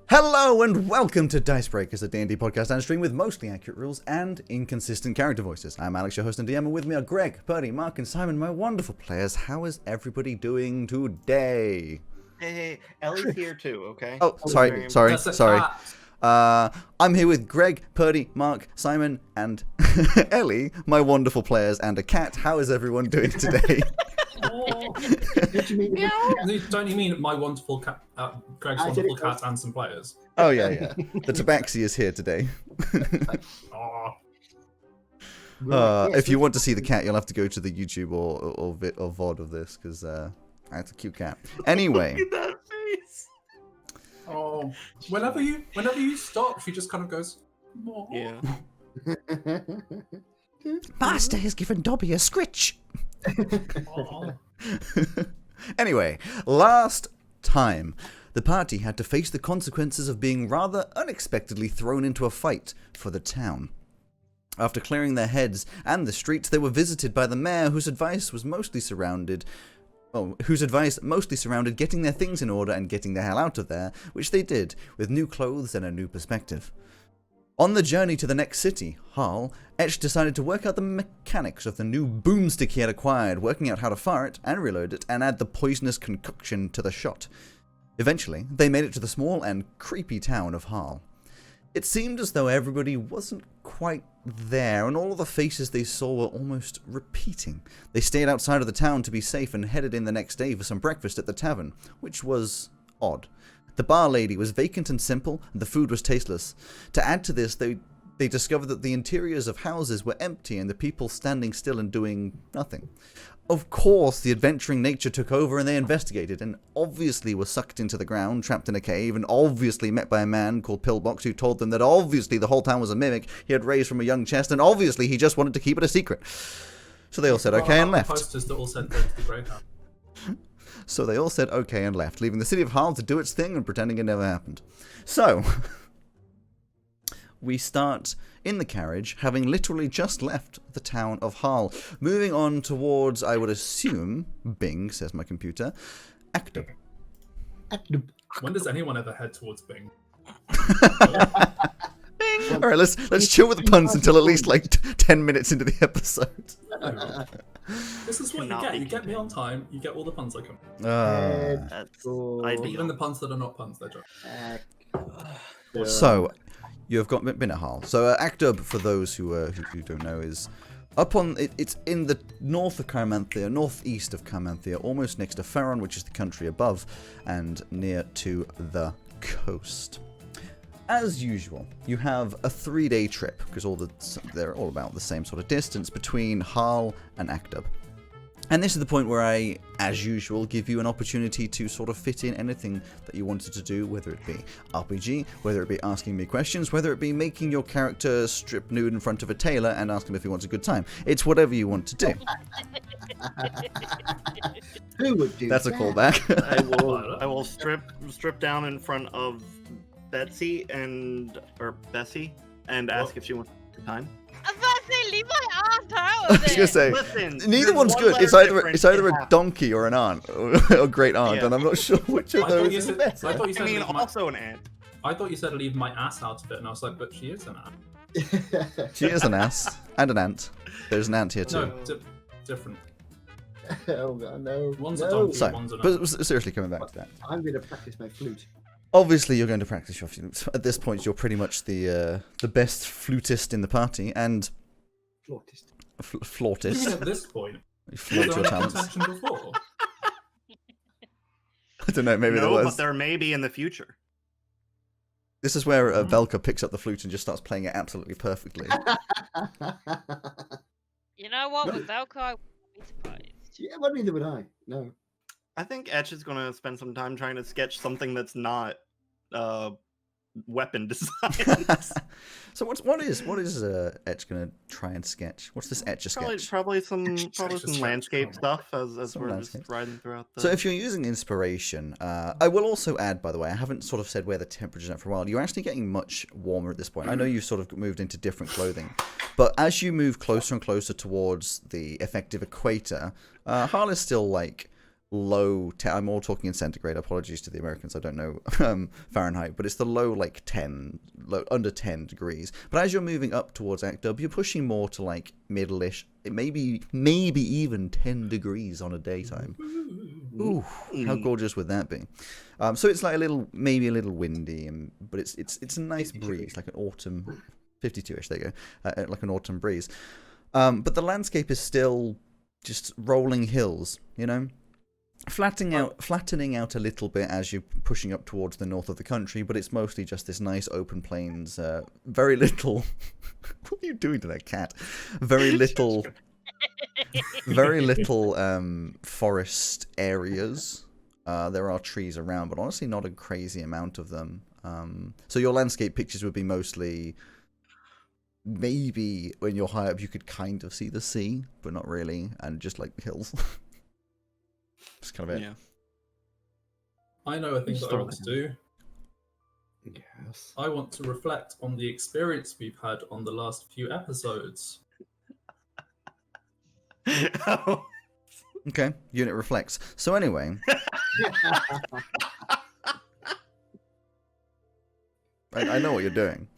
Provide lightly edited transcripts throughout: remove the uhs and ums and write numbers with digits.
Hello and welcome to Dice Breakers, a D&D podcast and stream with mostly accurate rules and inconsistent character voices. I'm Alex, your host and DM, and with me are Greg, Purdy, Mark, and Simon, my wonderful players. How is everybody doing today? Hey, Ellie's here too, okay? Oh, sorry. I'm here with Greg, Purdy, Mark, Simon, and Ellie, my wonderful players, and a cat. How is everyone doing today? Don't you mean my wonderful cat, Greg's wonderful cat, and some players? Oh yeah. The Tabaxi is here today. If you want to see the cat, you'll have to go to the YouTube or VOD of this, because that's a cute cat. Anyway. Look at that face. Oh, whenever you stop, she just kind of goes. Oh. Yeah. Master has given Dobby a scritch. Oh. Anyway, last time, the party had to face the consequences of being rather unexpectedly thrown into a fight for the town. After clearing their heads and the streets, they were visited by the mayor, whose advice mostly surrounded getting their things in order and getting the hell out of there, which they did, with new clothes and a new perspective. On the journey to the next city, Harl, Etch decided to work out the mechanics of the new boomstick he had acquired, working out how to fire it and reload it and add the poisonous concoction to the shot. Eventually, they made it to the small and creepy town of Harl. It seemed as though everybody wasn't quite there, and all of the faces they saw were almost repeating. They stayed outside of the town to be safe and headed in the next day for some breakfast at the tavern, which was odd. The bar lady was vacant and simple, and the food was tasteless. To add to this, they discovered that the interiors of houses were empty and the people standing still and doing nothing. Of course, the adventuring nature took over and they investigated, and obviously were sucked into the ground, trapped in a cave, and obviously met by a man called Pillbox who told them that obviously the whole town was a mimic he had raised from a young chest, and obviously he just wanted to keep it a secret. So they all said okay and left. Posters that all said go to the Greyhound. So they all said okay and left, leaving the city of Harl to do its thing and pretending it never happened. So, we start in the carriage, having literally just left the town of Harl, moving on towards, I would assume, Bing, says my computer, Akdub. When does anyone ever head towards Bing? Alright, let's chill with the puns until at least like 10 minutes into the episode. This is what you get. You get me on time, you get all the puns I come. Even the puns that are not puns, they're jokes. So, you have been at Harl. So, Akdub, for those who don't know, is up on it's in the north of Carmanthia, northeast of Carmanthia, almost next to Ferron, which is the country above, and near to the coast. As usual, you have a 3-day trip, because they're all about the same sort of distance between Harl and Akdub. And this is the point where I, as usual, give you an opportunity to sort of fit in anything that you wanted to do, whether it be RPG, whether it be asking me questions, whether it be making your character strip nude in front of a tailor and ask him if he wants a good time. It's whatever you want to do. Who would do That's that? a callback. I will strip down in front of Bessie and ask if she wants time. I was about to say, leave my aunt out I of was it. gonna say, Listen, neither there's one's one good. letter It's either difference. a donkey or an aunt, or great aunt, Yeah. and I'm not sure which of I thought those you is said- better. I thought you said I mean, leave my- also an ant. I thought you said leave my ass out of it, and I was like, but she is an aunt. She is an ass and an ant. There's an ant here too. No, different. Oh god, no. One's a no. donkey, So, one's an but aunt. seriously, coming back to that. I'm going to practice my flute. Obviously, you're going to practice your flute. At this point, you're pretty much the best flutist in the party, and Flautist. Even flautist. at this point, You was flaunt there your any talents. contention before? I don't know, maybe there No, was. but there may be in the future. This is where Velka picks up the flute and just starts playing it absolutely perfectly. You know what? With Velcro, I wouldn't be surprised. Yeah, well, neither would I. No. I think Etch is going to spend some time trying to sketch something that's not weapon design. So what is Etch gonna try and sketch? What's this Etch a sketch? Probably some sketch. landscape stuff as Some we're landscape. just riding throughout the. So if you're using inspiration, I will also add, by the way, I haven't sort of said where the temperature's at for a while. You're actually getting much warmer at this point. I know you've sort of moved into different clothing, but as you move closer and closer towards the effective equator, Harl is still like low. I'm all talking in centigrade. Apologies to the Americans. I don't know Fahrenheit, but it's the low like 10, under 10 degrees. But as you're moving up towards Act Dub, you're pushing more to like middle-ish. It maybe even 10 degrees on a daytime. Ooh, how gorgeous would that be? So it's like maybe a little windy, but it's a nice breeze, like an autumn, 52ish. There you go, like an autumn breeze. But the landscape is still just rolling hills, you know, flattening out a little bit as you're pushing up towards the north of the country. But it's mostly just this nice open plains. Very little. What are you doing to that cat? Very little forest areas. There are trees around, but honestly not a crazy amount of them. So your landscape pictures would be mostly, maybe when you're high up you could kind of see the sea, but not really, and just like hills. That's kind of it. Yeah. I know a thing that I want to do. Yes. I want to reflect on the experience we've had on the last few episodes. Okay, unit reflects. So anyway, I know what you're doing.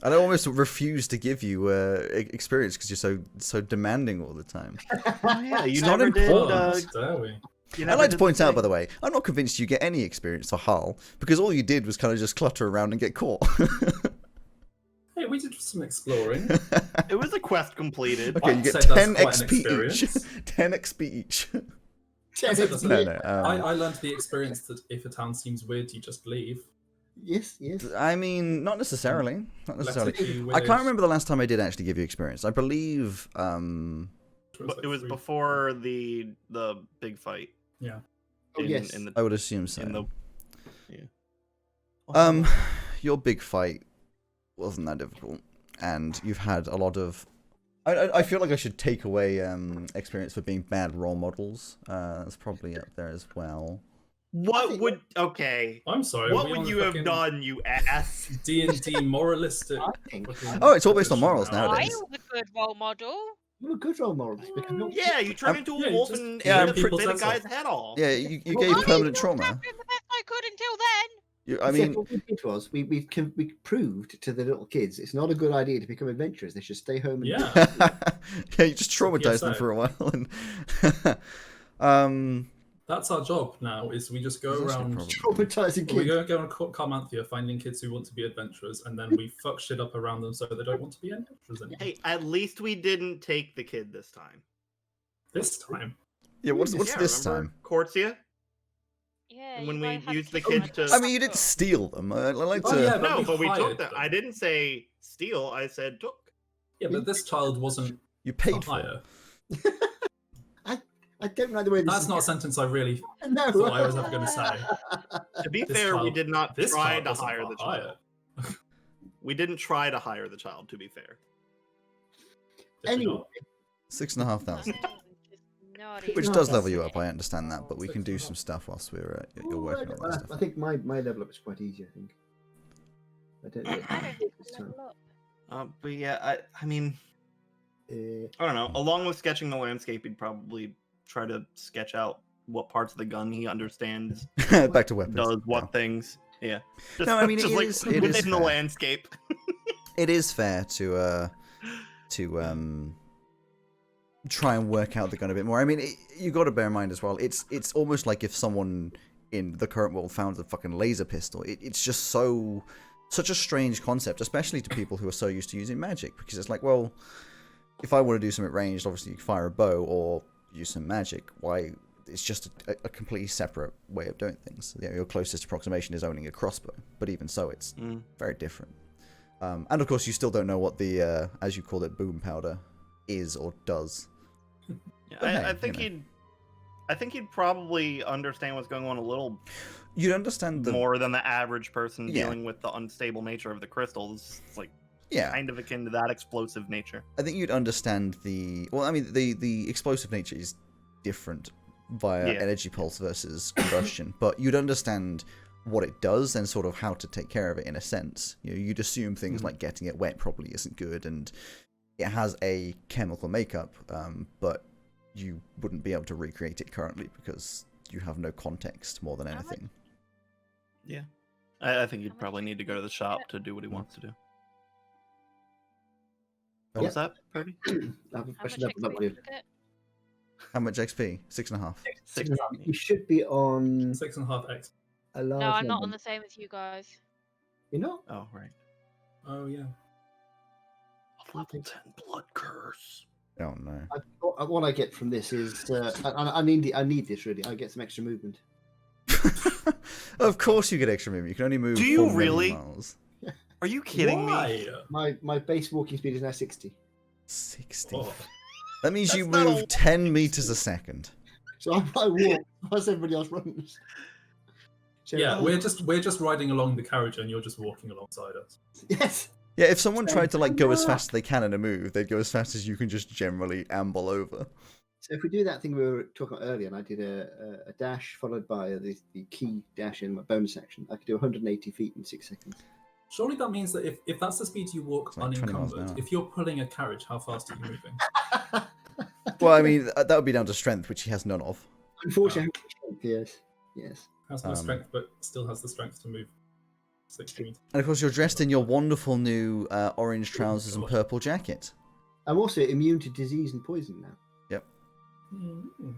And I almost refuse to give you experience because you're so demanding all the time. Oh, yeah, you It's not never did. important. Dare we? I'd like to point out, by the way, I'm not convinced you get any experience for Hull because all you did was kind of just clutter around and get caught. Hey, we did some exploring. It was a quest completed. Okay, you I'd get say that's 10 quite an XP each. experience. 10 XP each. I'd say that's No, a- no. I learned the experience that if a town seems weird, you just leave. Yes. I mean, not necessarily. Not Let necessarily. it be I weird. can't remember the last time I did actually give you experience. I believe. But it was before the big fight. Yeah. Oh, yes. In the, I would assume so. in the, yeah. Your big fight wasn't that difficult, and you've had a lot of. I feel like I should take away experience for being bad role models. That's probably up there as well. What would I'm sorry. What would you have done, you ass? D&D moralistic. I think Oh, it's all based on morals now. nowadays. I was a good role model. you're a good role model. Because not Yeah, you turned into yeah, a you wolf just and Yeah, ate people a sense guy's off. head off. Yeah, you Well, gave I permanent I trauma. was doing the best I could until then. I mean, what we did was we proved to the little kids it's not a good idea to become adventurers. They should stay home. And Yeah. yeah, you just traumatized them PSA. for a while, and That's our job now, is we just go That's around... no traumatizing We kids. go on Carmanthia finding kids who want to be adventurers, and then we fuck shit up around them so they don't want to be adventurers anymore. Hey, at least we didn't take the kid this time. This time. yeah, what's Yeah, this remember time? Quartzia? Yeah. When you we guys had used the kill kid my to- I mean, you didn't steal them. I like to. Oh, yeah, No, but we hired took them. them. I didn't say steal. I said took. Yeah, but this child wasn't You a paid for. hire. I don't like the way this That's is not a sentence I really No. thought I was ever going to say. To be This fair, we child- did not This try child to wasn't hire for the hire. child. We didn't try to hire the child, to be fair. Did we Anyway, not? 6,500. Naughty. Which No, does that's level you it. up, I understand that, but we can do some stuff whilst you're working on that I stuff. think my level up is quite easy. I think. I don't. I don't think this to time. level up. But yeah, I mean, I don't know. Along with sketching the landscape, he'd probably try to sketch out what parts of the gun he understands, Back to weapons. does what Yeah. things. Yeah. Just, No, I mean, just it like is- it is within the fair. landscape. It is fair to try and work out the gun a bit more. I mean, you got to bear in mind as well. It's almost like if someone in the current world found a fucking laser pistol. It's just such a strange concept, especially to people who are so used to using magic, because it's like, well, if I want to do something ranged, obviously you fire a bow or use some magic. Why? It's just a completely separate way of doing things. You know, your closest approximation is owning a crossbow, but even so, it's very different. And of course, you still don't know what the, as you call it, boom powder is or does. Yeah, But hey, I think you know. I think he'd probably understand what's going on a little You'd understand the more than the average person Yeah. dealing with the unstable nature of the crystals. It's like yeah. kind of akin to that explosive nature. I think you'd understand the well. I mean, the explosive nature is different via Yeah. energy pulse versus combustion, but you'd understand what it does and sort of how to take care of it in a sense. You know, you'd assume things like getting it wet probably isn't good, and it has a chemical makeup, but you wouldn't be able to recreate it currently because you have no context more than How much- anything. Yeah. I think How you'd much probably need to go to the XP shop is to do what he wants to do. Oh, What was that, Purdy? I have a How much question about XP that do you one. get? How much XP? 6.5. Six. You should be on 6.5x. a large No, I'm not number. on the same as you guys. You're not? Oh, right. Oh yeah. A level 10 blood curse. Oh no. What I get from this is I need this really. I get some extra movement. Of course you get extra movement. You can only move Do you 4 million really? miles. Are you kidding Why? me? My base walking speed is now 60. 60. Oh. That means you That's not a move 10 meters a second. So I walk as everybody else runs. So, Yeah, we're just riding along the carriage, and you're just walking alongside us. Yes. Yeah, if someone tried to like go as no. fast as they can in a move, they'd go as fast as you can just generally amble over. So if we do that thing we were talking about earlier, and I did a dash followed by the key dash in my bonus action, I could do 180 feet in 6 seconds. Surely that means that if that's the speed you walk It's like 20 miles an unencumbered, hour. if you're pulling a carriage, how fast are you moving? Well, I mean, that would be down to strength, which he has none of. Unfortunately, yes. Has no Um, strength, but still has the strength to move 60 meters. And of course, you're dressed in your wonderful new orange trousers and purple jacket. I'm also immune to disease and poison now.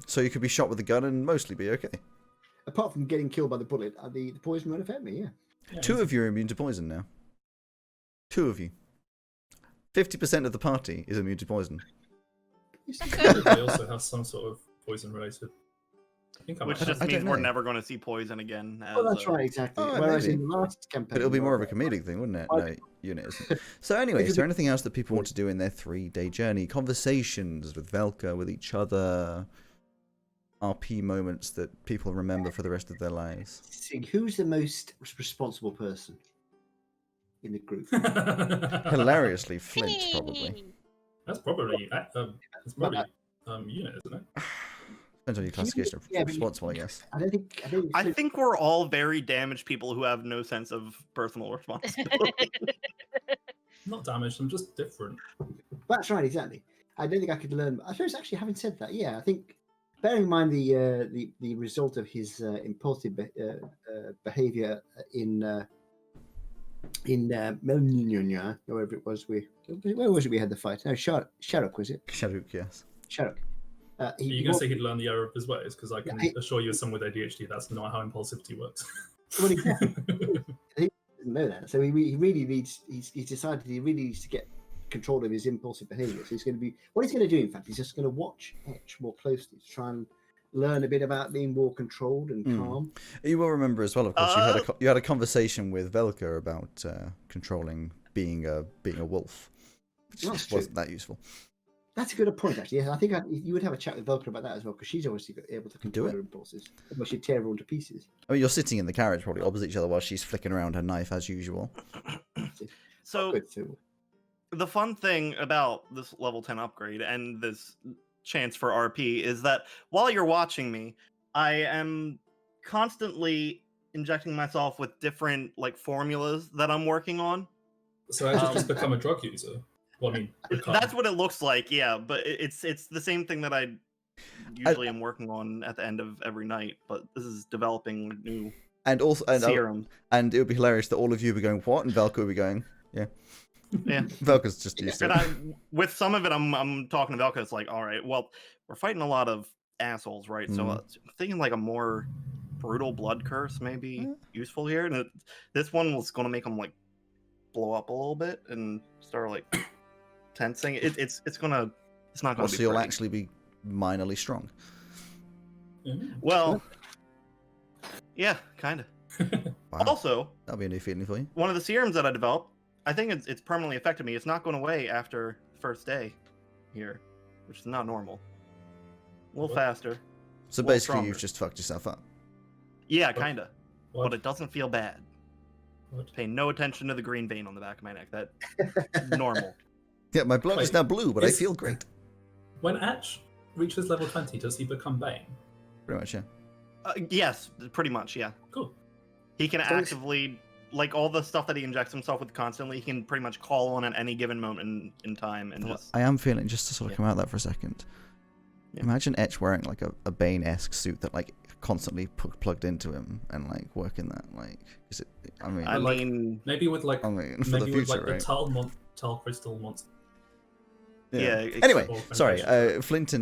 So you could be shot with a gun and mostly be okay. Apart from getting killed by the bullet, the poison won't affect me. Yeah. Yeah, 2 of you are immune to poison now. 2 of you. 50% of the party is immune to poison. they also have some sort of poison related. I think I Which might just have. I means don't we're know. never going to see poison again. Oh, as that's a- right, exactly. Oh, Whereas maybe. in the last campaign, But it'll be more of a well, comedic thing, wouldn't it? I- No, unit isn't. So anyway, is there anything else that people want to do in their 3-day journey? Conversations with Velka, with each other, RP moments that people remember for the rest of their lives. see, who's the most responsible person in the group? Hilariously, Flint, probably. That's probably unit, isn't it? Depends on your classification of Yeah, but- responsible, I guess. I think we're all very damaged people who have no sense of personal responsibility. Not damaged. I'm just different. That's right, exactly. I don't think I could learn. I suppose actually, having said that, yeah, I think bearing in mind the result of his impulsive behavior in Melnia, wherever it was, where was it we had the fight? No, Sharuk was it? Sharuk, yes. Sharuk. Are you going to say he'd learn the error of his ways? Because I can assure you, as someone with ADHD, that's not how impulsivity works. Well, exactly. He doesn't know that, so he really needs. He's decided he really needs to get control of his impulsive behaviour. So he's going to be. What he's going to do, in fact, he's just going to watch Etch more closely to try and learn a bit about being more controlled and calm. You will remember as well, of course, you had a conversation with Velka about controlling being a wolf, which That's just true. wasn't that useful. That's a good point, actually. Yeah, I think you would have a chat with Velka about that as well, because she's obviously able to control it. her impulses. Otherwise, she'd tear everyone to pieces. I mean, you're sitting in the carriage probably opposite each other while she's flicking around her knife as usual. So Good too. the fun thing about this level 10 upgrade and this chance for RP is that while you're watching me, I am constantly injecting myself with different like formulas that I'm working on. So I just become a drug user. Well, I mean, become. That's what it looks like, yeah. But it's the same thing that I usually am working on at the end of every night. But this is developing new And also, serum. and it would be hilarious that all of you would be going, what? And Velka would be going, yeah. Yeah. Velka's just used to And it. with some of it, I'm talking to Velka. It's like, all right, well, we're fighting a lot of assholes, right? So I'm thinking like a more brutal blood curse may be useful here. And this one was going to make them like blow up a little bit and start like tensing. It's not going to be So you'll pretty. actually be minorly strong. Well, yeah, kind of. Wow. Also, That'll be a new feeling for you. one of the serums that I developed, I think it's permanently affected me. It's not going away after the first day here, which is not normal. A little What? faster. So Well, basically, stronger. you've just fucked yourself up. Yeah, kind of. What? But it doesn't feel bad. What? Pay no attention to the green vein on the back of my neck. That's normal. Yeah, my blood is Wait, now blue, but I is- feel great. When Etch reaches level 20, does he become Bane? Pretty much, yeah. Yes, pretty much, yeah. Cool. He can So it's- actively, like all the stuff that he injects himself with constantly, he can pretty much call on at any given moment in time and Well, just... I am feeling, just to sort of Yeah. come out of that for a second, Yeah. Imagine Etch wearing like a Bane-esque suit that like constantly plugged into him and like working that like. Is it? I mean, like, maybe with like for maybe the future, with like right? the Tal crystal monster. Yeah. Anyway, Except- sorry. Flint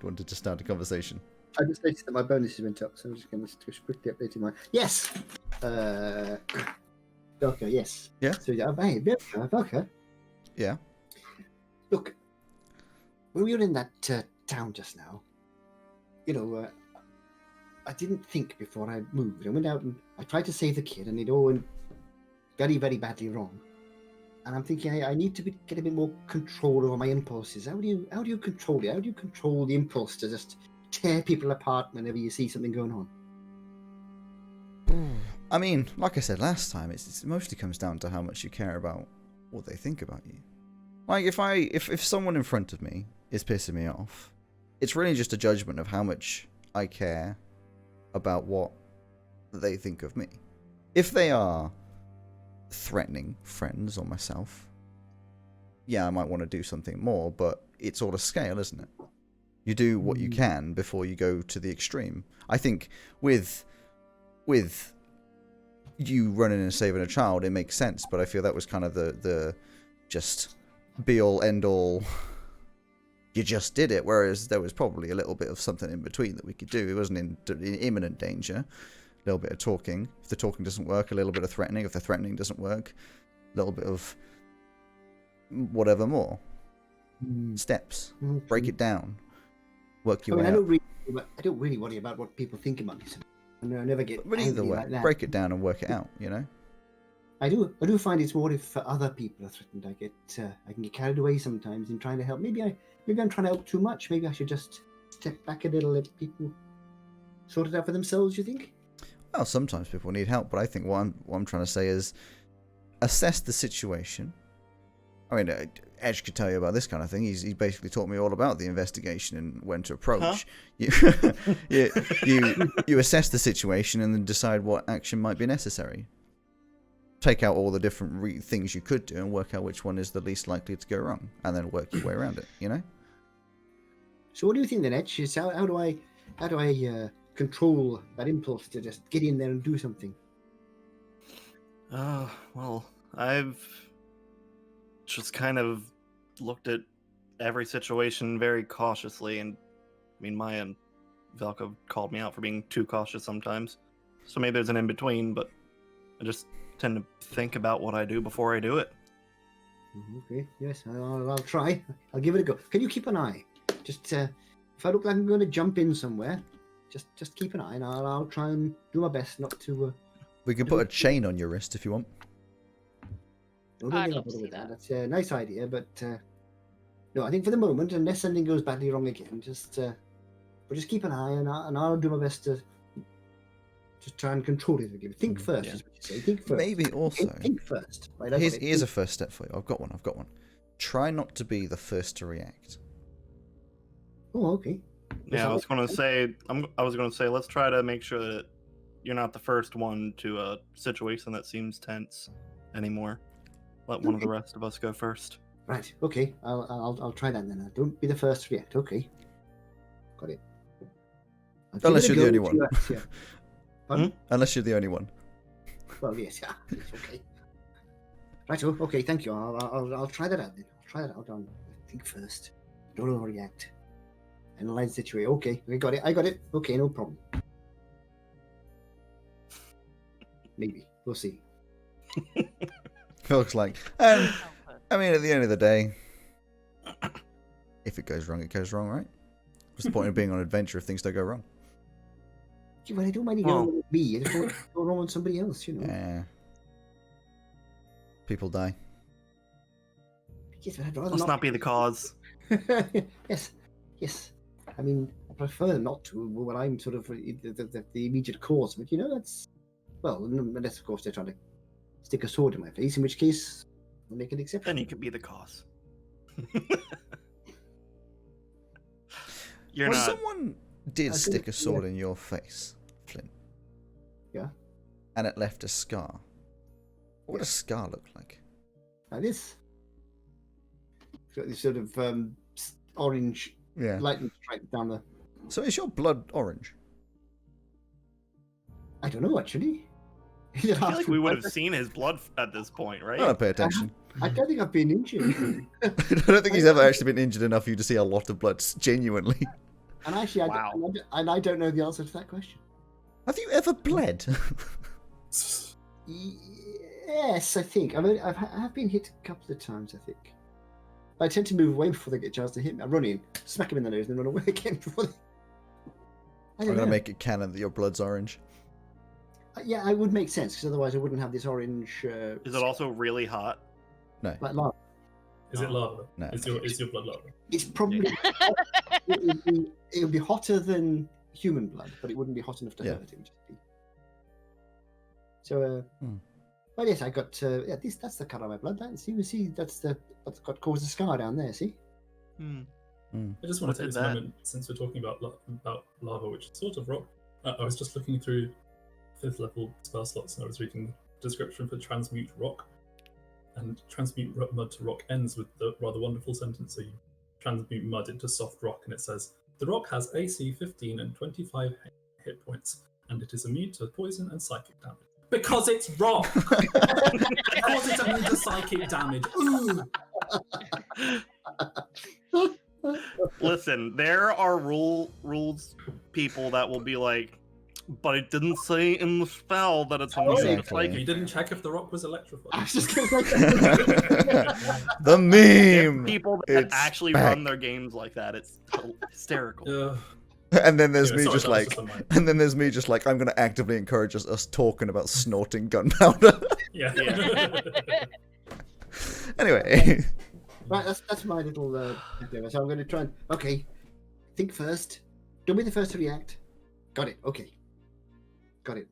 wanted to start a conversation. I just noticed that my bonuses went up, so I'm just going to quickly update my. Yes. Velka, yes. Yeah? So hey, Velka. Yeah. Look, when we were in that town just now, you know, I didn't think before I moved. I went out and I tried to save the kid, and it all went very, very badly wrong. And I'm thinking I need to get a bit more control over my impulses. How do you control it? How do you control the impulse to just tear people apart whenever you see something going on? I mean, like I said last time, it mostly comes down to how much you care about what they think about you. Like if someone in front of me is pissing me off, it's really just a judgment of how much I care about what they think of me. If they are threatening friends or myself, yeah, I might want to do something more, but it's all a scale, isn't it? You do what you can before you go to the extreme. I think with you running and saving a child, it makes sense, but I feel that was kind of the just be all end all. You just did it, whereas there was probably a little bit of something in between that we could do. It wasn't in imminent danger. A little bit of talking. If the talking doesn't work, a little bit of threatening. If the threatening doesn't work, a little bit of whatever more. Steps. Break it down. Work your way I up. don't really worry about what people think about me. I never get But either angry way, like that. break it down and work it out, you know? I do find it's more if other people are threatened. I can get carried away sometimes in trying to help. Maybe I'm trying to help too much. Maybe I should just step back a little, let people sort it out for themselves. You think? Well, sometimes people need help, but I think what I'm trying to say is assess the situation. I mean, Edge could tell you about this kind of thing. He's basically taught me all about the investigation and when to approach. Huh? You assess the situation and then decide what action might be necessary. Take out all the different things you could do and work out which one is the least likely to go wrong, and then work your way around it. You know. So what do you think then, Edge? Is how do I control that impulse to just get in there and do something? Well, I've just kind of looked at every situation very cautiously, and I mean, Maya and Velka called me out for being too cautious sometimes. So maybe there's an in between, but I just tend to think about what I do before I do it. Okay, yes, I'll try. I'll give it a go. Can you keep an eye? Just if I look like I'm going to jump in somewhere, just keep an eye, and I'll try and do my best not to. We can put a chain on your wrist if you want. Don't I'd think love I'll to bother see with that. That's a nice idea, but no, I think for the moment, unless something goes badly wrong again, just keep an eye, and I'll do my best to just try and control it again. Think first, yeah. is what you say. Think first. Maybe also. Think first. Right, Here's a first step for you. I've got one. Try not to be the first to react. Oh, okay. Yeah, I was going to say, let's try to make sure that you're not the first one to a situation that seems tense anymore. Let one of the rest of us go first. Right. Okay. I'll try that then. Don't be the first to react. Okay. Got it. Unless you're the only one. Yeah. Pardon? Unless you're the only one. Well, yes. Yeah. It's okay. Right. Okay. Thank you. I'll try that out then. I'll try that out. I'll think first. Don't overreact. Analyze the situation. Okay. I got it. Okay. No problem. Maybe. We'll see. Looks like. I mean, at the end of the day, if it goes wrong, it goes wrong, right? What's the point of being on an adventure if things don't go wrong? Yeah, well, I don't mind it Well- going wrong with me. I just don't go wrong with somebody else, you know. Yeah. People die. Yes, but I'd rather Let's not be the cause. Yes. I mean, I prefer not to when I'm sort of the immediate cause of it. You know, that's well, unless of course they're trying to stick a sword in my face, in which case I'll make an exception. Then you could be the cause. You're Well, not. someone did I think- stick a sword in your face, Flint. Yeah. And it left a scar. What would a scar look like? Like this. Got this sort of orange Yeah. lightning strike down the. So is your blood orange? I don't know actually. I feel like we would have seen his blood at this point, right? I don't pay attention. I don't think I've been injured. I don't think he's ever actually been injured enough for you to see a lot of blood, genuinely. And actually, Wow. I don't know the answer to that question. Have you ever bled? Yes, I think. I mean, I have been hit a couple of times, I think. I tend to move away before they get a chance to hit me. I run in, smack him in the nose, and then run away again before they... I'm going to make it canon that your blood's orange. Yeah, it would make sense, because otherwise I wouldn't have this orange... Is it also really hot? No. Like lava. Is it lava? No. Is your blood lava? It's probably... it would be hotter than human blood, but it wouldn't be hot enough to hurt. It would just be... So, well, yes, I got... yeah, that's the colour of my blood. See, that's what caused the scar down there, see? I just want to take this moment, since we're talking about lava, which is sort of rock. I was just looking through 5th level spell slots, and I was reading the description for transmute rock. And transmute mud to rock ends with the rather wonderful sentence. So you transmute mud into soft rock, and it says, the rock has AC 15 and 25 hit points, and it is immune to poison and psychic damage. Because it's rock! Because it's immune to psychic damage. Ooh! Listen, there are rules people that will be like, but it didn't say in the spell that it's immune to Exactly. psychic. You didn't check if the rock was electrified. I was just going to say The meme! People that It's actually back. run their games like that, it's hysterical. Yeah. And then there's Yeah, me sorry, just that was like, just on my- and then there's me just like, I'm going to actively encourage us talking about snorting gunpowder. Yeah. Anyway. Right, that's my little endeavour. So I'm going to try and... Okay, think first. Don't be the first to react. Got it, okay. Got it.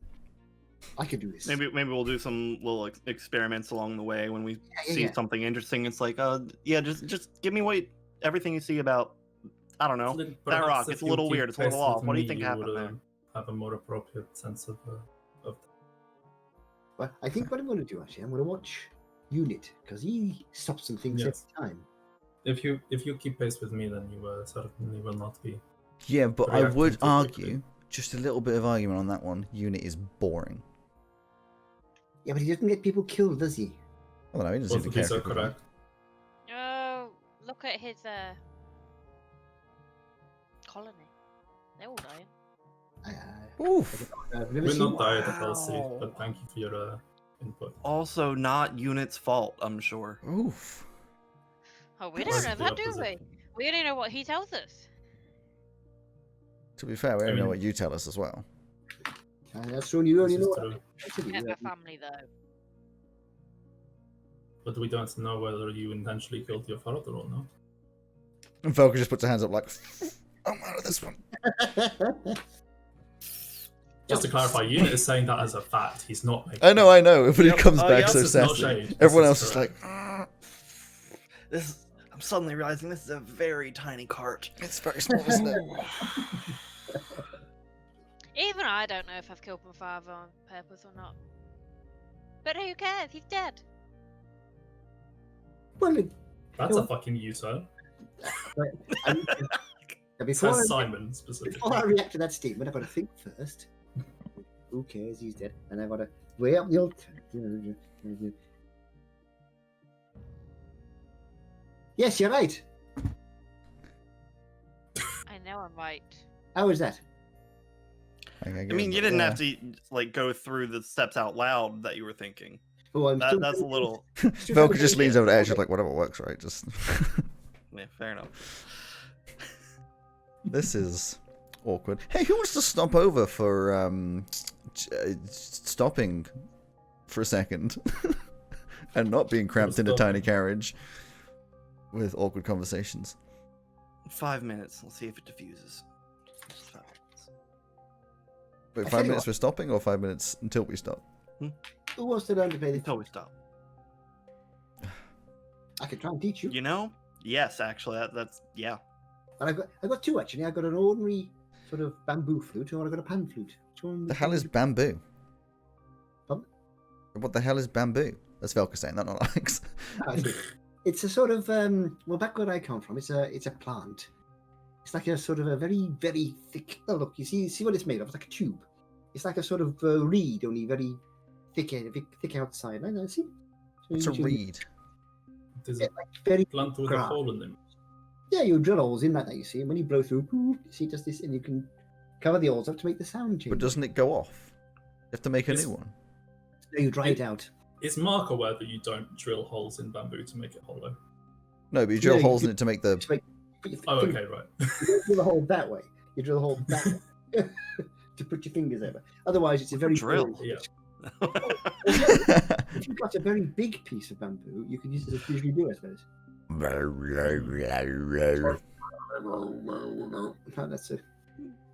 I can do this. Maybe we'll do some little experiments along the way when we see yeah. something interesting. It's like, yeah, just give me everything you see about, I don't know, that Perhaps rock. if It's a you little keep weird. It's a little pace with off. What do you me, think happened would, there? Have a more appropriate sense of Well, I think what I'm going to do, actually, I'm going to watch Unit, because he stops some things Yes. every time. If you keep pace with me, then you certainly will not be. Yeah, but I Reacting would too quickly. argue, just a little bit of argument on that one, Unit is boring. Yeah, but he doesn't get people killed, does he? I don't know, he doesn't Both seem of to these care. are correct. Oh, look at his colony. They're all dying. Oof. I've never We're seen not one. dire at all, Steve, but thank you for your input. Also, not Unit's fault, I'm sure. Oof. Oh, we That's don't know the that, do opposite. we? We only know what he tells us. To be fair, we only know mean- what you tell us as well. That's true, you only This know is what true. actually, Met yeah. my family though. But we don't know whether you intentionally killed your father or not. And Velka just puts her hands up like, I'm out of this one. Just to clarify, Unit is saying that as a fact. He's not making. I know, but Yep. it comes Oh, back yes, so it's no sassy. shade. This Everyone is else is like, correct. I'm suddenly realizing this is a very tiny cart. it's very small, isn't it? Even I don't know if I've killed my father on purpose or not. But who cares? He's dead. Well, That's a fucking U-turn. before Says I, Simon specifically. before I react to that statement, I've got to think first. Who cares? He's dead. And I've got to weigh up the alternative. Yes, you're right. I know I'm right. How is that? I mean, you didn't have to like go through the steps out loud that you were thinking. Oh, I'm still That's a little. Velka just leans over to Edge, like, whatever works, right? Just. Yeah, fair enough. This is awkward. Hey, who wants to stop over for stopping for a second and not being cramped in a tiny carriage with awkward conversations? 5 minutes. Let's see if it diffuses. Just 5 minutes. Wait, I'll 5 tell you minutes what. we're stopping or 5 minutes until we stop? Who wants to learn to play this? Until we stop. I can try and teach you. You know? Yes, actually, that's yeah. And I've got two actually. I've got an ordinary sort of bamboo flute, or I've got a pan flute. Which one? The hell is bamboo? Pardon? What the hell is bamboo? That's Velka saying that, not Alex. I see. It's a sort of well, back where I come from, it's a plant, It's like a sort of a very, very thick. Oh, look, you see what it's made of? It's like a tube. It's like a sort of reed, only very thick outside. I know, see? So It's a you- reed. There's Yeah, a like very. plant with a Crap. hole in them. Yeah, you drill holes in that, you see. And when you blow through, poof, you see, it does this, and you can cover the holes up to make the sound change. But doesn't it go off? You have to make a It's- new one. So you dry it out. It's Mark aware that you don't drill holes in bamboo to make it hollow. No, but you drill No, you holes do- in it to make the. Just make, put your Oh, finger- okay, right. You don't drill a hole that way. You drill a hole that way to put your fingers over. Otherwise, it's a very Drill. boring- Yeah. If you've got a very big piece of bamboo, you can use it as usually do, I suppose. That's it.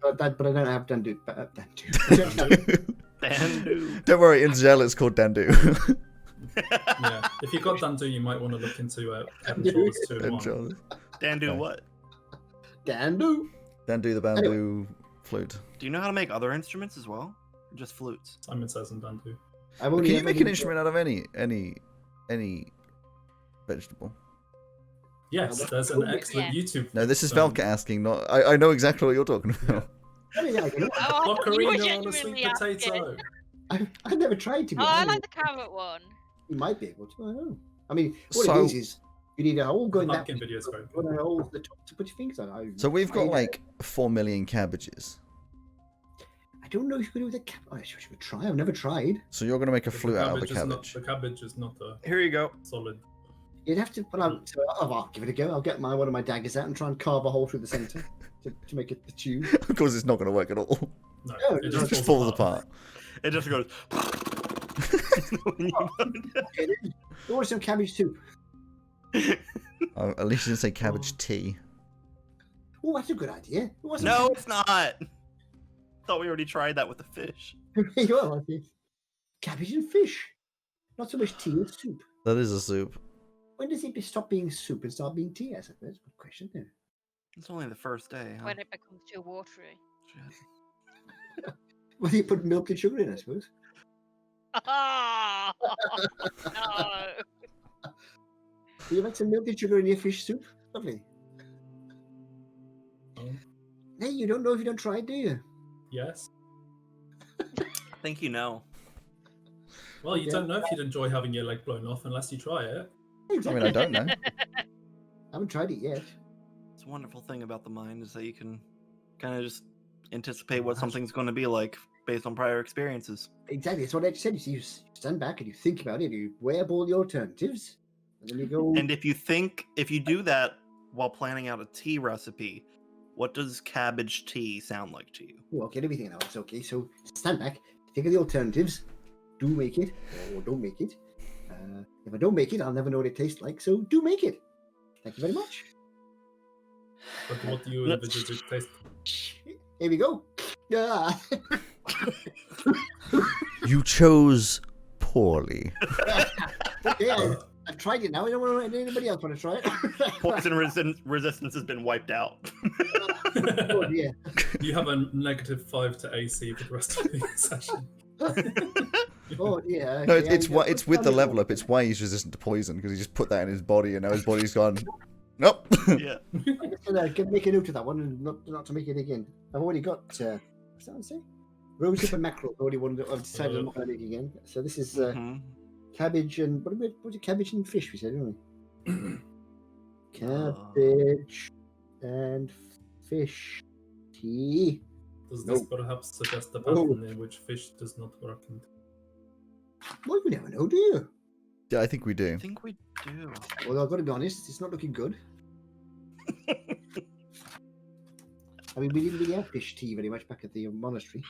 But I don't have Dandu. Dandu. Don't worry, in Zell it's called Dandu. Yeah. If you've got Dandu, you might want to look into Controllers 2 and 1. Dandu Okay. what? Dandu. Dandu the bamboo flute. Do you know how to make other instruments as well? Or just flutes? Simon says in Dandu. I've Can only you ever make an been- instrument out of any vegetable? Yes, there's an excellent Yeah. YouTube. No, this is um, Velka asking. Not I know exactly what you're talking about. I mean, I can- Oh, I thought you were Ocarina on a genuinely sweet asking. potato. I've never tried to. Oh, Be I honest. like the carrot one. You might be able to. I don't know. I mean, what So- it is you need a hole going that Pumpkin way. video is very Put good. a hole at the top to put your fingers on. So we've got tried it. like 4 million cabbages. I don't know if you could do with a cap. Oh, I should try. I've never tried. So you're gonna make a The flute out of the cabbage is not- cabbage. The cabbage is not a Here you go. solid. You'd have to. Well, I'll give it a go. I'll get one of my daggers out and try and carve a hole through the centre to make it the tube. Of course, it's not gonna work at all. No, No, it it It just just falls apart. It just goes. When you put Okay, then. You want some cabbage soup? it- Oh, at least you didn't say cabbage tea. Oh, that's a good idea. Who wants some No, it's not. Thought we already tried that with the fish. cabbage? Well, I think cabbage and fish. Not so much tea and soup. That is a soup. When does it stop being soup and start being tea? I suppose. That's a good question. There. It's only the first day. Huh? When it becomes too watery. Shit. Well, you put milk and sugar in, I suppose. Oh, no. Do you make some milk and sugar in your fish soup? Lovely. Oh, Hey, you don't know if you don't try it, do you? yes. I think you know. Well, you Okay. don't know if you'd enjoy having your leg blown off unless you try it. I mean, I don't know. I haven't tried it yet. It's a wonderful thing about the mind is that you can kind of just anticipate what something's going to be like based on prior experiences. Exactly. That's what I said. You stand back and you think about it. You weigh up all the alternatives, and then you go. And if you do that while planning out a tea recipe, what does cabbage tea sound like to you? Oh, okay, everything else. Okay, so stand back, think of the alternatives. Do make it or don't make it. If I don't make it, I'll never know what it tastes like. So do make it. Thank you very much. But what do you Let's- envisage it taste? Here we go. Ah. You chose poorly. Okay, I've tried it now. I don't want anybody else want to try it. Poison resistance has been wiped out. Oh, yeah. You have a -5 to AC for the rest of the session. Oh, yeah. No, okay, it's with the level up. It's why he's resistant to poison because he just put that in his body and now his body's gone. Nope. Yeah. I'm just gonna make a note of that one and not to make it again. I've already got. What's that one say? Rosehip and mackerel. Already one. I've decided I'm not going to make again. So this is Mhm. cabbage and what was it? Cabbage and fish. We said, didn't we? Cabbage and fish tea. Does this Nope. perhaps suggest the No. pattern in which fish does not work? And Well, you never know, do you? Yeah, I think we do. I think we do. Well, I've got to be honest. It's not looking good. I mean, we didn't really have fish tea very much back at the monastery.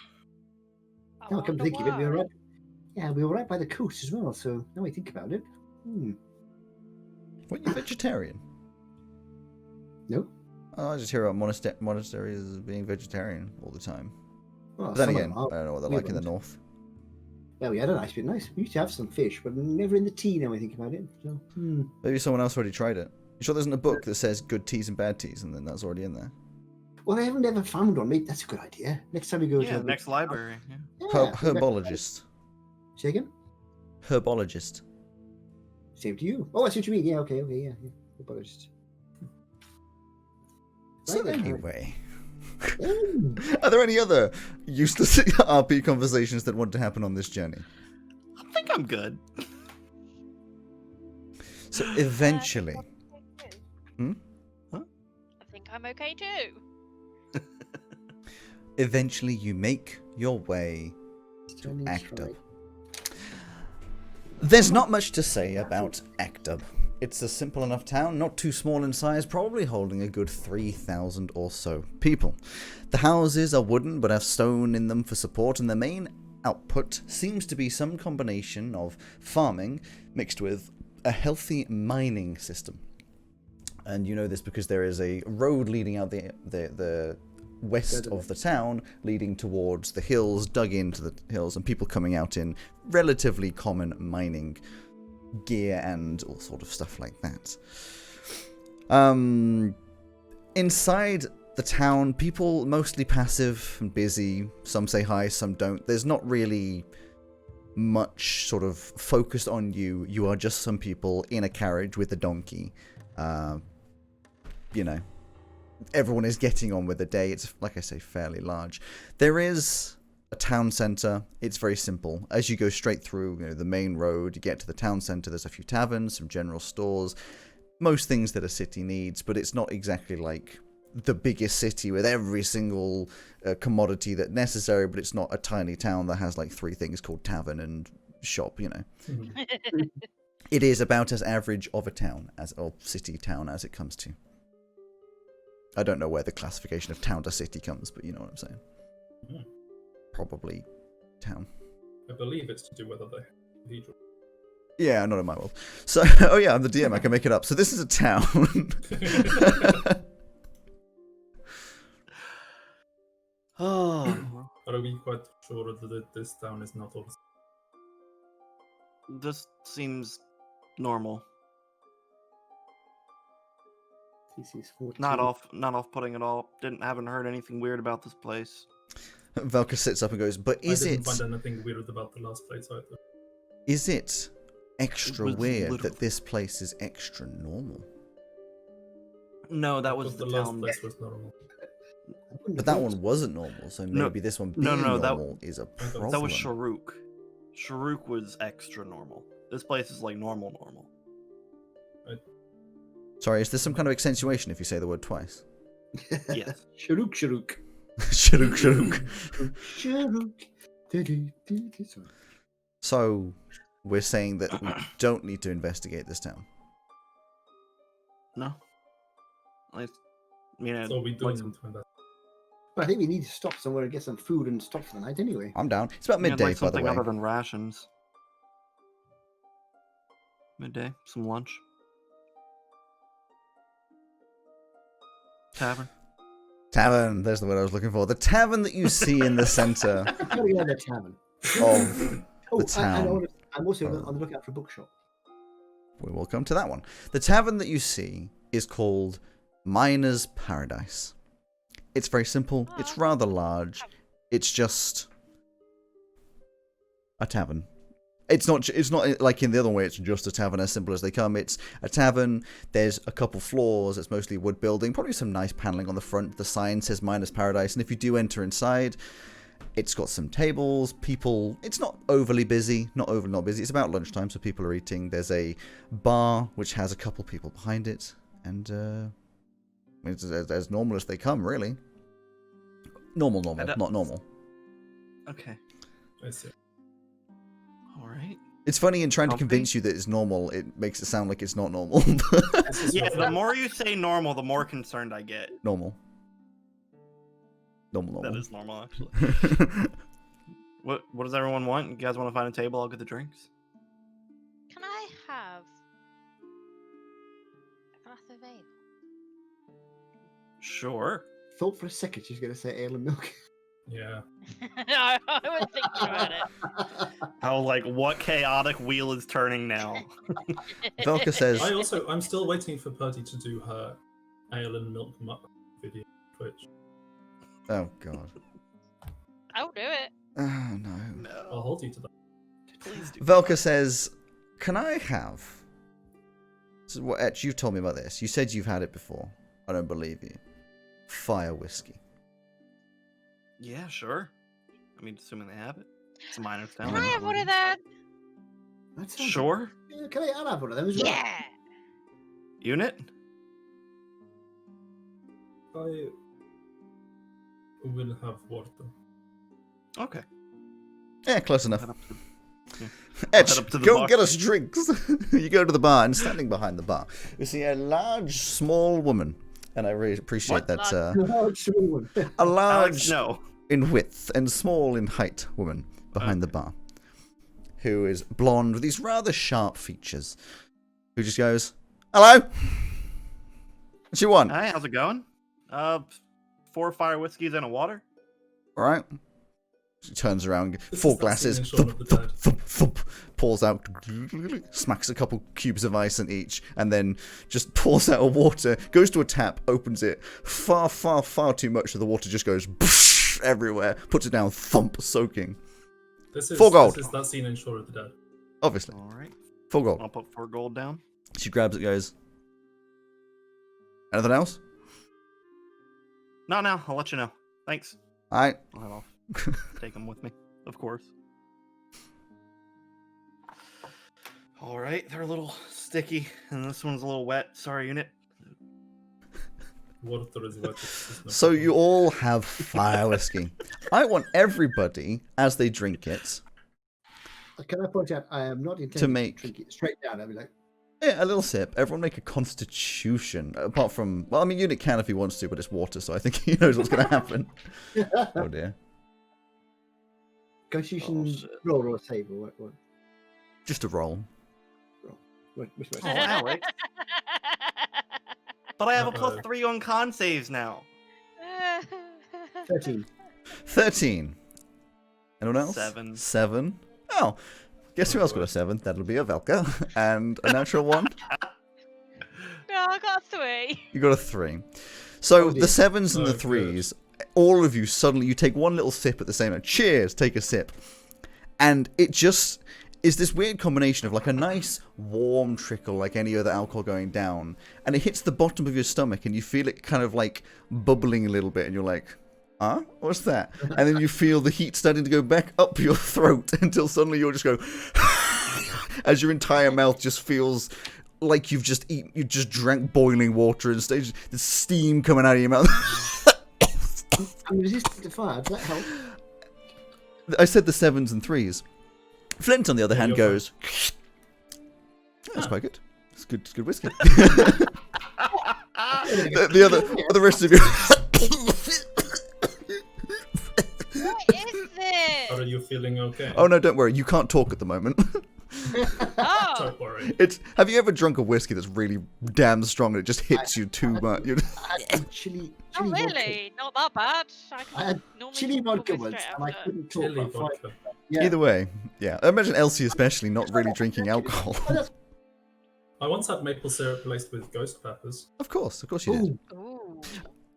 I Now I come to wonder think of it, we were why. right. Yeah, we were right by the coast as well. So now I think about it. Weren't you vegetarian? No. Oh, I just hear about monasteries as being vegetarian all the time. Well, But then some of again, them I are. don't know what they're We like in the weren't. north. Yeah, we had a nice bit. Nice. We used to have some fish, but never in the tea. Now I think about it. So, Maybe someone else already tried it. You sure there isn't a book that says good teas and bad teas, and then that's already in there? Well, I haven't ever found one. Maybe that's a good idea. Next time we go Yeah, to next library. Yeah. Yeah, Herbologist. Say again. Herbologist. Same to you. Oh, I see what you mean. Yeah. Okay. Yeah. Herbologist. So Right then, anyway, Ooh. are there any other useless RP conversations that want to happen on this journey? I think I'm good. So eventually, Hmm? I think I'm okay too. eventually you make your way to Journey's Akdub. right. There's not much to say about Akdub. It's a simple enough town, not too small in size, probably holding a good 3,000 or so people. The houses are wooden but have stone in them for support, and the main output seems to be some combination of farming mixed with a healthy mining system. And you know this because there is a road leading out the west of the town, leading towards the hills, dug into the hills, and people coming out in relatively common mining gear and all sort of stuff like that. Inside the town, people mostly passive and busy. Some say hi, some don't. There's not really much sort of focused on you. You are just some people in a carriage with a donkey. You know, everyone is getting on with the day. It's, like I say, fairly large. There is a town centre. It's very simple. As you go straight through, you know, the main road, you get to the town centre. There's a few taverns, some general stores, most things that a city needs, but it's not exactly like the biggest city with every single commodity that's necessary, but it's not a tiny town that has like 3 things called tavern and shop, you know. Mhm. It is about as average of a town, or city town, as it comes to. I don't know where the classification of town to city comes, but you know what I'm saying. Mhm. Probably town. I believe it's to do with the cathedral. Yeah, not in my world. So, oh yeah, I'm the DM, I can make it up. So this is a town. Oh, But are we quite sure that this town is not all? this seems normal. This is 14. Not off-putting at all. Haven't heard anything weird about this place. Velka sits up and goes, but I is didn't it find anything weird about the last place either. extra was weird literally- that this place is extra normal? No, that I was thought the last town. place was normal. I wouldn't But have that thought one wasn't normal, so No, maybe this one being no, that- normal is a that problem. That was Sharuk. Sharuk was extra normal. This place is like normal. Sorry, is there some kind of accentuation if you say the word twice? Yes. Sharuk, Sharuk. Sharuk. Sharuk. Do-do-do-do. Sorry. So, we're saying that we don't need to investigate this town. No. So we do like need some, to invest. But I think we need to stop somewhere and get some food and stop for the night anyway. I'm down. It's about like midday, by the something way. other than rations. Midday, some lunch. Tavern. Tavern, there's the word I was looking for. The tavern that you see in the center Gotta get out of the tavern. of Oh, the town. I'm also on the lookout for a bookshop. We will come to that one. The tavern that you see is called Miner's Paradise. It's very simple. It's rather large. It's just a tavern. It's not like in the other way, it's just a tavern as simple as they come. It's a tavern. There's a couple floors. It's mostly wood building. Probably some nice paneling on the front. The sign says Miner's Paradise. And if you do enter inside, it's got some tables. People, it's not overly busy. Not busy. It's about lunchtime, so people are eating. There's a bar, which has a couple people behind it. And it's as normal as they come, really. Normal, not normal. Okay. I see. All right. It's funny in trying to Comfy? convince you that it's normal, it makes it sound like it's not normal. Yeah, the more you say normal, the more concerned I get. Normal. Normal. That is normal, actually. What does everyone want? You guys want to find a table? I'll get the drinks. Can I have a glass of ale? Sure. Thought for a second she's going to say ale and milk. Yeah. I was thinking about it. How what chaotic wheel is turning now? Velka says, I'm still waiting for Purdy to do her ale and milk muck video on Twitch. oh god. I'll do it. Oh no. I'll No. hold you to that. Please do. Velka says, can I have... So, Etch, you've told me about this. You said you've had it before. I don't believe you. fire whiskey. Yeah, sure. I mean, assuming they have it. It's a miner's town. Can I have one of that? That sounds- Sure. Yeah, can I'll have one of them as well. Yeah. Unit? I will have water. Okay. Yeah, close enough. Head up to- Etch, head up to the go bar. get us drinks. You go to the bar, and standing behind the bar, you see a large, small woman. And I really appreciate What? that. Large small one. A large Alex, no. in width and small in height woman behind the bar, who is blonde with these rather sharp features, who just goes, "Hello, what you want?" Hi, how's it going? 4 fire whiskeys and a water. All right. She turns around, This 4 is that glasses, scene in Shaun of the thump, Dead. thump, thump, pours out, smacks a couple cubes of ice in each, and then just pours out a water, goes to a tap, opens it, far, far, far too much of the water just goes everywhere, puts it down, thump, soaking. This is 4 gold. This is that scene in Shaun of the Dead. Obviously. All right. 4 gold. I'll put 4 gold down. She grabs it, goes, "Anything else?" No, I'll let you know. Thanks. Alright. I'll head off. Take them with me, of course. Alright, they're a little sticky, and this one's a little wet. Sorry, unit. Water is wet. It's no So problem. you all have fire whiskey. I want everybody, as they drink it, Can I point out, I am not intending make- to drink it straight down. I'll be like, yeah, a little sip. Everyone make a constitution. Apart from, well, I mean, Unit can if he wants to, but it's water, so I think he knows what's going to happen. Oh dear. Constitution Oh, shit. roll or a save or what? Just a roll. Which Oh, Alex. But I have a Uh-oh. +3 on con saves now. 13. 13. Anyone else? 7. 7. Oh, guess who else got a 7? That'll be a Velka. And a natural 1. No, I got 3. You got a 3. So Oh, dear. the 7s and Oh, the 3s, all of you suddenly, you take one little sip at the same time. Cheers, take a sip. And it just is this weird combination of like a nice warm trickle like any other alcohol going down. And it hits the bottom of your stomach and you feel it kind of like bubbling a little bit. And you're like, huh? What's that? And then you feel the heat starting to go back up your throat until suddenly you'll just go as your entire mouth just feels like you've just eaten, you just drank boiling water and there's steam coming out of your mouth. I'm resistant to fire. Does that help? I said the 7s and 3s. Flint, on the other hand, you're goes, "Yeah, that's quite good. It's good whiskey." The rest of you. What is this? Are you feeling okay? Oh no, don't worry. You can't talk at the moment. Oh, Don't worry. Have you ever drunk a whiskey that's really damn strong and it just hits you too much? I had chili not vodka. really. Not that bad. I had normally chili pull vodka me once, straight and I after. couldn't talk. Chili for 5 vodka. Yeah. Either way, yeah. I imagine Elsie especially not really drinking alcohol. Oh, that's- I once had maple syrup laced with ghost peppers. Of course you did. Ooh, Ooh.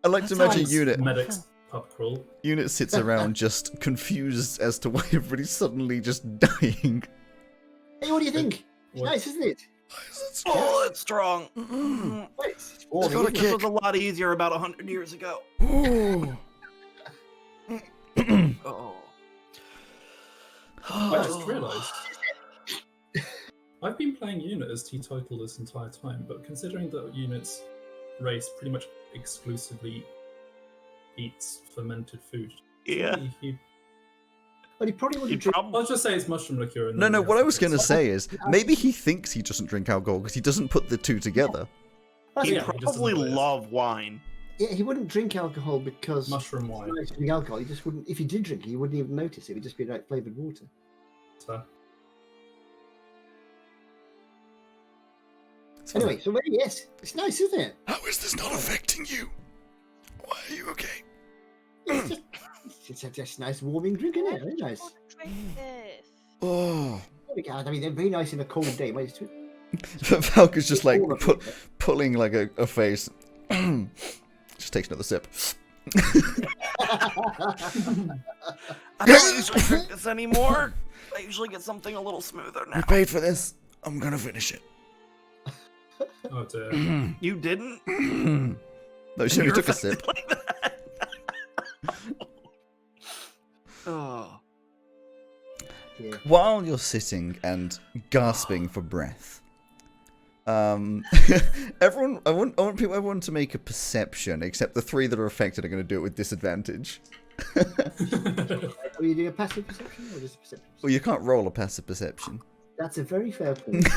I like to That imagine sounds Unit. Medic's pub crawl. Unit sits around just confused as to why everybody's suddenly just dying. Hey, what do you think? It's What? nice, isn't it? Oh, it's strong. Mm. Well, it's warming, got a isn't it? This was a lot easier about 100 years ago. Ooh. Oh. I just realised I've been playing Unit as teetotal this entire time, but considering that Unit's race pretty much exclusively eats fermented food, Yeah. But he probably You wouldn't drink. probably. I'll just say it's mushroom liqueur. And No, then no, we what I have was to going to fix say is maybe he thinks he doesn't drink alcohol because he doesn't put the two together. That's He'd it. he just probably doesn't know what love wine. Yeah, he wouldn't drink alcohol because mushroom wine. he's not drink alcohol. He just wouldn't. If he did drink it, he wouldn't even notice it. It would just be like flavored water. So, Anyway, so maybe yes, it's nice, isn't it? How is this not affecting you? Why are you okay? It's just nice warming drink, isn't it? Very nice. I want to drink this. Oh. There we go. I mean, they're very nice in a cold day. When it's Falcon's just like all of it. pulling like a face. Just takes another sip. I don't usually drink this anymore. I usually get something a little smoother now. We paid for this. I'm gonna finish it. oh dear. You didn't? No, she only You're took a sip. affected like that? Oh. Yeah. While you're sitting and gasping for breath, everyone, I want everyone to make a perception, except the 3 that are affected are going to do it with disadvantage. Are you doing a passive perception or just a perception? Well, you can't roll a passive perception. That's a very fair point.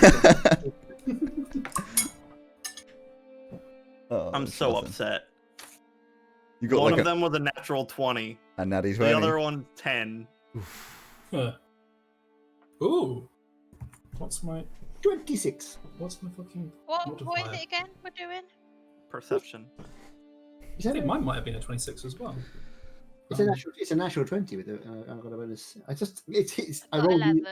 Oh, I'm so nothing. upset. You got One like of them was a natural 20. a natty The 20. other one 10. Huh. Ooh. What's my 26. fucking What is modifier? it again we're doing? Perception. Is I that think a, mine might have been a 26 as well. it's a natural 20 with a, I got a bonus. I just, I Got rolled 11.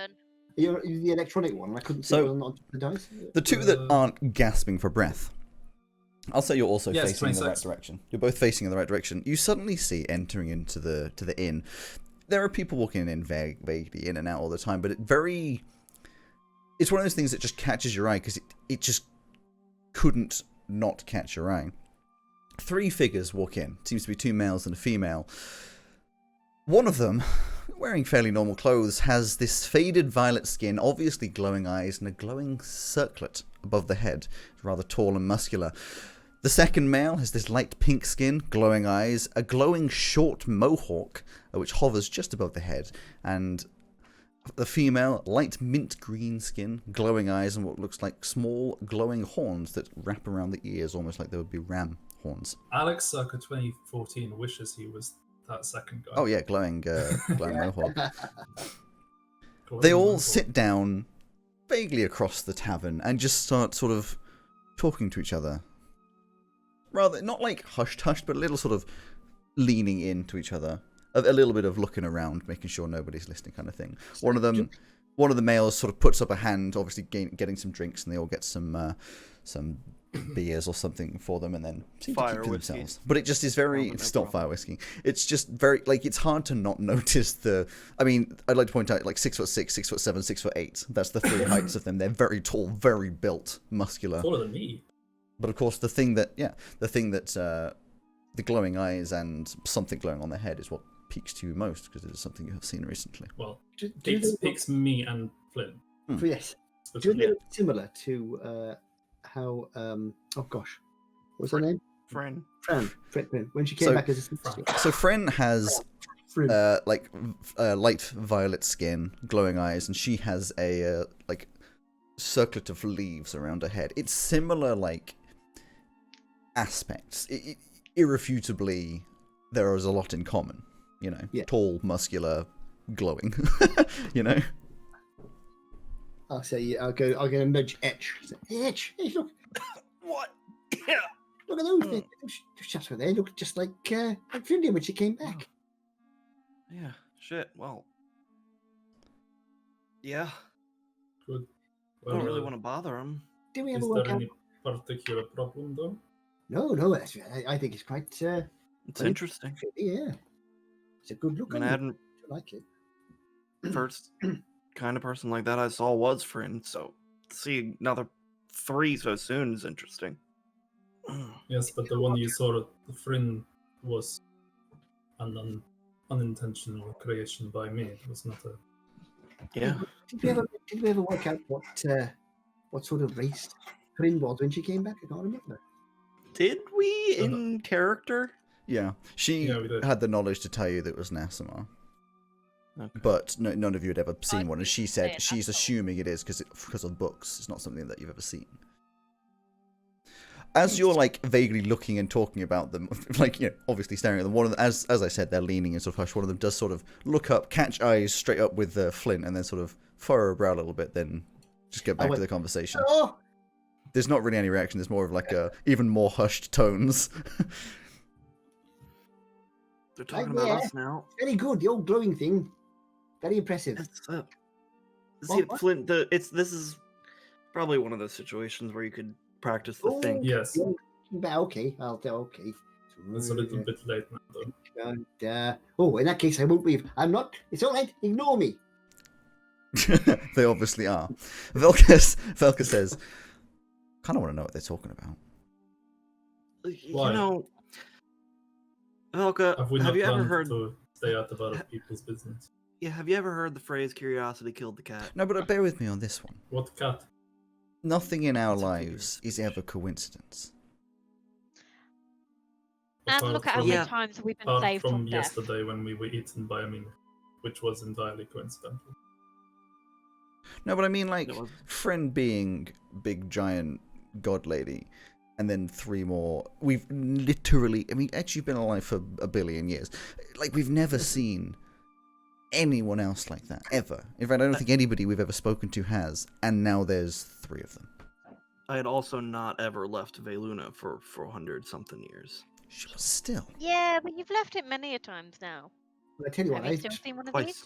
the electronic one. I couldn't see So- it on the dice. The 2 that aren't gasping for breath. I'll say you're also Yes, facing in the right 26. direction. You're both facing in the right direction. You suddenly see entering into the inn. There are people walking in vaguely in and out all the time, but it's one of those things that just catches your eye because it just couldn't not catch your eye. 3 figures walk in. Seems to be 2 males and a female. One of them, wearing fairly normal clothes, has this faded violet skin, obviously glowing eyes, and a glowing circlet above the head. It's rather tall and muscular. The second male has this light pink skin, glowing eyes, a glowing short mohawk, which hovers just above the head, and the female, light mint green skin, glowing eyes, and what looks like small glowing horns that wrap around the ears, almost like they would be ram horns. Alex circa 2014 wishes he was that second guy. Oh yeah, glowing mohawk. Glowing They all Mohawk. sit down vaguely across the tavern and just start sort of talking to each other. Rather, not like hushed, but a little sort of leaning into each other. A little bit of looking around, making sure nobody's listening kind of thing. One of the males sort of puts up a hand, obviously getting some drinks, and they all get some beers or something for them, and then seem to Fire keep to whiskey. themselves. But it just is very, No it's not problem. fire whiskey. It's just very, like, it's hard to not notice I mean, I'd like to point out, like, 6'6", 6'7", 6'8". That's the 3 heights of them. They're very tall, very built, muscular. Taller than me. But of course, the thing that the glowing eyes and something glowing on their head is what piques to you most, because it is something you have seen recently. Well, Do picks me and Flynn. yes. Which Do is- they look similar to how oh gosh, what's her name? Friend. Fran. When she came So- back as a sister. So Fren has Fran. light violet skin, glowing eyes, and she has a like circlet of leaves around her head. It's similar like aspects. Irrefutably, there is a lot in common. You know, Yeah. tall, muscular, glowing. You know. I'll say I'm gonna nudge Etch. Say, hey, Etch, hey, look What? Yeah. at those things. Those chaps over there look just like Finley when she came back. Yeah. Shit. Well. Yeah. Good. I don't really Well, want to bother him. Did we is ever work there out? any particular problem though? No. I think it's quite. It's Well, interesting. Yeah, it's a good I look. mean, on I it. hadn't I like it. first kind of person like that I saw was Friend, so to see another 3 so soon is interesting. Yes, but the one you saw at the Flynn was an unintentional creation by me. It was not a. Yeah. Did we ever work out what sort of race Corinne was when she came back? I can't remember. Did we in character? Yeah, she Yeah, we did. had the knowledge to tell you that it was Nasamar. Okay. But none of you had ever seen one, and she said say she's Nasamar. assuming it is because of books. It's not something that you've ever seen. As you're like vaguely looking and talking about them, like obviously staring at them. One of them, as I said, they're leaning and sort of hush. One of them does sort of look up, catch eyes straight up with Flint, and then sort of furrow a brow a little bit. Then just get back to wait. the conversation. Oh, There's not really any reaction. There's more of like a even more hushed tones. They're talking yeah. about us now. very good. The old glowing thing. Very impressive. It's, see, What? Flint. This is probably one of those situations where you could practice the thing. Yes, But okay, I'll tell. Okay. it's a little bit late now though. And, in that case, I won't leave. I'm not. It's all right. Ignore me. They obviously are. Velka says, kind of want to know what they're talking about. You Why? know, Velka, Have we have not you ever planned heard? to stay out of other people's business. Yeah, have you ever heard the phrase "curiosity killed the cat"? No, but bear with me on this one. What cat? Nothing in our It's a lives is ever coincidence. And Apart look at how from- many Yeah. times we've been Apart saved from from death. yesterday when we were eaten by a mimic, which was entirely coincidental. No, but I mean, like, It was- friend being big giant god lady, and then 3 more. We've literally, I mean, actually been alive for a billion years. Like, we've never seen anyone else like that, ever. In fact, I don't think anybody we've ever spoken to has, and now there's 3 of them. I had also not ever left Veluna for 400-something years. But still. Yeah, but you've left it many a times now. But I tell you what, Have you still seen one of twice. these?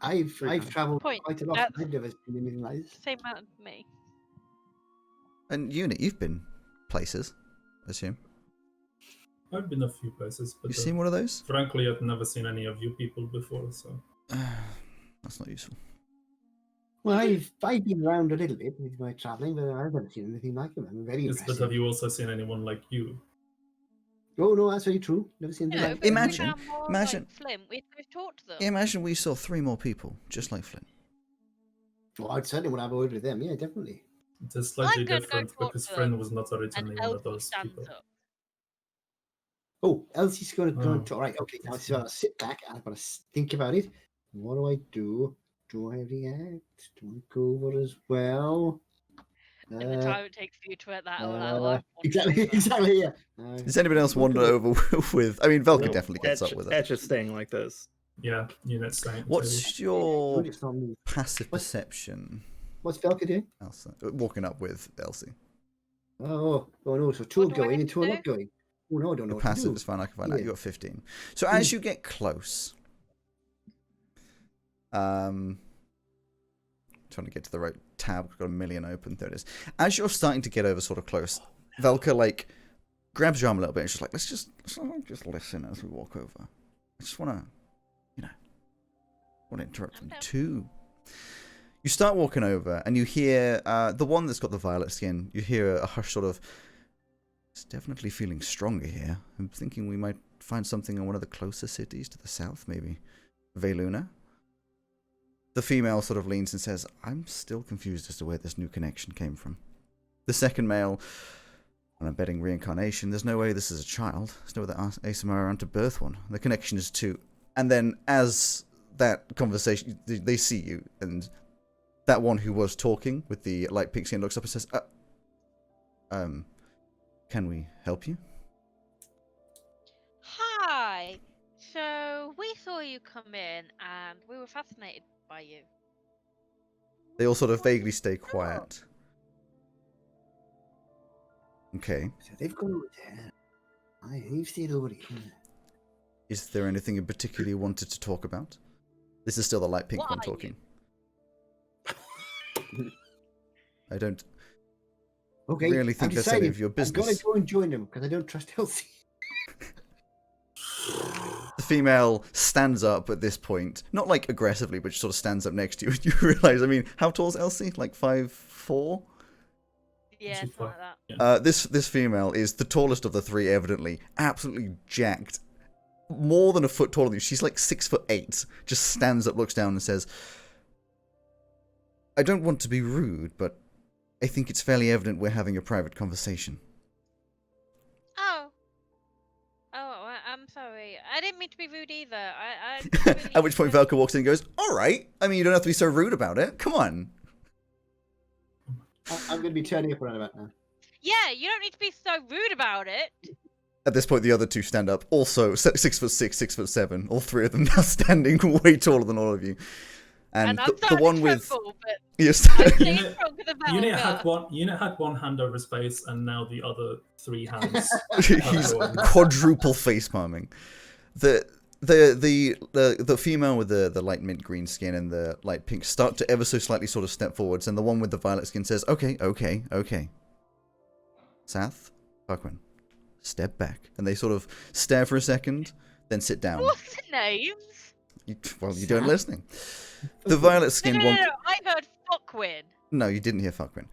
I've Three times. travelled Point. quite a lot. That's- I've never seen anything like this. Same amount as me. And Unit, you've been places, I assume. I've been a few places, but You've seen one of those? frankly, I've never seen any of you people before, so... That's not useful. Well, I've been around a little bit with my travelling, but I've never seen anything like them. I'm very Yes, but impressed. have you also seen anyone like you? Oh no, that's very true. Never seen anything No, like but if we Imagine- found more imagine- like Flint, we'd go talk to them. Imagine we saw 3 more people, just like Flint. Well, I'd certainly want to have a word with them. Yeah, definitely. It is slightly I'm gonna go different talk because to Friend them, was not originally And one of Elsie those stands people. up. Oh, Elsie's going to go Oh. and talk. Right, okay. Now this is where I'll sit back and I've got to think about it. What do I do? Do I react? Do I go over as well? And the time it takes for you to work that all out. uh, I've exactly, wondered. exactly. Yeah. Does anybody else wander over with... I mean, Velka definitely gets up with it. Etch is staying like this. Yeah, Unit's saying. What's Oh, your it's not me. passive perception, What's Velka doing? Elsa? Walking up with Elsie. Oh no! So 2 What do I going have and to 2 do? not going. Oh no, I don't know Your what to passive do. is fine, I can find out. Yeah. You got 15. So as you get close, trying to get to the right tab, I've got a million open. There it is. As you're starting to get over sort of close, Velka like grabs your arm a little bit and she's like, let's just listen as we walk over. I just want to interrupt them Okay. too. You start walking over and you hear the one that's got the violet skin. You hear a hush sort of, it's definitely feeling stronger here. I'm thinking we might find something in one of the closer cities to the south, maybe Veluna. The female sort of leans and says, I'm still confused as to where this new connection came from. The second male, and I'm betting reincarnation, there's no way this is a child. There's no way that Asama are around to birth one. The connection is 2. And then as that conversation, they see you, and that one who was talking with the light pink skin looks up and says, can we help you? Hi. So we saw you come in, and we were fascinated by you. They all sort of vaguely stay quiet. Okay. So they've gone over there. They've stayed over here. Is there anything in particular you wanted to talk about? This is still the light pink What one are you? talking. I don't Okay. really think I've that's any decided of your I'm going business. to go and join them because I don't trust Elsie. The female stands up at this point, not like aggressively, but just sort of stands up next to you. You realize, I mean, how tall is Elsie? Like 5'4"? Yeah, She's something like fine. that. This female is the tallest of the 3, evidently. Absolutely jacked. More than a foot taller than you. She's like 6'8". Just stands up, looks down and says, I don't want to be rude, but I think it's fairly evident we're having a private conversation. I'm sorry. I didn't mean to be rude either. I really At which point just- Velka walks in and goes, alright. I mean, you don't have to be so rude about it. Come on. I'm going to be turning up around about now. Yeah, you don't need to be so rude about it. At this point, the other 2 stand up. Also, 6'6", 6'7". All 3 of them now standing way taller than all of you. And I'm the starting one to with... tremble, but Yes. I'm staying Unit- strong with the Unit Velka. had one hand over his face, and now the other 3 hands. He's quadruple face palming. The female with the light mint green skin and the light pink start to ever so slightly sort of step forwards, and the one with the violet skin says, okay. Sath, Farquin, step back. And they sort of stare for a second, then sit down. What's the names? You don't listening. The violet skinned one... No. I heard Fuckwin. No, you didn't hear Farquin.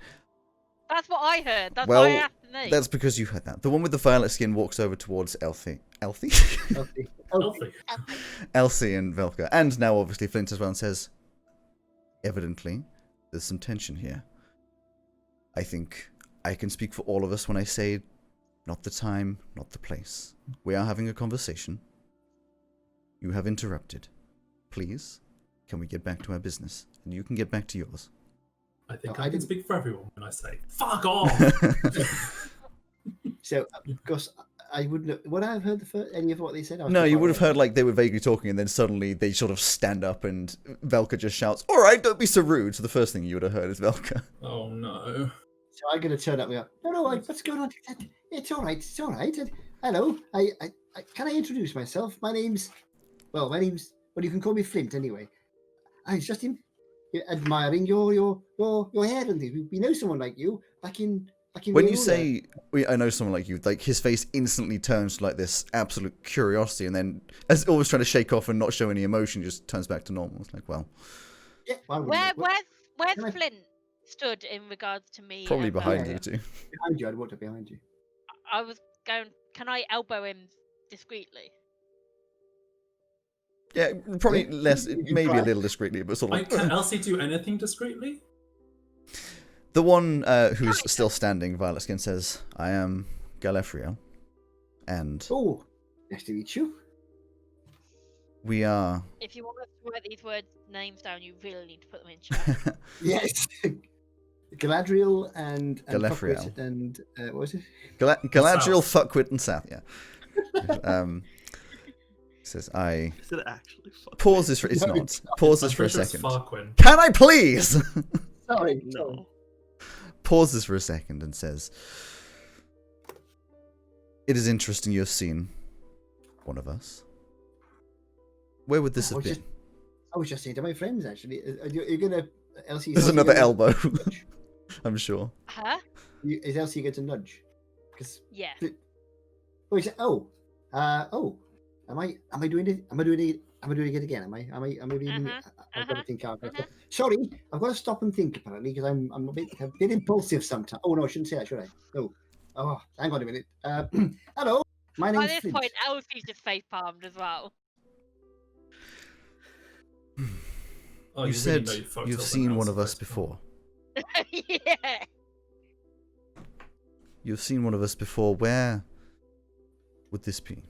That's what I heard. That's Well, why I asked the name. That's because you heard that. The one with the violet skin walks over towards Elsie Elsie? Elsie. Elfie. Elsie and Velka. And now obviously Flint as well, and says, evidently, there's some tension here. I think I can speak for all of us when I say, not the time, not the place. We are having a conversation. You have interrupted. Please, can we get back to our business? And you can get back to yours. I think No, I I can didn't- speak for everyone when I say, fuck off! So, because I wouldn't. Would I have heard any of what they said? I was No, too you far would have away. heard like they were vaguely talking, and then suddenly they sort of stand up, and Velka just shouts, "All right, don't be so rude." So the first thing you would have heard is Velka. Oh no. So I'm going to turn up and go, no, what's going on? It's all right. It's all right. And, hello. I can I introduce myself? My name's, well, you can call me Flint anyway. I was just admiring your hair and things. We know someone like you back in When you Leona. say, I know someone like you, like his face instantly turns to like this absolute curiosity, and then, as always trying to shake off and not show any emotion, just turns back to normal. It's like, well, Yeah, I wouldn't know. Where's Can I- Flint stood in regards to me? probably and behind Velka? you two. Behind you, I'd walked up behind you. I was going. Can I elbow him discreetly? Yeah, probably Yeah, less, you can maybe a try. little discreetly, but sort of Like, can Elsie do anything discreetly? The one who's still standing, Violet Skin, says, I am Galefriel, and Oh, nice to meet you. we are... If you want us to write these names down, you really need to put them in chat. Yes. Galadriel and Galefriel. Fuckwit and what was it? Galadriel, Fuckwit, and South, yeah. Says, I... Is it actually fuck? Pauses for... It's No, not. it's Pauses I'm for a pretty sure it's second. Farquin. Can I please? Sorry. No. Pauses for a second and says, it is interesting you have seen one of us. Where would this I have was been? I was just saying to my friends, actually, you're going to... Elsie, There's Elsie another gonna elbow, nudge? I'm sure. Huh? Is Elsie going to nudge? Because Yeah. oh, he said, am I doing it? Am I doing it again? Am I being? I've got to think out. Sorry, I've got to stop and think apparently because I'm a bit impulsive sometimes. Oh no, I shouldn't say that, should I? No. Oh, hang on a minute. Hello, my By name's this Flint. point, Elsie's just face palmed as well. Oh, You really said know you fucked you've up seen when one Elsie of us first before. Yeah. You've seen one of us before. Where would this be?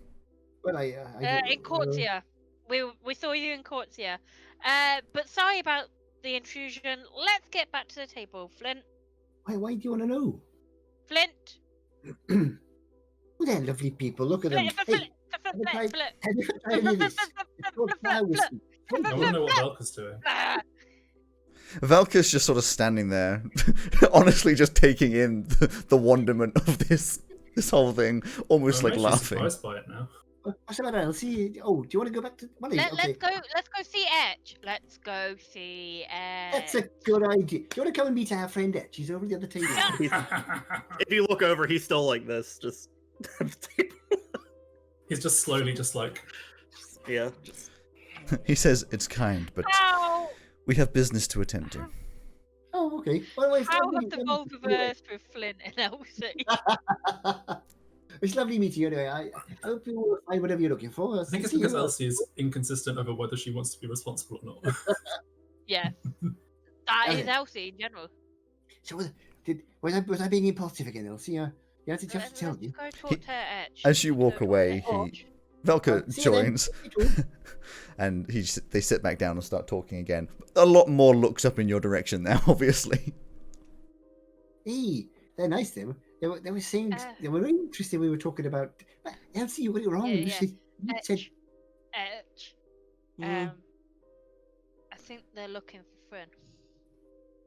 Well, In Cortia. We saw you in Cortia. But sorry about the intrusion. Let's get back to the table, Flint. why do you want to know? Flint. Oh, they're lovely people. Look at them. Flint. Hey, Flint. have you tried any of this? It's called flower whiskey. I want to know what Velka's doing. Ah, Valka's just sort of standing there, honestly just taking in the wonderment of this whole thing, almost I'm like actually laughing. surprised by it now. What's about Elsie? Oh, do you want to go back to? What is it? Okay. Let's go see Etch. Let's go see That's a good idea. Do you want to come and meet our friend Etch? She's over the other table. If you look over, he's still like this, just He's just slowly, just like, yeah. Just, He says it's kind, but How we have business to attend to. Oh, okay. Well, it's how lovely- have the roles reversed with Flint and Elsie? It's lovely meeting you anyway. I hope you will find whatever you're looking for. I think it's because Elsie is inconsistent over whether she wants to be responsible or not. Yeah. That is Okay. Elsie in general. So was I being impulsive again, Elsie? You have to Let's tell me. go talk to Etch. As you Let's go walk talk to away, Etch. Velka See you then. joins, and they sit back down and start talking again. A lot more looks up in your direction now, obviously. Hey, they're nice. They were saying they were very interesting. We were talking about Elsie. You got it wrong. Yeah, You yeah. said Etch. Mm. I think they're looking for Flint.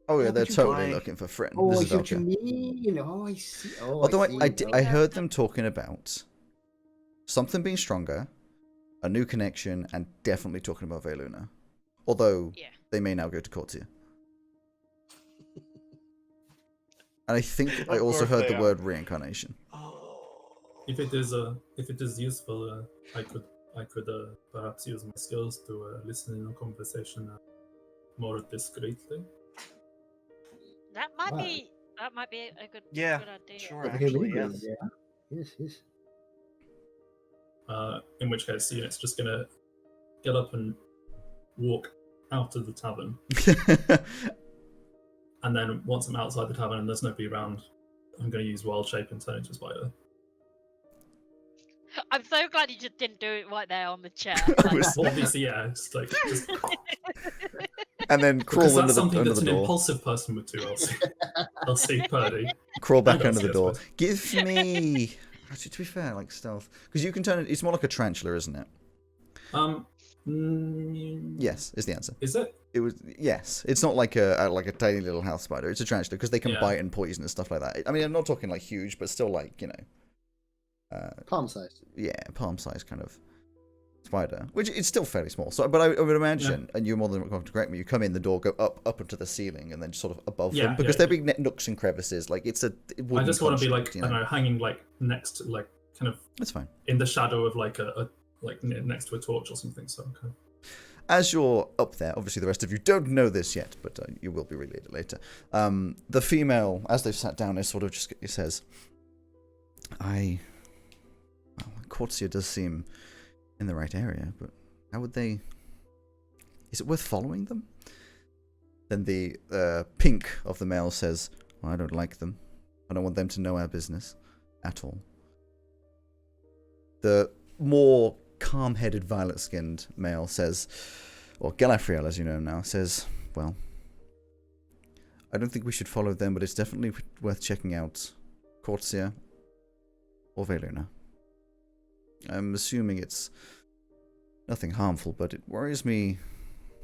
Oh yeah, Yeah, they're but you totally guys- looking for Frin. oh, This I is see what you Velka. mean. Oh, I see. Oh, Although I see. I heard them talking about something being stronger, a new connection, and definitely talking about Veluna. Although Yeah. they may now go to Cortia. And I think I Of also course heard they the are. word reincarnation. If it is useful, I could perhaps use my skills to listen in a conversation more discreetly. That might Wow. be a good Yeah, good idea. sure. Okay, Actually, really good. yes. Yeah. Yes. In which case, it's just going to get up and walk out of the tavern. And then once I'm outside the tavern and there's nobody around, I'm going to use wild shape and turn into a spider. I'm so glad you just didn't do it right there on the chair. Well, obviously, yeah. It's like, just... And then crawl Because under that's something the that's an door. impulsive person would do, Elsie Purdy. Crawl back And under the Elsie, I door. suppose. Give me... Actually, to be fair, like stealth. Because you can turn it... It's more like a tarantula, isn't it? Yes, is the answer. Is it? It was... Yes. It's not like a tiny little house spider. It's a tarantula because they can Yeah. bite and poison and stuff like that. I mean, I'm not talking like huge, but still like, you know... Palm size. Yeah, palm size kind of spider, which it's still fairly small. So, but I would imagine, and you're more than welcome to correct me. You come in the door, go up into the ceiling, and then sort of above Yeah, them because yeah, there'd be nooks and crevices. Like it's a. I just want to be like, construct, you I don't know, hanging like next to, like, kind of That's fine. in the shadow of like next to a torch or something. So kind of... As you're up there, obviously the rest of you don't know this yet, but you will be related later. The female, as they've sat down, is sort of just says, Cortsia does seem in the right area, but how would they... Is it worth following them? Then the pink of the male says, well, I don't like them. I don't want them to know our business at all. The more calm-headed, violet-skinned male says, or Galafriel, as you know now, says, well, I don't think we should follow them, but it's definitely worth checking out Cortsia or Veluna. I'm assuming it's nothing harmful, but it worries me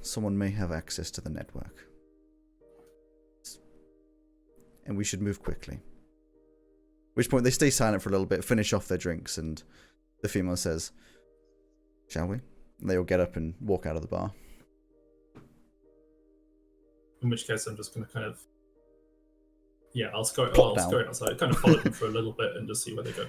someone may have access to the network. And we should move quickly. At which point they stay silent for a little bit, finish off their drinks, and the female says, shall we? And they all get up and walk out of the bar. In which case, I'm just going to kind of... Yeah, I'll scurry Plop down. outside, kind of follow them for a little bit and just see where they go.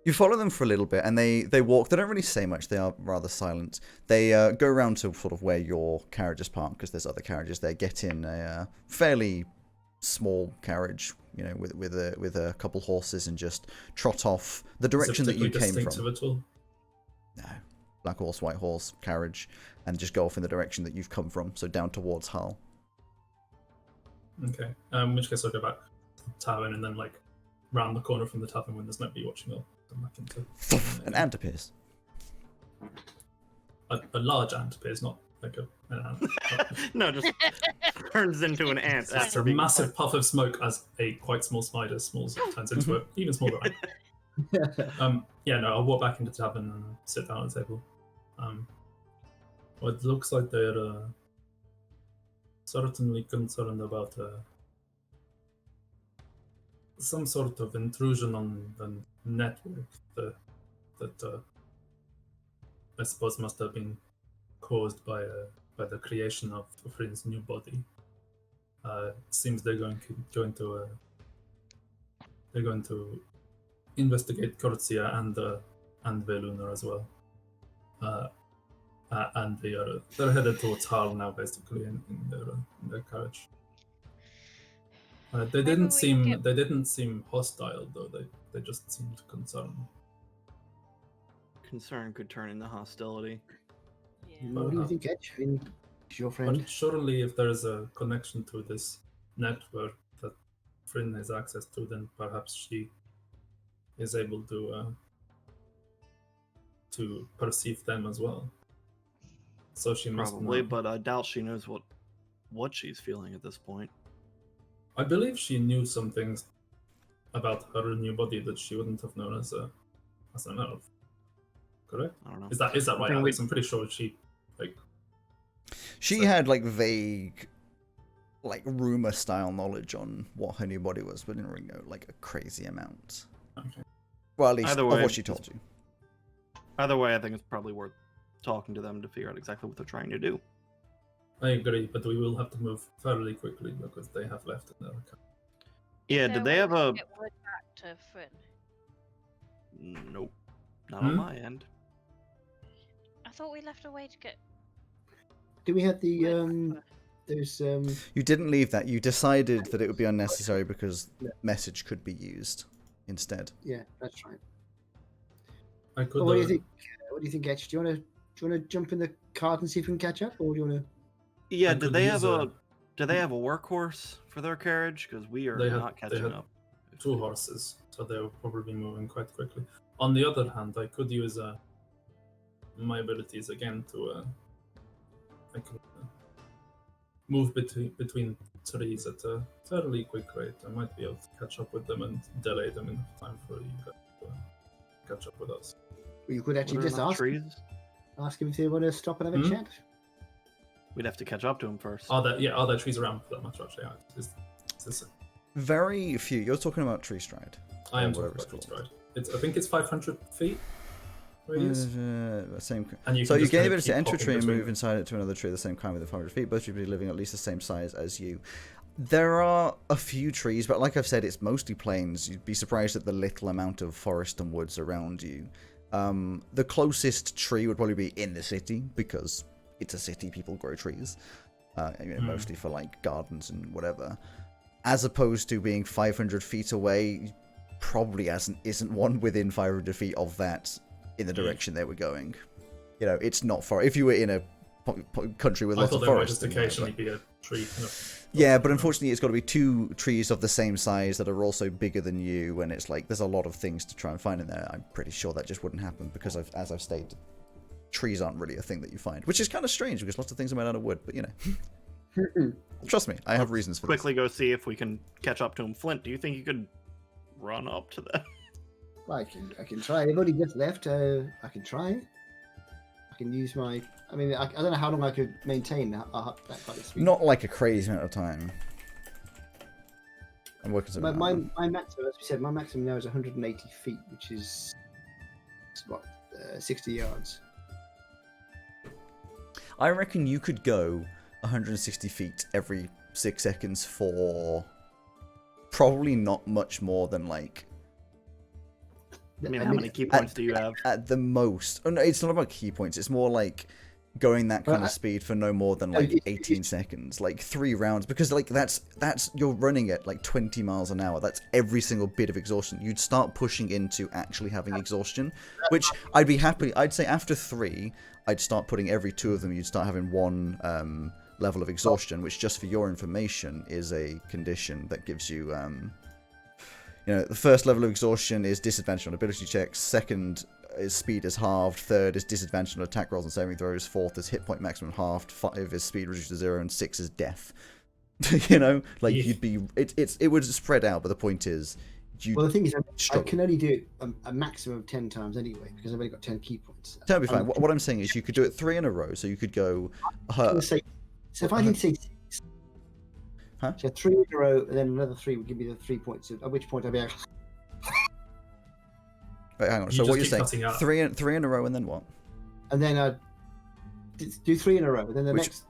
You follow them for a little bit, and they walk. They don't really say much. They are rather silent. They go around to sort of where your carriage is parked, because there's other carriages there. Get in a fairly small carriage, you know, with a couple horses, and just trot off the direction that you came from. At all? No, black horse, white horse carriage, and just go off in the direction that you've come from. So down towards Hull. Okay. In which case, I'll go back to the tavern and then like round the corner from the tavern when there's nobody watching. I'll come back into An ant appears. a large ant appears, not like an ant. No, just turns into an ant. It's after a being massive puff of smoke as a quite small spider turns into an even smaller ant. Yeah, no, I'll walk back into the tavern and sit down at the table. Well, it looks like they're certainly concerned about some sort of intrusion on the network that I suppose must have been caused by the creation of Frinn's new body. It seems they're going to investigate Cortsia and Veluna as well. And they're headed towards Hull now, basically, in their carriage. They didn't seem hostile though. They just seemed concerned. Concern could turn into hostility. Yeah. What do you think, Edge? I mean, she's your friend. But surely, if there's a connection to this network that Frinn has access to, then perhaps she is able to perceive them as well. So she must Probably, know. but I doubt she knows what she's feeling at this point. I believe she knew some things about her new body that she wouldn't have known as an elf. Correct? I don't know. Is that right, think Alex? I'm pretty sure she She So- had like vague, like rumor style knowledge on what her new body was, but didn't really know like a crazy amount. Okay. Well, at least Either of way, what she told you. Either way, I think it's probably worth talking to them to figure out exactly what they're trying to do. I agree, but we will have to move fairly quickly because they have left in their account. Yeah, So did they have we'll a... get word back to Frinn. Nope. Not on Hmm? my end. I thought we left a way to get Do we have the word back to her. those You didn't leave that. You decided that it would be unnecessary because message could be used instead. yeah, that's right. I could. Well, what do you think? What do you think, Etch? Do you want to jump in the cart and see if we can catch up, or do you want to? Yeah, I do could they use have do they have a workhorse for their carriage? Because we are not catching up. 2 horses, so they'll probably be moving quite quickly. On the other hand, I could use my abilities again to I could move between trees at a fairly quick rate. I might be able to catch up with them and delay them enough time for you guys to catch up with us. Well, you could actually What are just enough ask trees? him if they want to stop and have a chat. We'd have to catch up to him first. Are there trees around for that much actually? Very few. You're talking about tree stride. I am Or talking whatever about it's tree called. stride. I think it's 500 feet radius. Same. And you So can you just gain the kind of ability to keep enter a hopping tree and between move them. inside it to another tree at the same time within 500 feet. Both should be living at least the same size as you. There are a few trees, but like I've said, it's mostly plains. You'd be surprised at the little amount of forest and woods around you. The closest tree would probably be in the city, because it's a city, people grow trees. Mostly for like gardens and whatever. As opposed to being 500 feet away, probably isn't one within 500 feet of that in the direction they were going. It's not far. If you were in a country with I lots thought of there might forest, just occasionally be a tree kind of. yeah, but unfortunately it's got to be 2 trees of the same size that are also bigger than you, and it's like there's a lot of things to try and find in there. I'm pretty sure that just wouldn't happen because as I've stated, trees aren't really a thing that you find, which is kind of strange because lots of things are made out of wood, but trust me, I have reasons for Quickly go see if we can catch up to him. Flint, do you think you could run up to them? Well, I can try. They've only just left. I can try. I can use my. I mean, I don't know how long I could maintain that kind of this. speed. Not like a crazy amount of time. I'm working My something out. maximum, as we said, my maximum now is 180 feet, which is what 60 yards. I reckon you could go 160 feet every 6 seconds for probably not much more than like. I mean, how many key points do you have? At the most. Oh, no, it's not about key points. It's more like going that kind of speed for no more than like 18 seconds, like 3 rounds, because like that's you're running at like 20 miles an hour. That's every single bit of exhaustion. You'd start pushing into actually having exhaustion, which I'd be happy. I'd say after 3, I'd start putting every 2 of them. You'd start having 1 level of exhaustion, which, just for your information, is a condition that gives you. The first level of exhaustion is disadvantage on ability checks. Second is speed is halved. Third is disadvantage on attack rolls and saving throws. Fourth is hit point maximum halved. 5 is speed reduced to 0, and 6 is death. You'd be it would spread out, but the point is, well, the thing is, I can only do it a maximum of 10 times anyway because I've only got 10 key points. That'll be fine. What I'm saying is, you could do it 3 in a row, so you could go. So if I did say 6. Huh? So 3 in a row, and then another 3 would give me the 3 points. At which point I'd be like. Wait, hang on. You So what just you're keep saying? cutting out. 3 in a row, and then what? And then I'd do 3 in a row, and then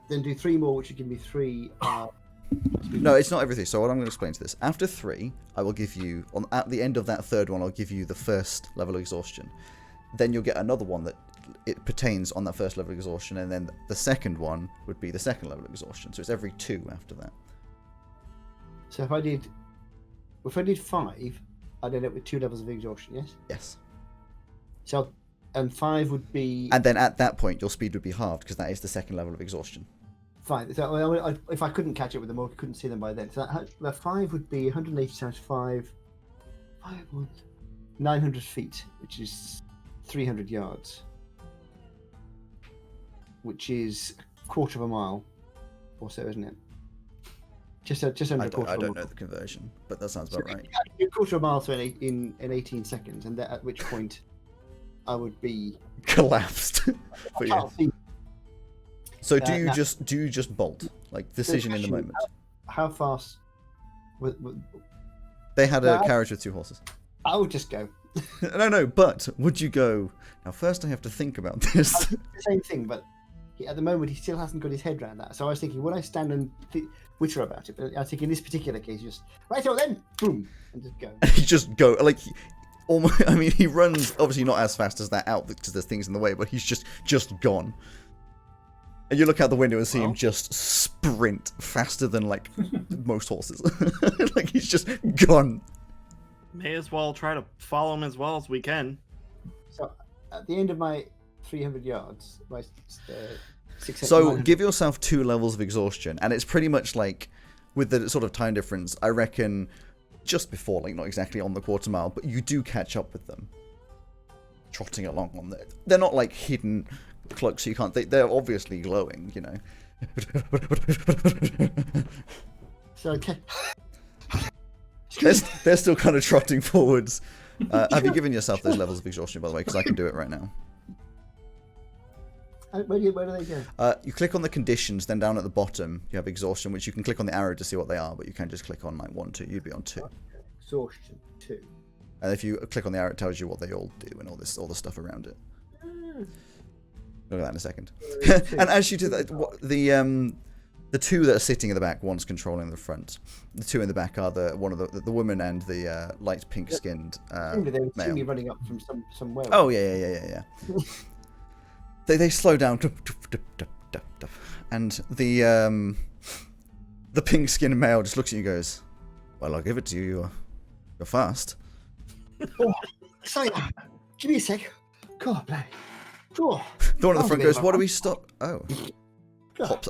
then do 3 more, which would give me 3. No, it's not everything. So what I'm going to explain to this. After 3, I will give you at the end of that third one, I'll give you the first level of exhaustion. Then you'll get another one that it pertains on that first level of exhaustion, and then the second one would be the second level of exhaustion. So it's every 2 after that. So if I did 5, I'd end up with 2 levels of exhaustion. Yes. Yes. So, and 5 would be. And then at that point, your speed would be halved because that is the second level of exhaustion. 5. So if I couldn't catch up with them or couldn't see them by then, so that 5 would be 180 times 5. 900 feet, which is 300 yards, which is a quarter of a mile or so, isn't it? Just under a quarter of a mile. I don't know the conversion, but that sounds about right. A quarter of a mile in 18 seconds, and at which point I would be collapsed. But yeah. So do you now, just bolt, like decision in the moment? How fast? They had a carriage with 2 horses. I would just go. No, but would you go? Now, first I have to think about this. The same thing, but at the moment he still hasn't got his head around that. So I was thinking, would I stand and witter about it? But I think in this particular case, just right on then, boom, and just go. He just go like. Almost, I mean, he runs obviously not as fast as that out because there's things in the way, but he's just gone. And you look out the window and see him just sprint faster than like most horses. Like he's just gone. May as well try to follow him as well as we can. So at the end of my 300 yards, my 600. So give yourself 2 levels of exhaustion, and it's pretty much like, with the sort of time difference, I reckon just before, like not exactly on the quarter mile, but you do catch up with them. Trotting along on there. They're not like hidden cloaks, so you can't, they're obviously glowing, you know. So okay. They're still kind of trotting forwards. Have you given yourself those levels of exhaustion, by the way? Because I can do it right now. Where do they go? You click on the conditions, then down at the bottom you have exhaustion, which you can click on the arrow to see what they are, but you can just click on like 1, 2. You'd be on 2. Exhaustion 2. And if you click on the arrow, it tells you what they all do and all the stuff around it. Look at that in a second. And as you do that, the 2 that are sitting in the back, one's controlling the front. The 2 in the back are the woman and the light pink-skinned They male. were running up from somewhere. Oh yeah. They slow down, and the pink-skinned male just looks at you and goes, "Well, I'll give it to you. You're fast." Oh, sorry, give me a sec. God, man. Oh, The one at the front goes, "What do we stop?" Oh.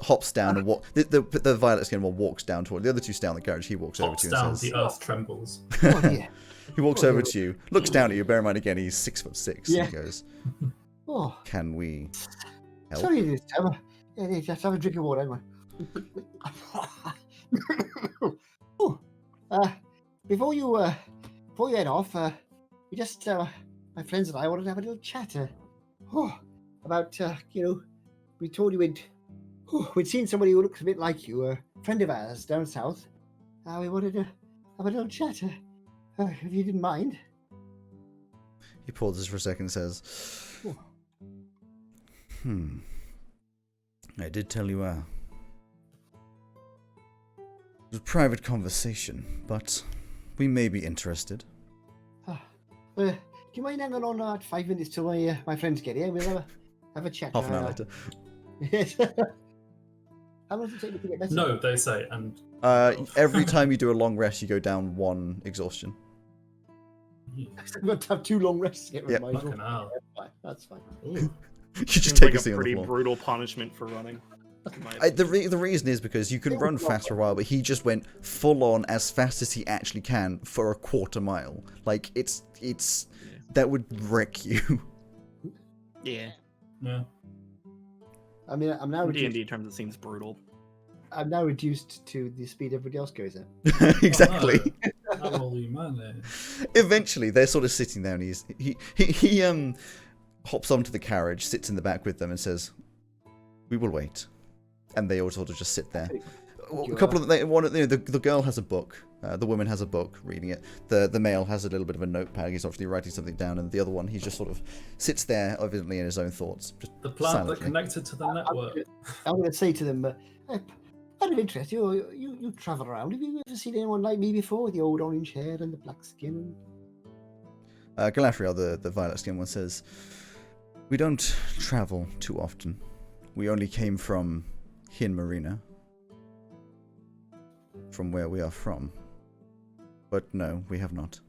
Hops down and the violet skinned one walks down toward the other 2 stay on the carriage. He walks over to you down, and says, the earth trembles. oh dear. he walks over to you, looks down at you. Bear in mind again, he's 6'6". Yeah. And he goes, Oh, "Can we help?" sorry, this time. Yeah, just have a drink of water, anyway. Oh, before you head off, we just my friends and I wanted to have a little chat. About we told you we'd seen somebody who looks a bit like you, a friend of ours down south. We wanted to have a little chat. If you didn't mind. He pauses for a second and says, I did tell you it was a private conversation, but we may be interested." Do you mind hanging on 5 minutes till my friends get here? We'll have a chat. Half an hour later. Yes. How long does it take me to get better? No, they say, and Every time you do a long rest, you go down 1 exhaustion. I'm going to have 2 long rests to get rid Yep. of my fucking hell. That's fine. You just Seems take like a seat on the pretty floor. brutal punishment for running. The reason is because you can run fast for a while, but he just went full on as fast as he actually can for a quarter mile. Like it's that would wreck you. Yeah. Yeah. I mean, I'm now In D&D reduced. terms, it seems brutal. I'm now reduced to the speed everybody else goes at. Exactly. Holy man. Eventually, they're sort of sitting there, and he hops onto the carriage, sits in the back with them, and says, "We will wait." And they all sort of just sit there. A couple of the girl has a book. The woman has a book, reading it. The male has a little bit of a notepad. He's obviously writing something down, and the other one, he just sort of sits there, obviously in his own thoughts. Just The plant that silently. connected to the network. I'm going to say to them, out of interest, you travel around. Have you ever seen anyone like me before with the old orange hair and the black skin? Galafriel, the violet skinned one, says, "We don't travel too often. We only came from Hin Marina, from where we are from. But no, we have not."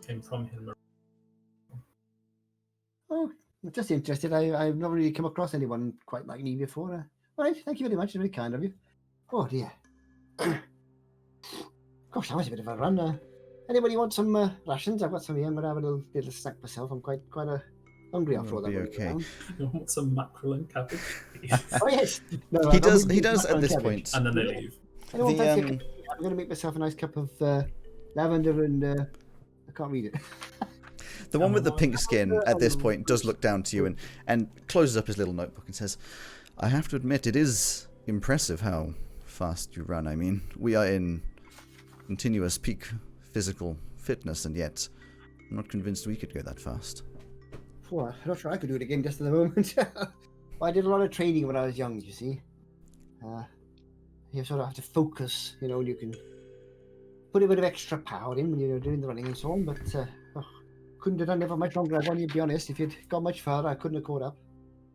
Came from him. Oh, I'm just interested. I've not really come across anyone quite like me before. All right, thank you very much. It's very kind of you. Oh dear. Gosh, that was a bit of a run. Anybody want some rations? I've got some here. I'm gonna have a little snack myself. I'm quite hungry after all that. Be running okay. around. You want some mackerel and cabbage? Oh yes. No, He I does. wouldn't He eat does mackerel at this cabbage. point. And then they leave. Anyone The, fancy a cup of tea? I'm going to make myself a nice cup of lavender and I can't read it. The one with the pink skin at this point does look down to you and closes up his little notebook and says, "I have to admit, it is impressive how fast you run. I mean, we are in continuous peak physical fitness, and yet I'm not convinced we could go that fast." Well, I'm not sure I could do it again just at the moment. I did a lot of training when I was young, you see. You sort of have to focus, and you can put a bit of extra power in when you're doing the running and so on, but couldn't have done it for much longer. I want you to be honest. If you'd got much further, I couldn't have caught up.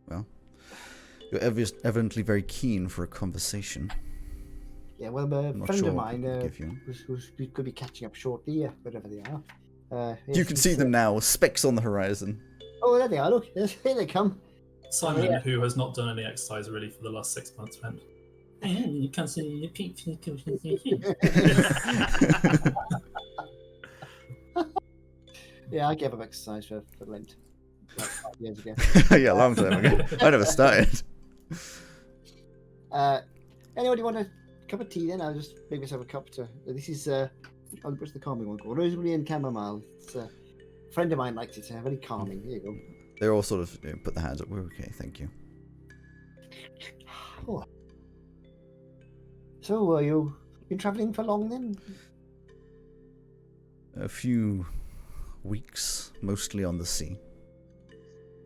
Well, you're evidently very keen for a conversation. Yeah, well, a I'm not friend sure of what we mine can give you. who's could be catching up shortly, wherever they are. You can see them now, specks on the horizon. Oh, there they are. Look, here they come. Simon, Yeah. who has not done any exercise really for the last 6 months, went. You can't see your peak. Yeah, I gave up exercise for Lent like 5 years ago. Yeah, a long time ago. I never started. Anybody want a cup of tea then? I'll just make myself a cup to. This is what's the calming one called? Rosemary and chamomile. It's a friend of mine likes it. Very calming. Here you go. They're all sort of put their hands up. We're okay, thank you. Oh. So, you been travelling for long then? A few weeks, mostly on the sea.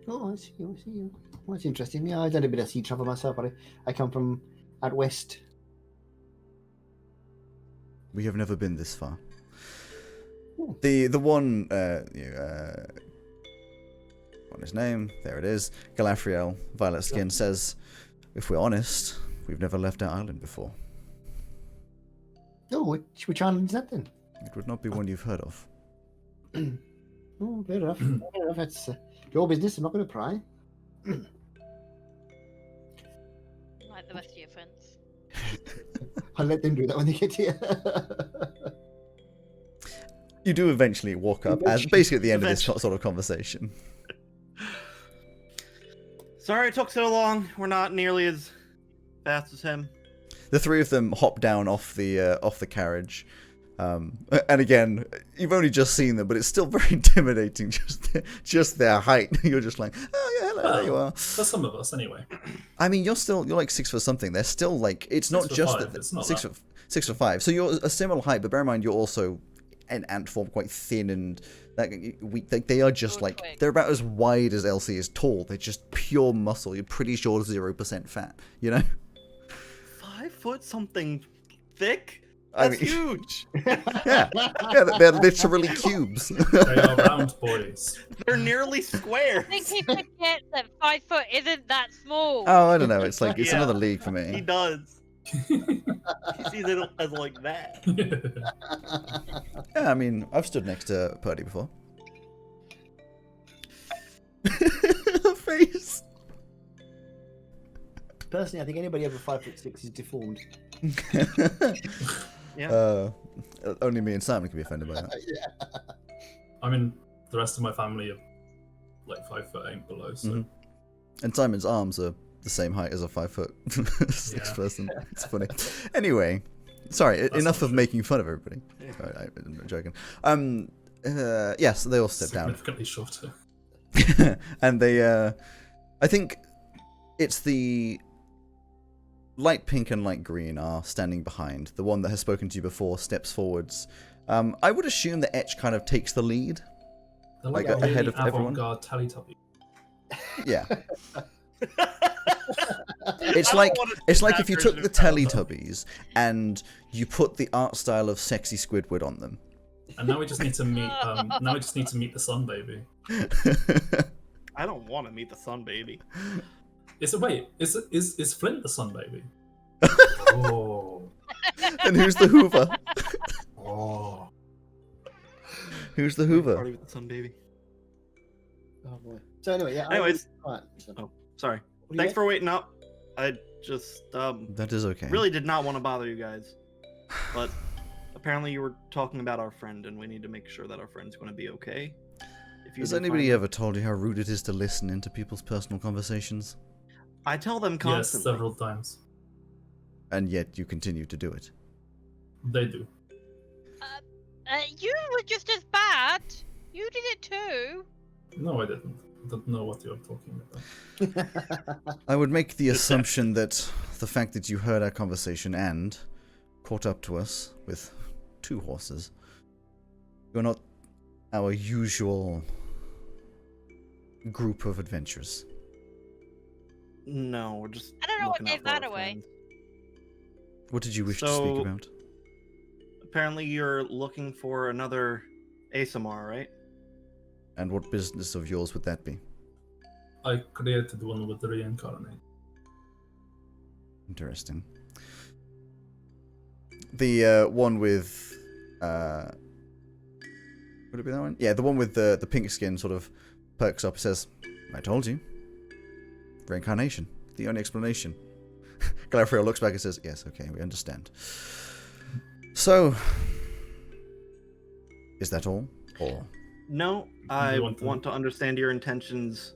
Oh, I see. I see. Well, that's interesting. Yeah, I've done a bit of sea travel myself, but I come from out west. We have never been this far. Oh. The one on his name, there it is. Galafriel, Violet Skin, says, if we're honest, we've never left our island before. Oh, which island is that then? It would not be one you've heard of. Oh, fair enough. Fair enough. That's your business. I'm not going to pry. Like the rest of your friends. I'll let them do that when they get here. You do eventually walk up, as basically at the end of this sort of conversation. Sorry it took so long. We're not nearly as fast as him. The three of them hop down off the carriage. And again, you've only just seen them, but it's still very intimidating, just their height. You're just like, oh yeah, hello, there you are. For some of us, anyway. I mean, you're like 6 foot something. They're still like, it's not 6'5", just it's not 6 foot 5. So you're a similar height, but bear in mind you're also an ant form, quite thin and weak. They are just like, they're about as wide as Elsie is tall. They're just pure muscle. You're pretty sure 0% fat, you know? 5 foot something thick? I That's mean- huge. Yeah, they're literally cubes. They are round boys. They're nearly square. I think he forgets that 5 foot isn't that small. Oh, I don't know. It's like, it's Yeah. another league for He me. does. He sees it as like that. Yeah, I mean, I've stood next to Purdy before. Face. Personally, I think anybody over 5'6" is deformed. Yeah. Only me and Simon can be offended by that. Yeah. I mean, the rest of my family are like 5'8" below, so Mhm. And Simon's arms are the same height as a 5'6" Yeah. person. It's funny. Anyway, sorry. That's Enough not of true. making fun of everybody. Yeah. Sorry, I'm joking. Yes, they all step down. significantly shorter. And they, I think it's the light pink and light green are standing behind. The one that has spoken to you before steps forwards. I would assume that Etch kind of takes the lead. They're Like, like, a ahead really of everyone? avant-garde Teletubby. Yeah. I It's don't like wanna see it's like that if you version took the of Teletubbies. Teletubbies and you put the art style of sexy Squidward on them. And now we just need to meet. Now we just need to meet the Sun Baby. I don't want to meet the Sun Baby. Is Flint the Sun Baby? Oh, And who's the Hoover? oh. Who's the Hoover? Party with the Sun Baby. Oh boy. So anyway, yeah. Anyways. Right. So, Oh, sorry. what do you Thanks get? for waiting up. I just That is okay. really did not want to bother you guys, but apparently you were talking about our friend, and we need to make sure that our friend's going to be okay. If you Has didn't anybody find- ever told you how rude it is to listen into people's personal conversations? I tell them Yes, constantly. several times. And yet you continue to do it. They do. You were just as bad. You did it too. No, I didn't. I don't know what you're talking about. I would make the assumption that the fact that you heard our conversation and caught up to us with 2 horses, you're not our usual group of adventurers. No, we're just. I don't know what looking out gave for our that away. friends. What did you wish to speak So- about? Apparently, you're looking for another ASMR, right? And what business of yours would that be? I created one with the reincarnate. Interesting. The one with would it be that one? Yeah, the one with the pink skin, sort of perks up and says, I told you. Reincarnation. The only explanation. Galafriel looks back and says, yes, okay, we understand. So, is that all? Or No, I you want want to- to understand your intentions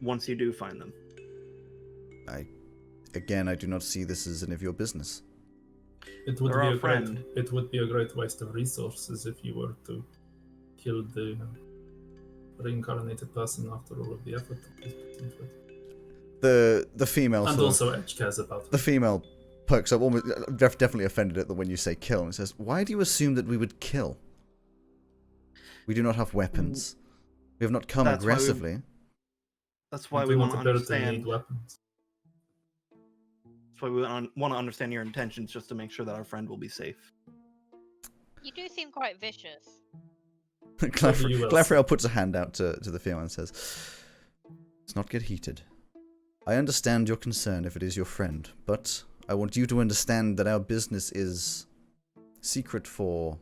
once you do find them. again, I do not see this as any of your business. It would They're be our a friend. great. It would be a great waste of resources if you were to kill the reincarnated person after all of the effort that was put into it. The female And sort of- also, Edge cares about the it. female perks up, almost definitely offended at the when you say kill, and says, "Why do you assume that we would kill? We do not have weapons. We have not come That's why we- aggressively." That's why If we you want to build it, you understand. need weapons. That's why we want to understand your intentions, just to make sure that our friend will be safe. You do seem quite vicious. you will. Glafriel puts a hand out to the female and says, "Let's not get heated. I understand your concern if it is your friend, but I want you to understand that our business is secret for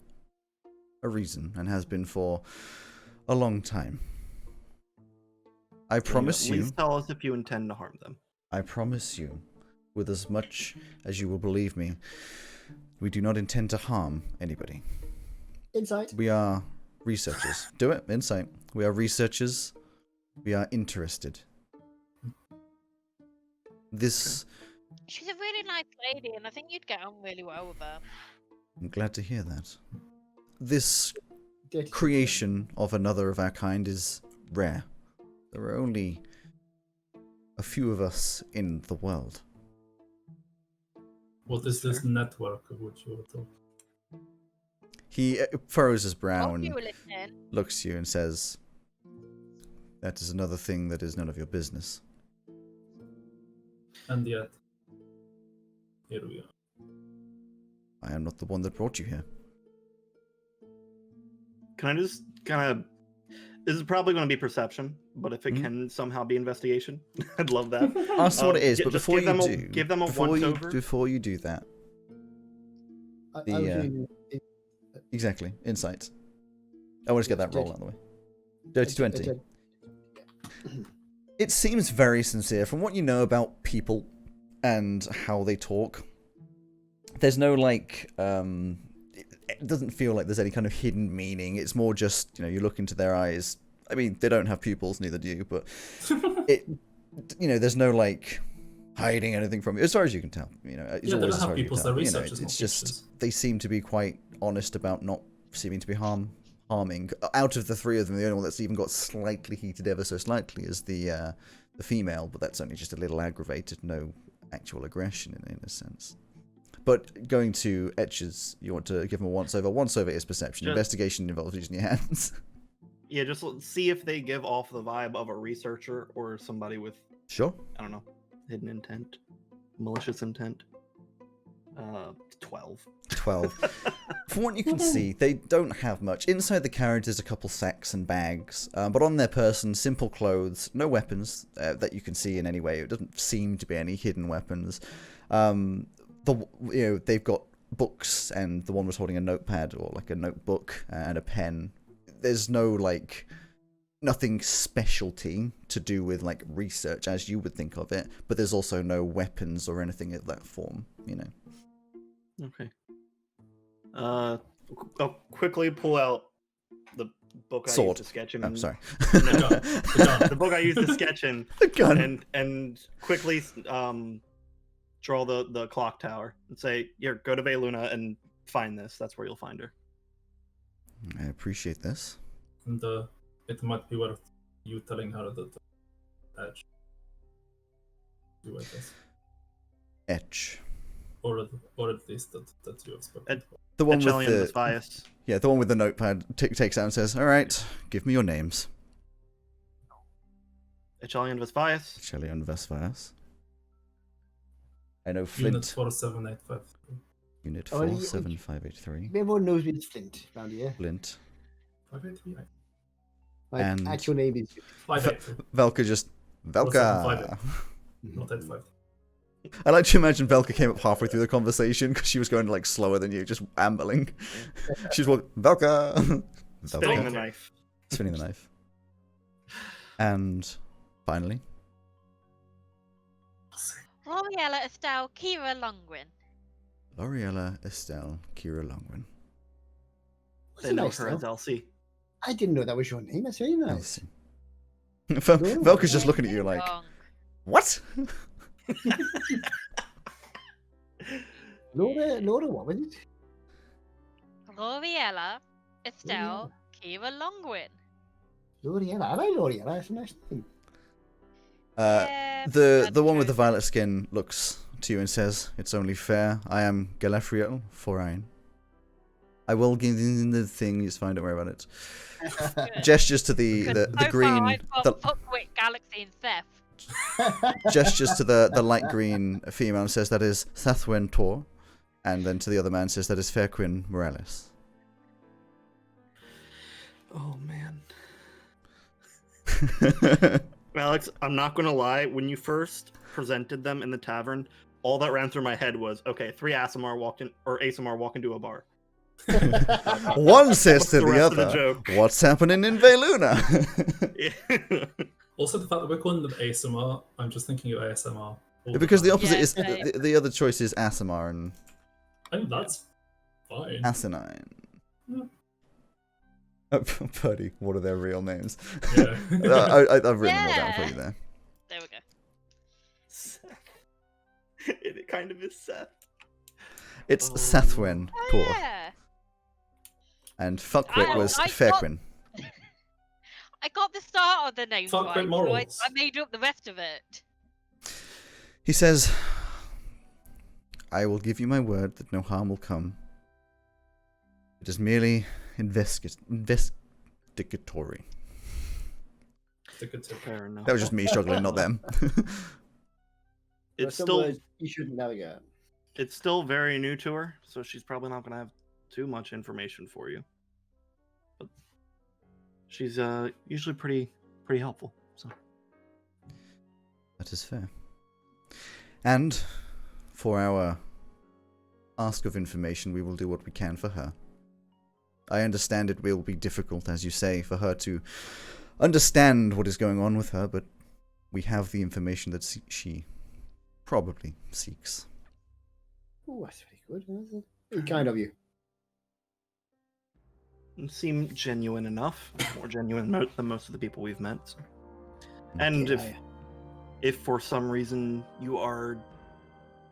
a reason and has been for a long time. I promise At you, least tell us if you intend to harm them. I promise you, with as much as you will believe me, we do not intend to harm anybody. Insight. We are researchers. Do it, insight. We are researchers. We are interested. This, She's a really nice lady, and I think you'd get on really well with her. I'm glad to hear that. This Dirty. creation of another of our kind is rare. There are only a few of us in the world. What is this network of which you were talking? He furrows his brow Hope you and were listening. looks at you and says, "That is another thing that is none of your business." And yet, here we are. I am not the one that brought you here. Can I just kind of? This is probably going to be perception, but if it Mhm. can somehow be investigation, I'd love that. Ask what it is, ju- but just before give you them a- do, give them a before you once-over. before you do that, I the, was reading exactly insights. I want to get that roll out of the way. Dirty 20. It seems very sincere from what you know about people and how they talk. There's no like it doesn't feel like there's any kind of hidden meaning. It's more just, you look into their eyes. I mean, they don't have pupils, neither do you, but there's no like hiding anything from you as far as you can tell. It's Yeah, they always don't as have far as you pupils, can they're tell. researchers, It's not just teachers. they seem to be quite honest about not seeming to be harming. Out of the three of them, the only one that's even got slightly heated ever so slightly is the female, but that's only just a little aggravated, no actual aggression in a sense. But going to Etches, you want to give him a once-over. Once-over is perception. Just- Investigation involves using your hands. Yeah, just see if they give off the vibe of a researcher or somebody with, Sure. I don't know, hidden intent, malicious intent. 12. 12. From what you can see, they don't have much. Inside the carriage, there's a couple sacks and bags, but on their person, simple clothes, no weapons that you can see in any way. It doesn't seem to be any hidden weapons. They've got books, and the one was holding a notepad or like a notebook and a pen. There's no like nothing specialty to do with like research as you would think of it, but there's also no weapons or anything of that form. Okay. I'll quickly pull out the book I Sword. used to sketch in. I'm sorry. No, The the book I used to sketch in, The gun. and quickly draw the clock tower and say, "Here, go to Veluna and find this. That's where you'll find her." I appreciate this. And it might be worth you telling her that Edge do with this. Etch. Or at least that you have spoken. The one with Echelian the Bias. the one with the notepad takes out and says, "All right, give me your names." Echelian Vesvias. Echelion Vesvias. I know Unit Flint. 47853. Unit Oh, and 47583. Everyone knows me as Flint around here. Flint. 583. My And- actual name is 583. Velka just Velka. Not 85. I like to imagine Velka came up halfway through the conversation because she was going like slower than you, just ambling. She's walking Velka. Spinning the Velka. knife. Spinning the knife. And finally, L'Oreella Estelle Kira Longwin. L'Oreella Estelle Kira Longwin. They know nice her as Elsie. I didn't know that was your name. That's very nice. Elsie. Velka's just looking at you like, Wrong. what? Laura, what was it? L'Oreella Estelle Kira Longwin. L'Oreella. I like L'Oreella. That's a nice name. Yeah, The that's one with the true. violet skin looks to you and says, "It's only fair. I am Galefriel Forain. I will give you the thing. It's fine. Don't worry about it." Good. Gestures to the Because so green. far I've got The, Fuckwit Galaxy and Theft. gestures to the light green female and says that is Sathwen Tor, and then to the other man says that is Fairquin Morales. Oh man. Alex, I'm not gonna lie. When you first presented them in the tavern, all that ran through my head was, okay, 3 Asimar walked in, or Asimar walk into a bar. One says What's to the the rest of the other, joke? "What's happening in Veluna?" Also, the fact that we're calling them ASMR, I'm just thinking of ASMR. all Because the time. opposite Yeah, is same. the other choice is Asimar and I mean, that's fine. Asinine. Yeah. Purdy, what are their real names? Yeah. I've written them all down for you there. There we go. Seth. It kind of is Seth. It's Oh. Sathwen Oh, Tor, yeah. and Fuckwit I- was I Fairquin. I got the start of the name Fuckwit right, so I morals. made up the rest of it. He says, "I will give you my word that no harm will come. It is merely investigatory." Stick it to Fair enough. That was just me struggling, not them. There are It's some still words you shouldn't navigate. it's still very new to her, so she's probably not gonna have too much information for you. But she's usually pretty helpful. So That is fair. And for our ask of information, we will do what we can for her. I understand it will be difficult, as you say, for her to understand what is going on with her, but we have the information that she probably seeks. Oh, that's very good. That's very kind of you. it seemed genuine enough, more genuine than most of the people we've met. So. And Yeah, if for some reason you are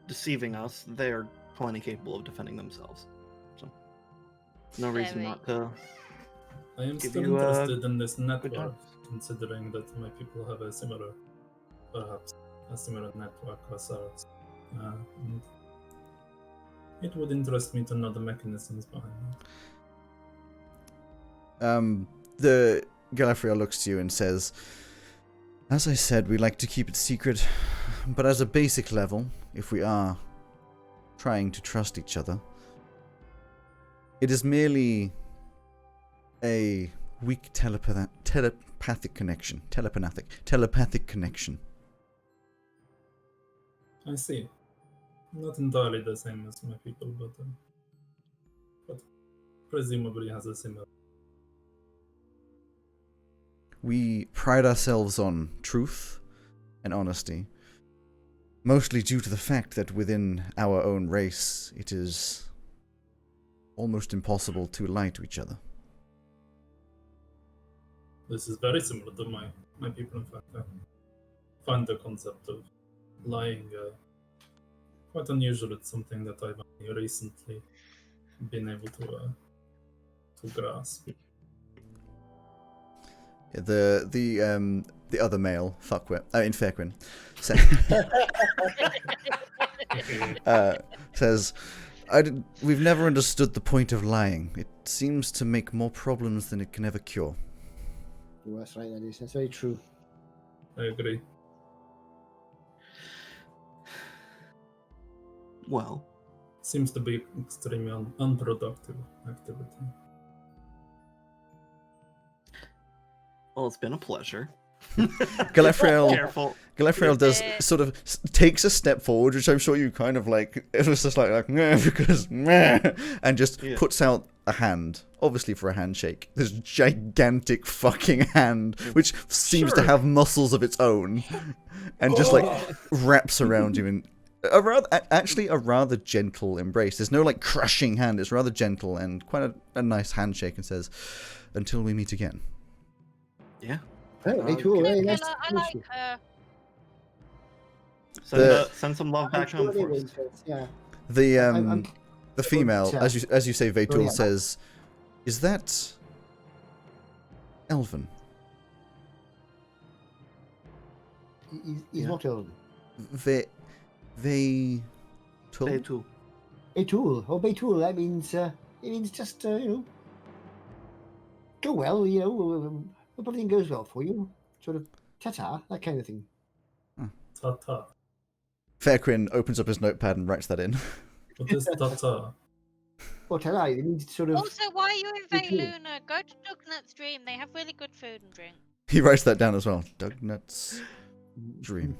deceiving us, they're plenty capable of defending themselves. So no reason Very. not to. I am Give still you, interested in this good network, job. considering that my people have a similar, perhaps, a similar network as ours. And it would interest me to know the mechanisms behind it. The Galafriel looks to you and says, "As I said, we like to keep it secret, but as a basic level, if we are trying to trust each other, it is merely a weak telepathic connection. Telepathic connection. I see. Not entirely the same as my people, but presumably has a similar. We pride ourselves on truth and honesty, mostly due to the fact that within our own race, it is almost impossible to lie to each other. This is very similar to my people. In fact, I find the concept of lying quite unusual. It's something that I've only recently been able to grasp. The other male, Fuckwit, in Fairquin, says, we've never understood the point of lying. It seems to make more problems than it can ever cure. that's right. That is. That's very true. I agree. Well, Seems to be extremely unproductive activity. well, it's been a pleasure. Galefriel Careful. does sort of takes a step forward, which I'm sure you kind of like. It was just like meh, because meh, and just Yeah. puts out a hand, obviously for a handshake. This gigantic fucking hand, which seems to Sure. have muscles of its own, and just like wraps around you in actually a rather gentle embrace. There's no like crushing hand. It's rather gentle and quite a nice handshake, and says, "Until we meet again." Yeah. Very cool. Very Look, nice. I like her. Send some love back home for us. Yeah. The I'm- the female, Yeah. as you say, Veitul yeah. says, "Is that Elven?" He's Yeah. not Elven. Veitul. Too. Beitul. Oh, Beitul. That means it means just go well. Hope everything goes well for you. Sort of ta-ta, that kind of thing. Ta-ta. Fairquin opens up his notepad and writes that in. What is ta-ta? Or ta-ta. It means sort of. Also, why are you in Thank you. Veiluna? Go to Dugnut's Dream. They have really good food and drink. He writes that down as well. Dugnut's Dream.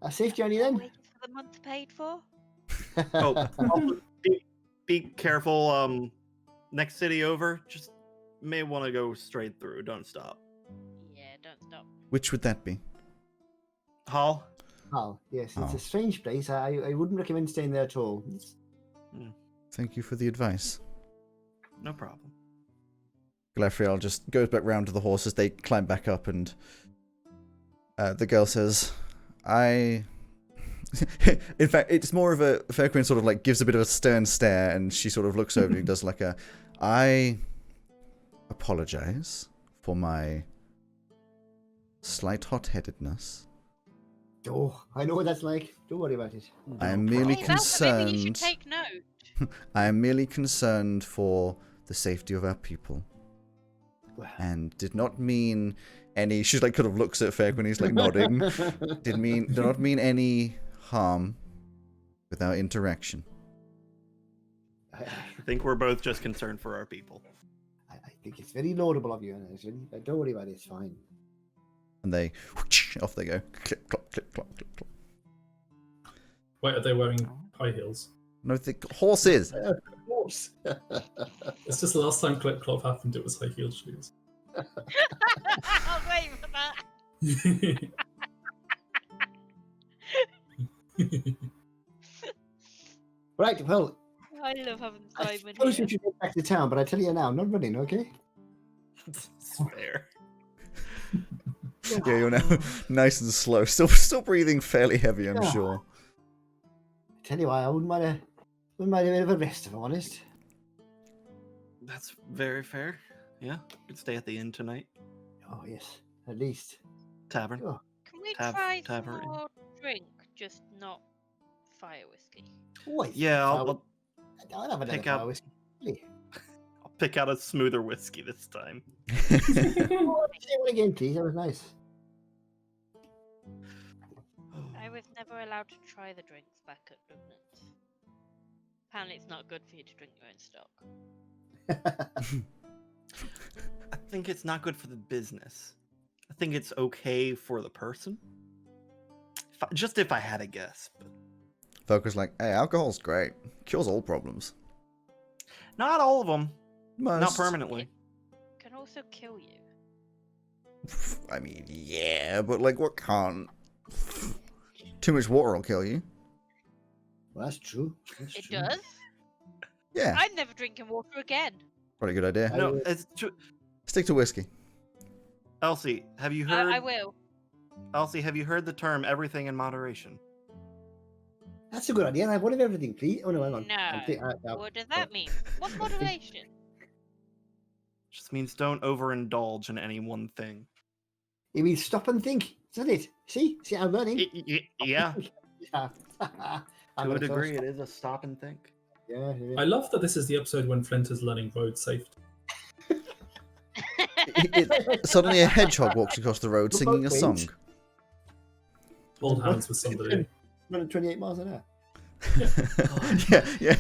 A safe journey then. Waiting for the month paid for. Oh, also, be careful. Next city over, just may want to go straight through. Don't stop. Yeah, don't stop. Which would that be? Hall. Oh, yes, it's Oh. a strange place. I wouldn't recommend staying there at all. Thank you for the advice. No problem. Glafriel just goes back round to the horses. They climb back up, and the girl says, "I." In fact, it's more of a Fairquin sort of like gives a bit of a stern stare, and she sort of looks over and does like a, "I apologize for my slight hot-headedness. Oh, I know what that's like. Don't worry about it. I am merely Hey, Valka, maybe you should concerned. take note. I am merely concerned for the safety of our people, and did not mean any." She's like kind of looks at Fairquin. He's like nodding. Did not mean any harm with our interaction. I think we're both just concerned for our people. I think it's very laudable of you, Anna. Don't worry about it. It's fine. And they off they go. Clip clop clip clop clip clop. Wait, are they wearing high heels? No, the horses. Of course. It's just the last time Clip Clop happened, it was high heeled shoes. I'll wait for that. Right. Well, I love having I Simon suppose here. we should get back to town, but I tell you now, I'm not running. Okay. It's fair. Yeah, you're now nice and slow. Still breathing fairly heavy, I'm Yeah. sure. I tell you what, I wouldn't mind a bit of a rest, if I'm honest. That's very fair. Yeah, could stay at the inn tonight. Oh yes, at least. Tavern. Sure. Can we Tab- try some tavern. more drink? Just not fire whiskey. Wait, Yeah, I'll I'll have another pick out- fire whiskey. Really? pick out a smoother whiskey this time. Say one again, please. That was nice. I was never allowed to try the drinks back at Dugnut's. Apparently, it's not good for you to drink your own stock. I think it's not good for the business. I think it's okay for the person. Just if I had a guess, but Volker's like, "Hey, alcohol's great. Cures all problems. not all of them. Most. Not permanently. Can also kill you. I mean, yeah, but like, what can't? Too much water will kill you. Well, that's true. That's It true. does. Yeah, I'm never drinking water again. probably a good idea. No, it's true. Stick to whiskey. Elsie, have you heard? I will. Elsie, have you heard the term "everything in moderation"? That's a good idea. I have one of everything, please. Oh no, hang on. No. What does that mean? What's moderation? Just means don't overindulge in any one thing. It means stop and think, isn't it? See, I'm learning. Yeah, Yeah. I'm to a gonna degree, stop. it is a stop and think. Yeah. it is. I love that this is the episode when Flint is learning road safety. Suddenly, a hedgehog walks across the road singing a song. Hold hands with somebody. Running 28 miles an hour. Yeah.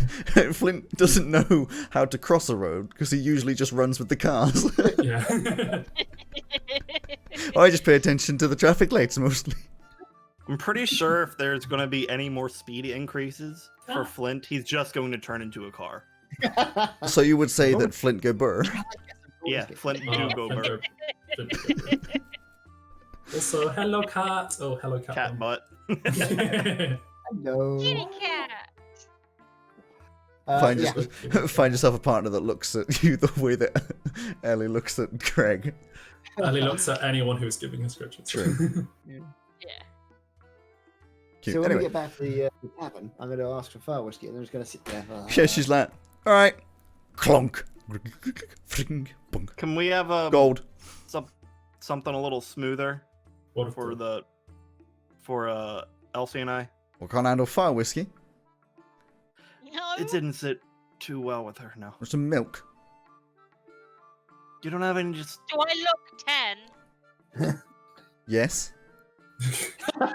Flint doesn't know how to cross a road because he usually just runs with the cars. Yeah. I just pay attention to the traffic lights mostly. I'm pretty sure if there's going to be any more speed increases, for Flint, he's just going to turn into a car. So you would say that Flint go burr? Yeah, Flint do go Flint bird. Also, hello cat. Oh, hello cat. Cat butt. No. Kitty cat. Find, Yeah. find yourself a partner that looks at you the way that Ellie looks at Craig. Ali looks at anyone who's giving instructions. True. Yeah. Cute. So when Anyway, we get back to the tavern, I'm going to ask for fire whiskey, and I'm just going to sit there. yeah, she's like, all right, clonk, Fring, bunk. Can we have a Gold. something a little smoother What for Elsie and I? Well, can't handle fire whiskey. No. It didn't sit too well with her. No. Or some milk. You don't have any just. Do I look 10? Yes. No.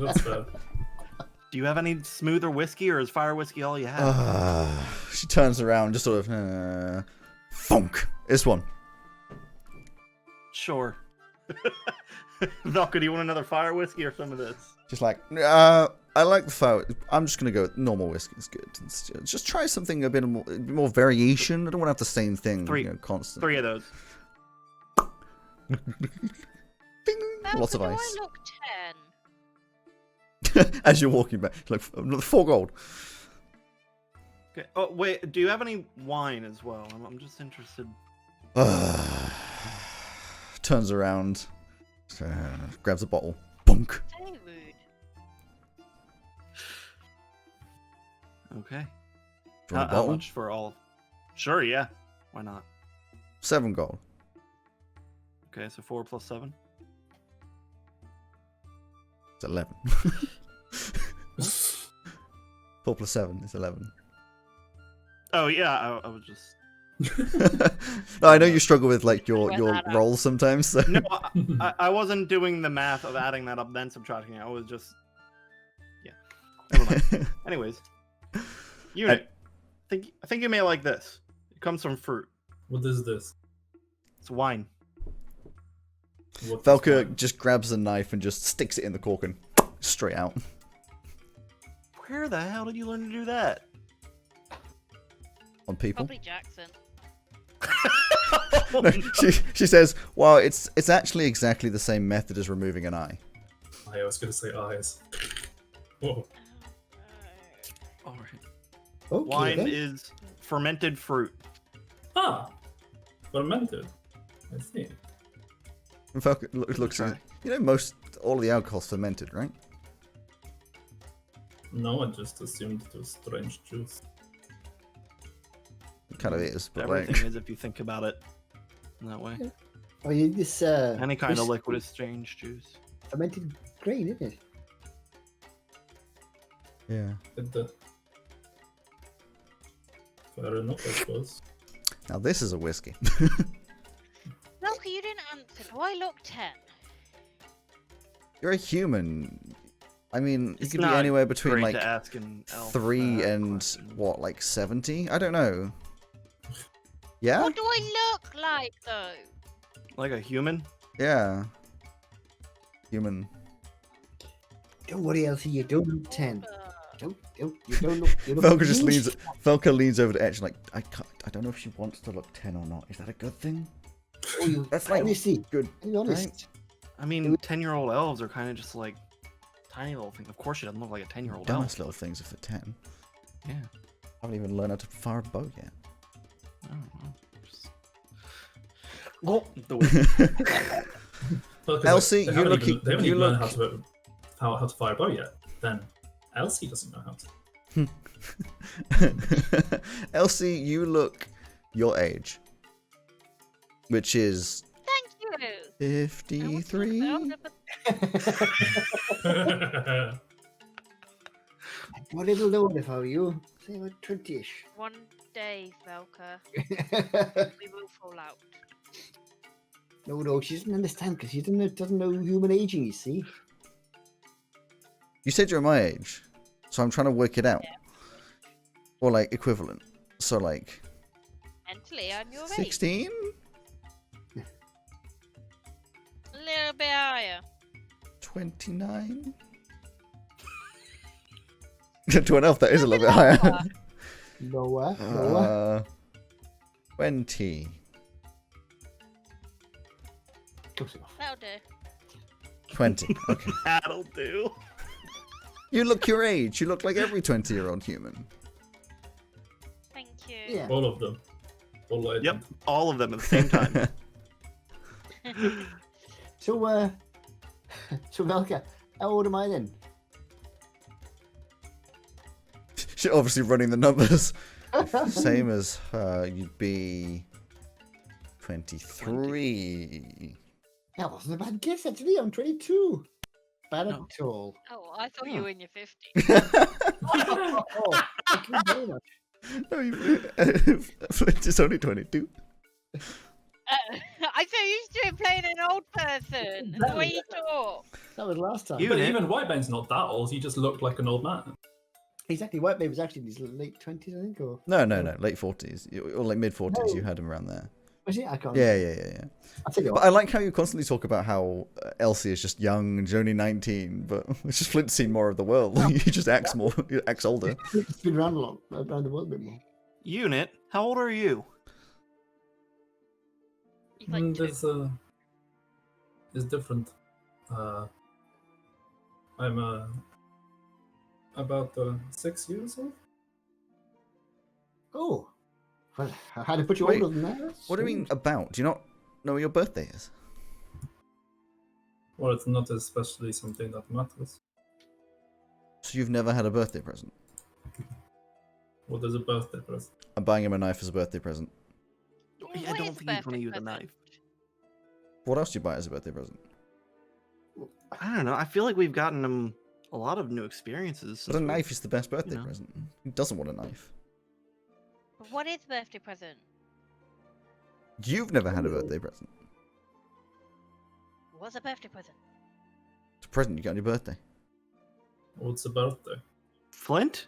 That's fair. Do you have any smoother whiskey, or is fire whiskey all you have? She turns around, just sort of, funk. This one. Sure. Velka, do you want another fire whiskey or some of this? Just like, I like the fire. I'm just gonna go with normal whiskey. It's good. Just try something a bit more variation. I don't want to have the same thing. Three. Constant. 3 of those. Ding, Malcolm, lots of do ice. I look 10? As you're walking back, like another 4 gold. Okay. Oh wait, do you have any wine as well? I'm just interested. Turns around, grabs a bottle. Bunk. So rude. Okay. Do you want a How bottle? much for all? Sure, yeah. Why not? 7 gold. Okay, so 4 plus 7. It's 11. 4 plus 7 is 11. Oh yeah, I was just. No, I know you struggle with like your Figure that out. rolls sometimes. So. No, I wasn't doing the math of adding that up then subtracting it. I was just. Yeah. Never mind. Anyways, unit. I think you may like this. It comes from fruit. What is this? It's wine. What is Velka mine? just grabs a knife and just sticks it in the cork and straight out. Where the hell did you learn to do that? On people. Probably Jackson. No, she says, "Well, it's actually exactly the same method as removing an eye." I was going to say eyes. Whoa. All right. Okay, Wine then. is fermented fruit. Ah! Fermented. I see. And Velka looks at all of the alcohol's fermented, right? No, I just assumed it was strange juice. It kind of is, but Everything like, is if you think about it in that way. Oh, this Any kind of this liquid is strange juice. fermented grain, isn't it? yeah. Fair enough, I suppose. Now this is a whiskey. Malcolm, you didn't answer. Do I look 10? You're a human. I mean, you It's could be not anywhere between Great like to ask an elf 3 that and question. what, like 70? I don't know. Yeah? What do I look like, though? Like a human? Yeah. Human. Don't worry, Elsie, you don't look 10. Uh, You don't look. You look Velka just huge. Velka leans over to Etch like, I don't know if she wants to look 10 or not. Is that a good thing? Oh, you, That's like honestly, good. be honest. I mean, 10-year-old elves are kind of just like tiny little things. Of course, she doesn't look like a 10-year-old elf. Nice little things if they're 10. Yeah. I haven't even learned how to fire a bow yet. I don't know. Just... Oh, the Well, 'cause, Elsie, they you haven't look- even, they haven't you even learned look- how to fire a bow yet. Then Elsie doesn't know how to. Elsie, you look your age. Which is Thank you. I want to look 53. older, but I'd go a little lower if I were you. Say about 20-ish. one day, Velka, we will fall out. No, she doesn't understand because she doesn't know human aging, you see. You said you're my age, so I'm trying to work it out. Or like equivalent. So like Mentally, I'm your age. 16? A little bit higher. 29? To an elf, that is a little bit higher. Lower. 20. Close enough. That'll do. 20. Okay. That'll do. You look your age. You look like every 20-year-old human. Thank you. Yeah. All of them. All of Yep, all of them at the same time. So, so Velka, how old am I then? She's obviously running the numbers. Same as her. You'd be 23. That wasn't a bad guess, actually. I'm 22. Bad No. at all. Oh, I thought you were in your 50s. Oh, thank you very much. No, Flint is only 22. I'm so used to him playing an old person. The way you talk. That was last time. You- But Unit. even Whitebane's not that old. He just looked like an old man. Exactly. Whitebabe was actually in his late 20s, I think, or No, late 40s. Or like mid 40s, No. you had him around there. was it? I can't. Yeah. I'll tell you But what. I like how you constantly talk about how Elsie is just young and she's only 19, but it's just Flint's seen more of the world. He just acts more, he acts older. It's been around a lot, around the world a bit more. Unit, how old are you? He's like two. There's different. I'm about 6 years old. Oh. Well, I had to put you Wait, older than that. That's What do you mean strange. about? Do you not know what your birthday is? Well, it's not especially something that matters. So you've never had a birthday present? What is a birthday present? I'm buying him a knife as a birthday present. Well, I what don't is think he's gonna birthday use a present? knife. What else do you buy as a birthday present? I don't know. I feel like we've gotten him a lot of new experiences. But a since we- knife is the best birthday know. present. Who doesn't want a knife? What is birthday present? You've never had a birthday present. What's a birthday present? It's a present you get on your birthday. What's a birthday? Flint,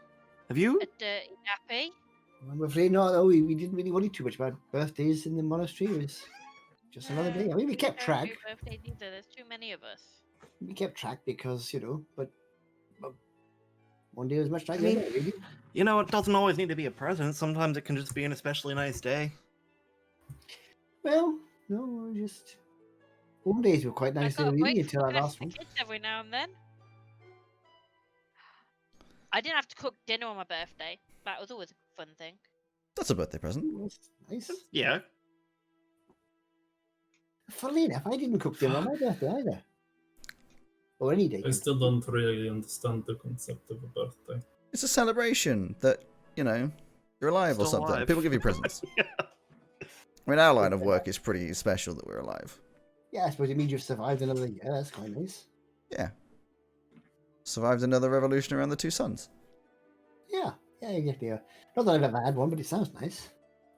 have you? A dirty nappy? I'm afraid not. Oh, we didn't really worry too much about birthdays in the monastery. It was just another day. I mean, we kept Don't track. do birthdays either. There's too many of us. We kept track because, but one day was much like I mean- the other, really. You know, it doesn't always need to be a present. Sometimes it can just be an especially nice day. Well, no, just all days were quite nice, I though, got really, away until from that the last one. kids every now and then. I didn't have to cook dinner on my birthday. That was always a fun thing. That's a birthday present. Ooh, that's nice. Yeah. Funnily enough, I didn't cook dinner on my birthday either. Or any day. I still don't really understand the concept of a birthday. It's a celebration that, you're alive or Still something. alive. People give you presents. Yeah. I mean, our line of work is pretty special that we're alive. Yeah, I suppose it means you've survived another year. That's quite nice. Yeah. Survived another revolution around the two suns. Yeah, exactly. Not that I've ever had one, but it sounds nice.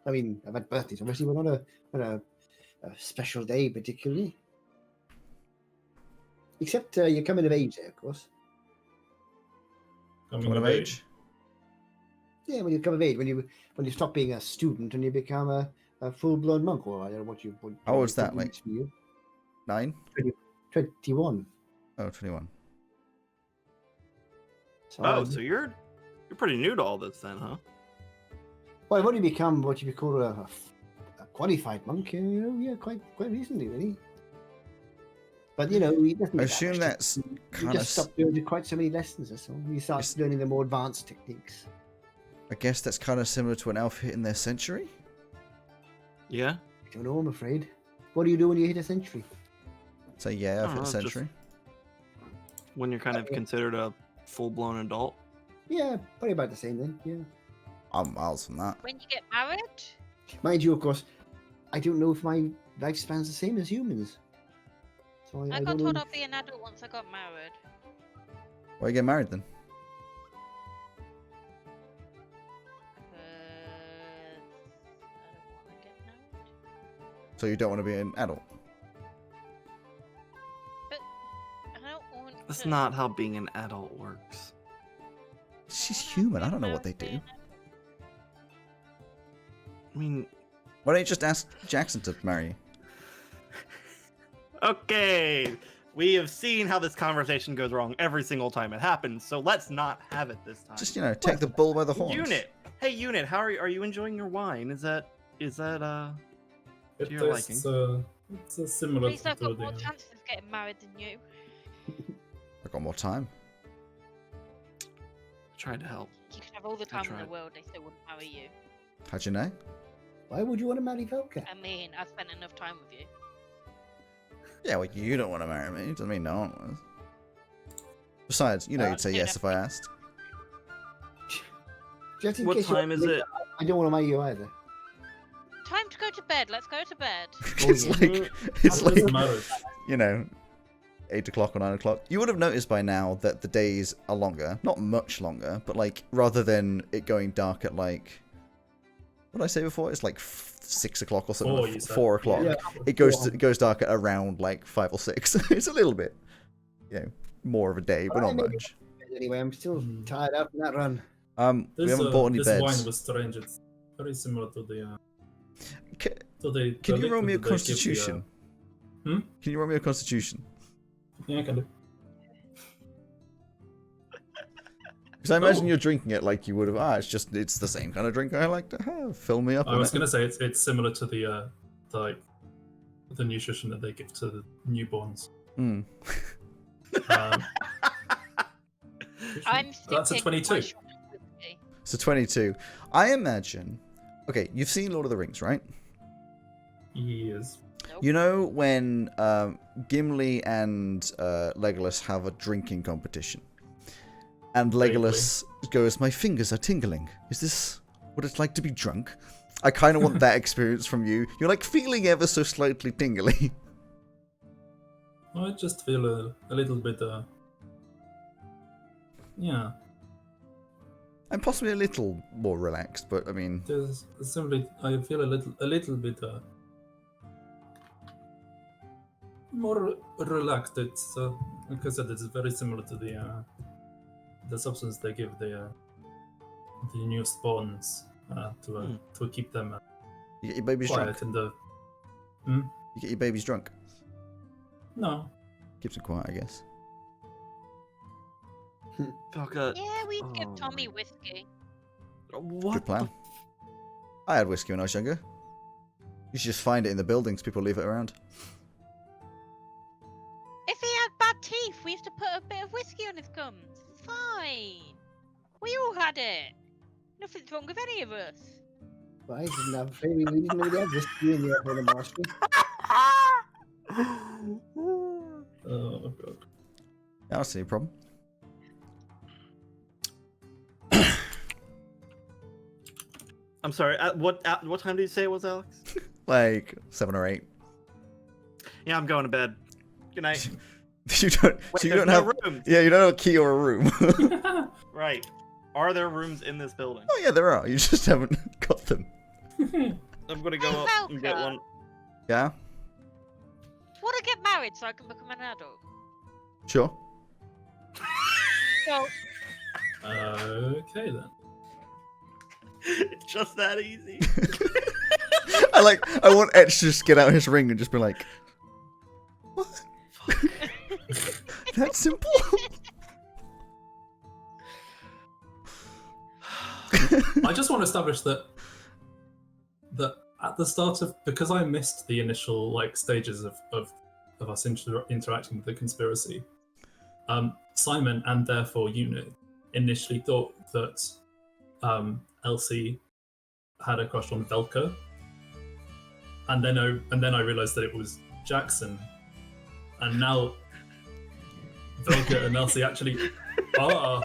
I mean, I've had birthdays, obviously, but not a special day particularly. Except you're coming of age there, of course. Coming What of age? Yeah, when you come of age, when you stop being a student and you become a full-blown monk, or I don't know what you. How old's that, it like? means for you. 9? 21. Oh, 21. So, Oh, so you're pretty new to all this then, huh? well, I've only become what you would call a qualified monk. Quite recently, really. But we I assume that's You kind just of. stop doing quite so many lessons or so. You start It's- learning the more advanced techniques. I guess that's kind of similar to an elf hitting their century. Yeah. I don't know, I'm afraid. What do you do when you hit a century? So yeah, I've hit a Oh, just- century. When you're kind of considered a full-blown adult. Yeah, probably about the same then. Yeah. I'm miles from that. When you get married? Mind you, of course, I don't know if my lifespan's the same as humans. So I I got don't told know. I'd be an adult once I got married. Why you get married then? I don't want to get married. So you don't want to be an adult? I don't want That's to not how being an adult works. She's human. I don't know what they do. I mean, Why don't you just ask Jackson to marry you? okay. We have seen how this conversation goes wrong every single time it happens, so let's not have it this time. Just, take the bull by the horns. Unit. Hey, Unit, how are you enjoying your wine? Is that to your liking? It's a similar Please, I've to got the. more chances of getting married than you. I've got more time. Tried to help. You could have all the time in tried. the world, they still wouldn't marry you. How'd you know? Why would you want to marry Velka? I mean, I've spent enough time with you. Yeah, well, you don't want to marry me. Doesn't mean no one was. Besides, you'd say yes if I asked. Just in What case you time is it? I don't want to marry you either. Time to go to bed. Let's go to bed. It's like, it's How does like, it matter? 8 o'clock or 9 o'clock. You would have noticed by now that the days are longer. Not much longer, but like, rather than it going dark at like, what did I say before? It's like 6 o'clock or something. 4, you said. 4 o'clock. Yeah. It goes dark at around like 5 or 6. It's a little bit, more of a day, but not Alright, maybe. much. Anyway, I'm still Mhm. tired out from that run. We haven't bought any this beds. wine was strange. It's very similar to the. Ca- To the Can the you roll liquid me a that they give the, constitution? Hmm? Can you roll me a constitution? Yeah, I can do. Because I imagine Oh. you're drinking it like you would have. It's the same kind of drink I like to have. Fill me up. I with was it. gonna say it's similar to the nutrition that they give to the newborns. Mm. Um, I'm That's a sipping 22. my shot of whiskey. So 22. I imagine. Okay, you've seen Lord of the Rings, right? Yes. Nope. You know when Gimli and Legolas have a drinking competition, and Legolas goes, "My fingers are tingling. Is this what it's like to be drunk?" I kind of want that experience from you. You're like feeling ever so slightly tingly. I just feel a little bit. Yeah. I'm possibly a little more relaxed, but I mean, There's simply I feel a little bit more relaxed. It's like I said, it's very similar to the substance they give the new spawns to keep them you get your babies quiet drunk. in the. You get your babies drunk. No, Keeps them quiet, I guess. Velka, Yeah, we give Oh Tommy my- whiskey. what? Good plan. I had whiskey when I was younger. You should just find it in the buildings. People leave it around. If he had bad teeth, we used to put a bit of whiskey on his gums. It's fine. We all had it. Nothing's wrong with any of us. But I didn't have we didn't really have this in the airport in Moscow. oh god. I don't see a problem. I'm sorry. At what time did you say it was, Alex? Like 7 or 8. Yeah, I'm going to bed. Good night. You don't. Wait, So you there's don't no have. rooms. Yeah, you don't have a key or a room. Right. Are there rooms in this building? Oh yeah, there are. You just haven't got them. I'm gonna go Hey, up and get Velka. one. Yeah. Want to get married so I can become an adult? Sure. So, Okay then. It's just that easy. I want Etch to just get out his ring and just be like, what? That simple? I just want to establish that at the start of, because I missed the initial stages of us interacting with the conspiracy, Simon and therefore Unit initially thought that Elsie had a crush on Velka, and then I realized that it was Jackson, and now Velka and Elsie actually are.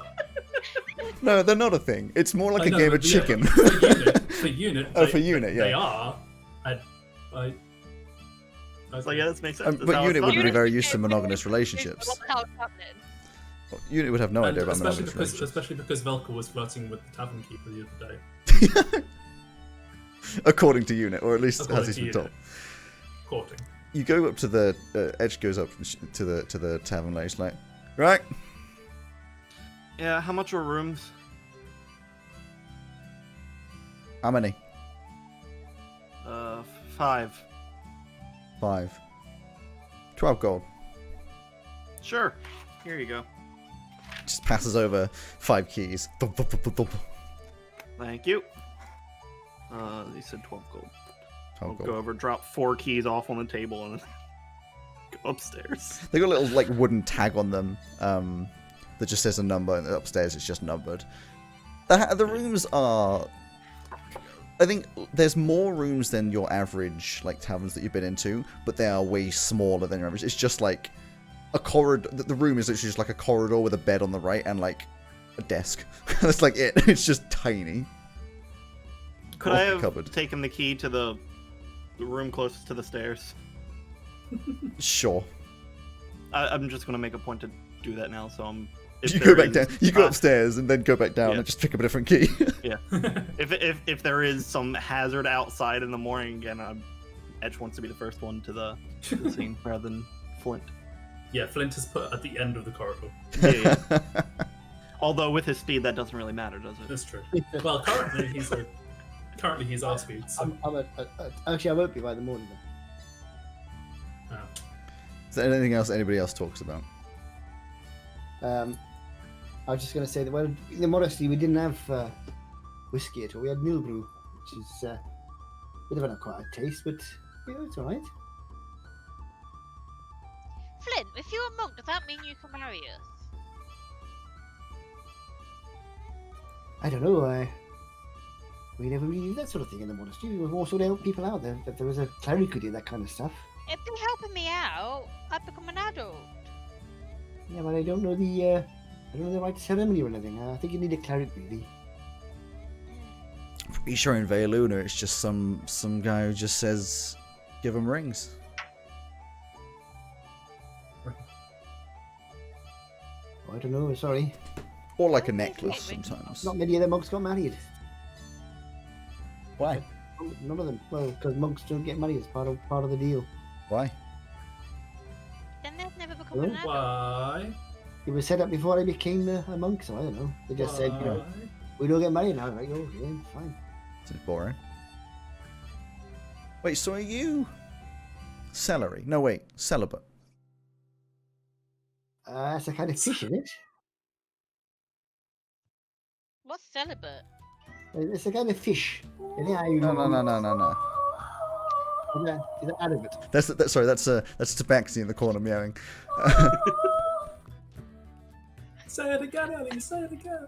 No, they're not a thing. It's more like I a know, game but of yeah, chicken. for Unit. Oh, for Unit, yeah. They are. I It's like, yeah, this makes sense. That's But how Unit it's would be done. very used to monogamous relationships. What the hell's happening? Unit would have no idea about especially monogamous because relationships. especially because Velka was flirting with the tavern keeper the other day. According to Unit, or at least According as he's to been told. Unit. Courting. You go up to the Edge goes up to the tavern. Like, he's like, right, Yeah, how much are rooms? how many? 5. 5. 12 gold. Sure. Here you go. Just passes over 5 keys. Thump, thump, thump, thump. Thank you. They said 12 gold. Oh, I'll God. go over, drop 4 keys off on the table, and then go upstairs. They got a little like wooden tag on them that just says a number, and upstairs it's just numbered. The rooms are. I think there's more rooms than your average like taverns that you've been into, but they are way smaller than your average. It's just like a corridor. The room is literally just like a corridor with a bed on the right and like a desk. That's like it. It's just tiny. Could Off I the have cupboard. taken the key to the room closest to the stairs? Sure. I'm just gonna make a point to do that now. So if You go there back down. is- You go upstairs and then go back down Yeah. and just pick up a different key. If there is some hazard outside in the morning again, Etch wants to be the first one to the scene rather than Flint. Yeah, Flint is put at the end of the corridor. Yeah. Although with his speed, that doesn't really matter, does it? That's true. Well, currently he's our speed. So, Actually, I won't be by the morning. Is there anything else anybody else talks about? I was just going to say that, well, in the modesty, we didn't have whiskey at all. We had mule brew, which is a bit of an acquired taste, but it's all right. Flint, if you're a monk, does that mean you can marry us? I don't know. We never really did that sort of thing in the monastery. We were also to help people out. There was a cleric who did that kind of stuff. If you're helping me out, I'd become an adult. Yeah, but I don't know the right ceremony or anything. I think you need a cleric, really. Pretty sure in Veiluna it's just some guy who just says, give him rings. I don't know. Sorry. Or like a Okay, necklace wait. sometimes. Not many of the monks got married. Why? None of them. Well, because monks don't get married. It's part of the deal. Why? Then they've never become an adult. why? It was set up before I became a monk, so I don't know. They just said, we don't get married now. Right? Oh, yeah, fine. This is boring. Wait, so are you celery? No, wait, celibate. That's a kind of fish, isn't it? What's celibate? It's a kind of fish. No. Is that out of it? That's Tabaxi in the corner meowing. Say it again, Ellie. Say it again.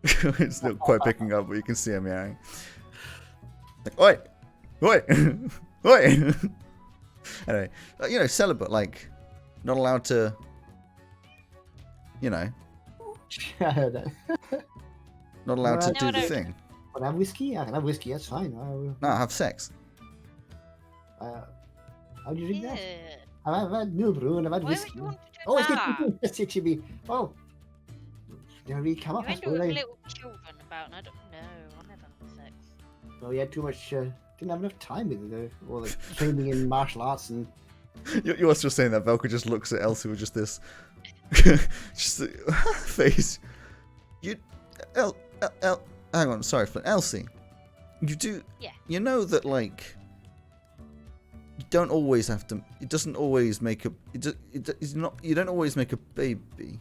It's not quite picking up, but you can see him meowing. Like, oi! Oi! Oi! Anyway, celibate, like, not allowed to, I heard that. not allowed to No, do the no. thing. But I have whiskey. I can have whiskey. That's fine. No, have sex. How do you drink that? Yeah. I've had mule brew and I've had Why would whiskey. you want to do Oh, it's that? good. That's it should be. Oh, did I really come up? You I end up suppose with I. little children about, and I don't know. I never had sex. Oh, you had too much. Didn't have enough time with it. All the training in martial arts and. You also saying that Velka just looks at Elsie with just this, just a face. Hang on, sorry, Flint. Elsie, you do. Yeah. You know that like. You don't always have to. It doesn't always make a. It's not. You don't always make a baby.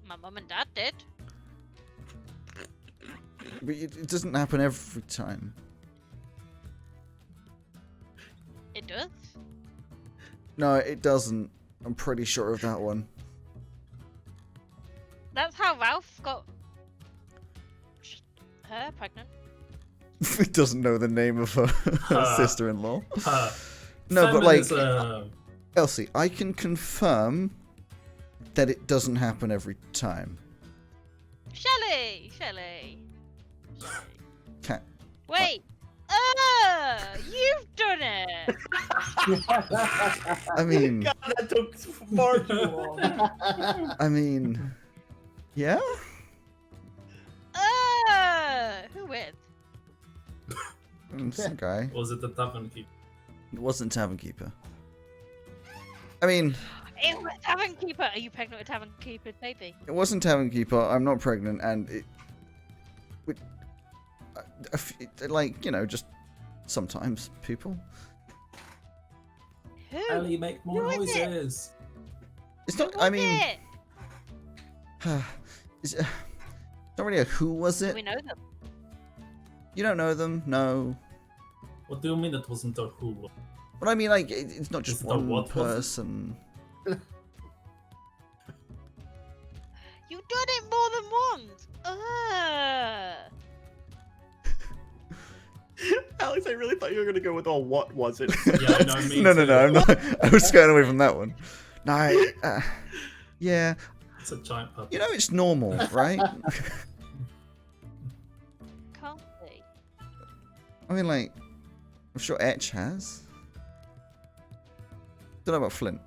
My mum and dad did. But it doesn't happen every time. It does. No, it doesn't. I'm pretty sure of that one. That's how Ralph got her pregnant. He doesn't know the name of her sister-in-law. No, but Feminism. Elsie, I can confirm that it doesn't happen every time. Shelley. Cat. Wait. You've done it. I mean, God, that took far too long. Yeah. Who with? Some guy. Or was it the tavern keeper? It wasn't Tavern Keeper. I mean, It was Tavern Keeper. Are you pregnant with Tavern Keeper's baby? it wasn't Tavern Keeper. I'm not pregnant, and just sometimes people. Who? Ellie, make more Who is it? noises. It's Who not. was I mean, it? it's not really a who was it. We know them. You don't know them, no. What do you mean it wasn't a who? But I mean, like, it's not just Is it a one what was it? person. You've done it more than once. Alex, I really thought you were gonna go with all what was it? Yeah, I know. Me No, too. I'm not. I was going away from that one. No, yeah. It's a giant puppy. You know, it's normal, right? Can't be. I mean, like, I'm sure Etch has. Don't know about Flint.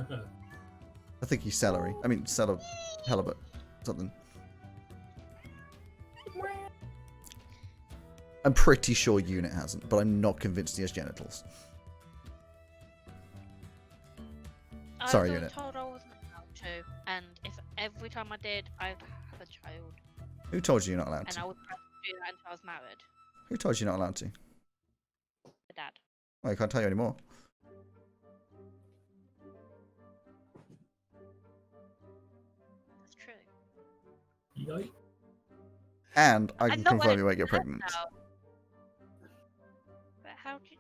I think he's celery. I mean, halibut, something. I'm pretty sure Unit hasn't, but I'm not convinced he has genitals. Sorry, I was Unit. told I wasn't allowed to, and if every time I did, I'd have a child, Who told you you're not allowed and to? I would have to do that until I was married. Who told you you're not allowed to? My dad. Well, I can't tell you anymore. That's true. Yikes. And I can know when confirm it's you won't get bad pregnant. now. But how did?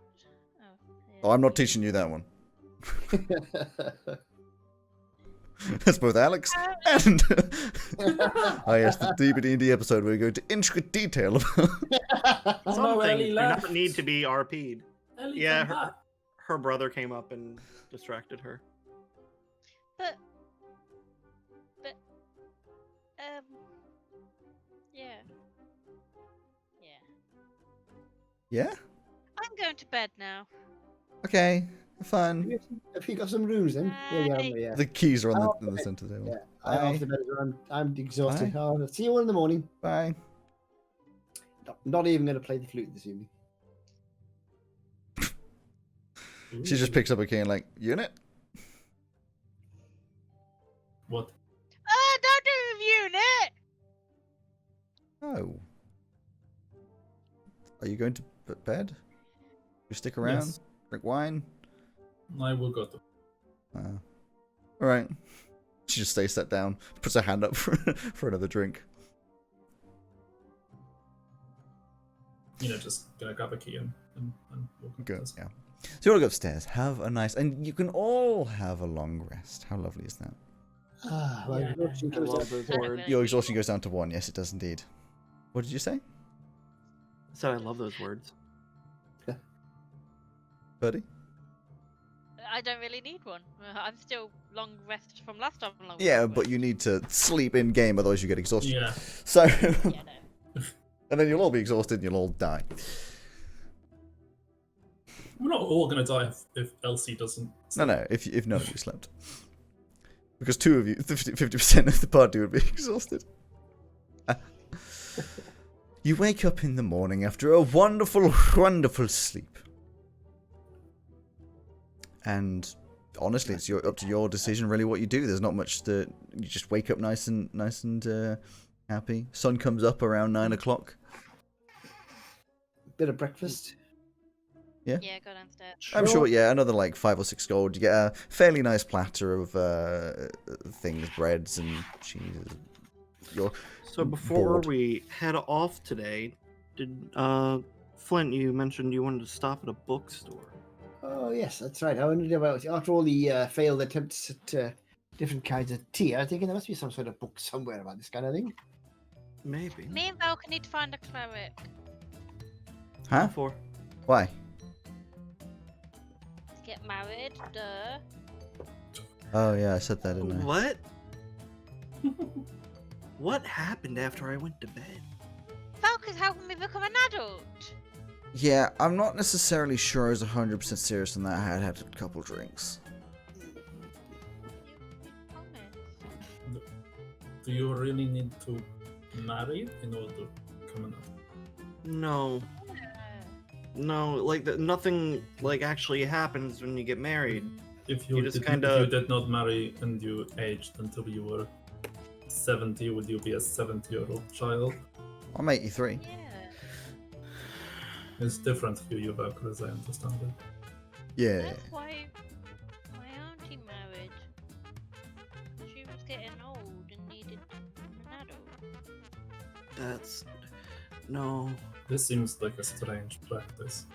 Oh, I'm not teaching you that one. That's both Alex and I asked the DBD episode where we go into intricate detail about. Oh Some no, things Ellie do left. not need to be RP'd. Ellie, Yeah, come back. Her brother came up and distracted her. But yeah. Yeah. I'm going to bed now. Okay. Fun. Have you got some rooms then? Yeah, yeah, Bye. yeah. The keys are on Oh, the center table. Yeah, I'm off Bye. to bed as well. I'm exhausted. Bye. I'll see you all in the morning. Bye. Not even going to play the flute this evening. She just picks up a key and like, Unit? What? Don't do unit. Oh. Are you going to bed? You stick around? Yes. Drink wine? I will go to. Alright. She just stays sat down, puts her hand up for another drink. Just gonna grab a key and walk Go, upstairs. yeah. So you all go upstairs, have a nice, and you can all have a long rest. How lovely is that? Well, Yeah, exhaustion I goes love down. those Sorry, words. but- Your exhaustion goes down to 1. Yes, it does indeed. What did you say, So I love those words. Birdie? I don't really need one. I'm still long rest from last time. Long Yeah, rest. but you need to sleep in game, otherwise you get exhausted. Yeah. So, Yeah, no. and then you'll all be exhausted and you'll all die. We're not all gonna die if Elsie doesn't. No, if none of you slept. Because 2 of you, 50% of the party would be exhausted. You wake up in the morning after a wonderful, wonderful sleep. And honestly, it's up to your decision really what you do. There's not much to, you just wake up nice and happy. Sun comes up around 9 o'clock. Bit of breakfast. Yeah, go downstairs. I'm sure, yeah, another like 5 or 6 gold. You get a fairly nice platter of things, breads and cheeses. So before bored. we head off today, did Flint, you mentioned you wanted to stop at a bookstore. Oh yes, that's right. I wondered about after all the failed attempts at different kinds of tea. I was thinking there must be some sort of book somewhere about this kind of thing. Maybe. Me and Valka need to find a cleric. Huh? For Why? To get married, duh. Oh yeah, I said that, didn't I? what? What happened after I went to bed? Valka's helping me become an adult. Yeah, I'm not necessarily sure I was 100% serious on that. I had had a couple drinks. Promise. Do you really need to marry in order to become an adult? No, no, like nothing like actually happens when you get married. If You you, just did, kinda- if you did not marry and you aged until you were 70, would you be a 70-year-old child? I'm 83. Yeah. It's different for you, Valkyrie, as I understand it. Yeah. That's why That's no. This seems like a strange practice.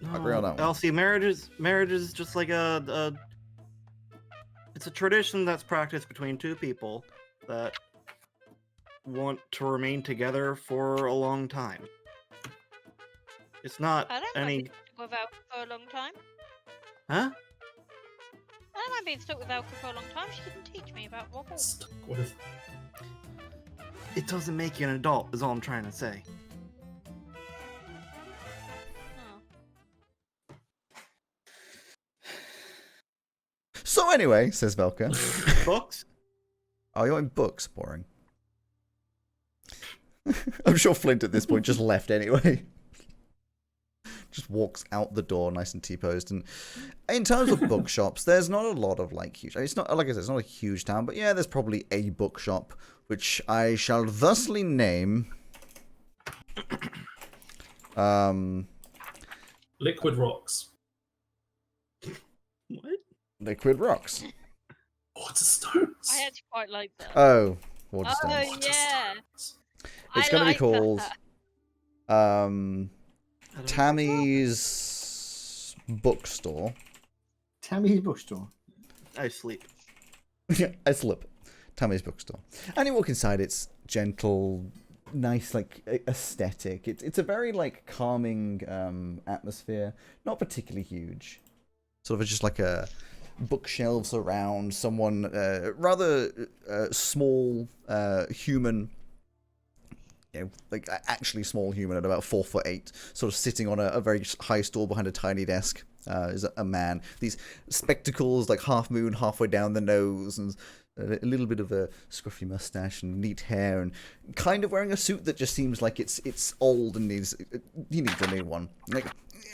No. agree on that one. Elsie, marriage is just like it's a tradition that's practiced between two people that want to remain together for a long time. It's not I don't any. mind being stuck with Elka for a long time. Huh? I don't mind being stuck with Elka for a long time. She can teach me about wobble. Stuck with. It doesn't make you an adult, is all I'm trying to say. Oh. So anyway, says Velka. Books? Oh, you're in books? Boring. I'm sure Flint at this point just left anyway. Just walks out the door nice and T-posed. And in terms of bookshops, there's not a lot of like huge... It's not, like I said, it's not a huge town, but yeah, there's probably a bookshop, which I shall thusly name... Liquid Rocks. What? Liquid Rocks. Waterstones. I actually quite like that. Oh, Oh, Waterstones. yeah. It's I going to be like called that. Tammy's Bookstore. Tammy's bookstore. I sleep. I slip. Tammy's Bookstore. And you walk inside, it's gentle, nice, like, aesthetic. It's a very, like, calming atmosphere. Not particularly huge. Sort of just like a bookshelves around, someone, rather small human, you know, like actually small human at about 4'8", sort of sitting on a very high stool behind a tiny desk. Is a man. These spectacles, like half moon, halfway down the nose, and a little bit of a scruffy mustache and neat hair, and kind of wearing a suit that just seems like it's old and needs a new one. Like,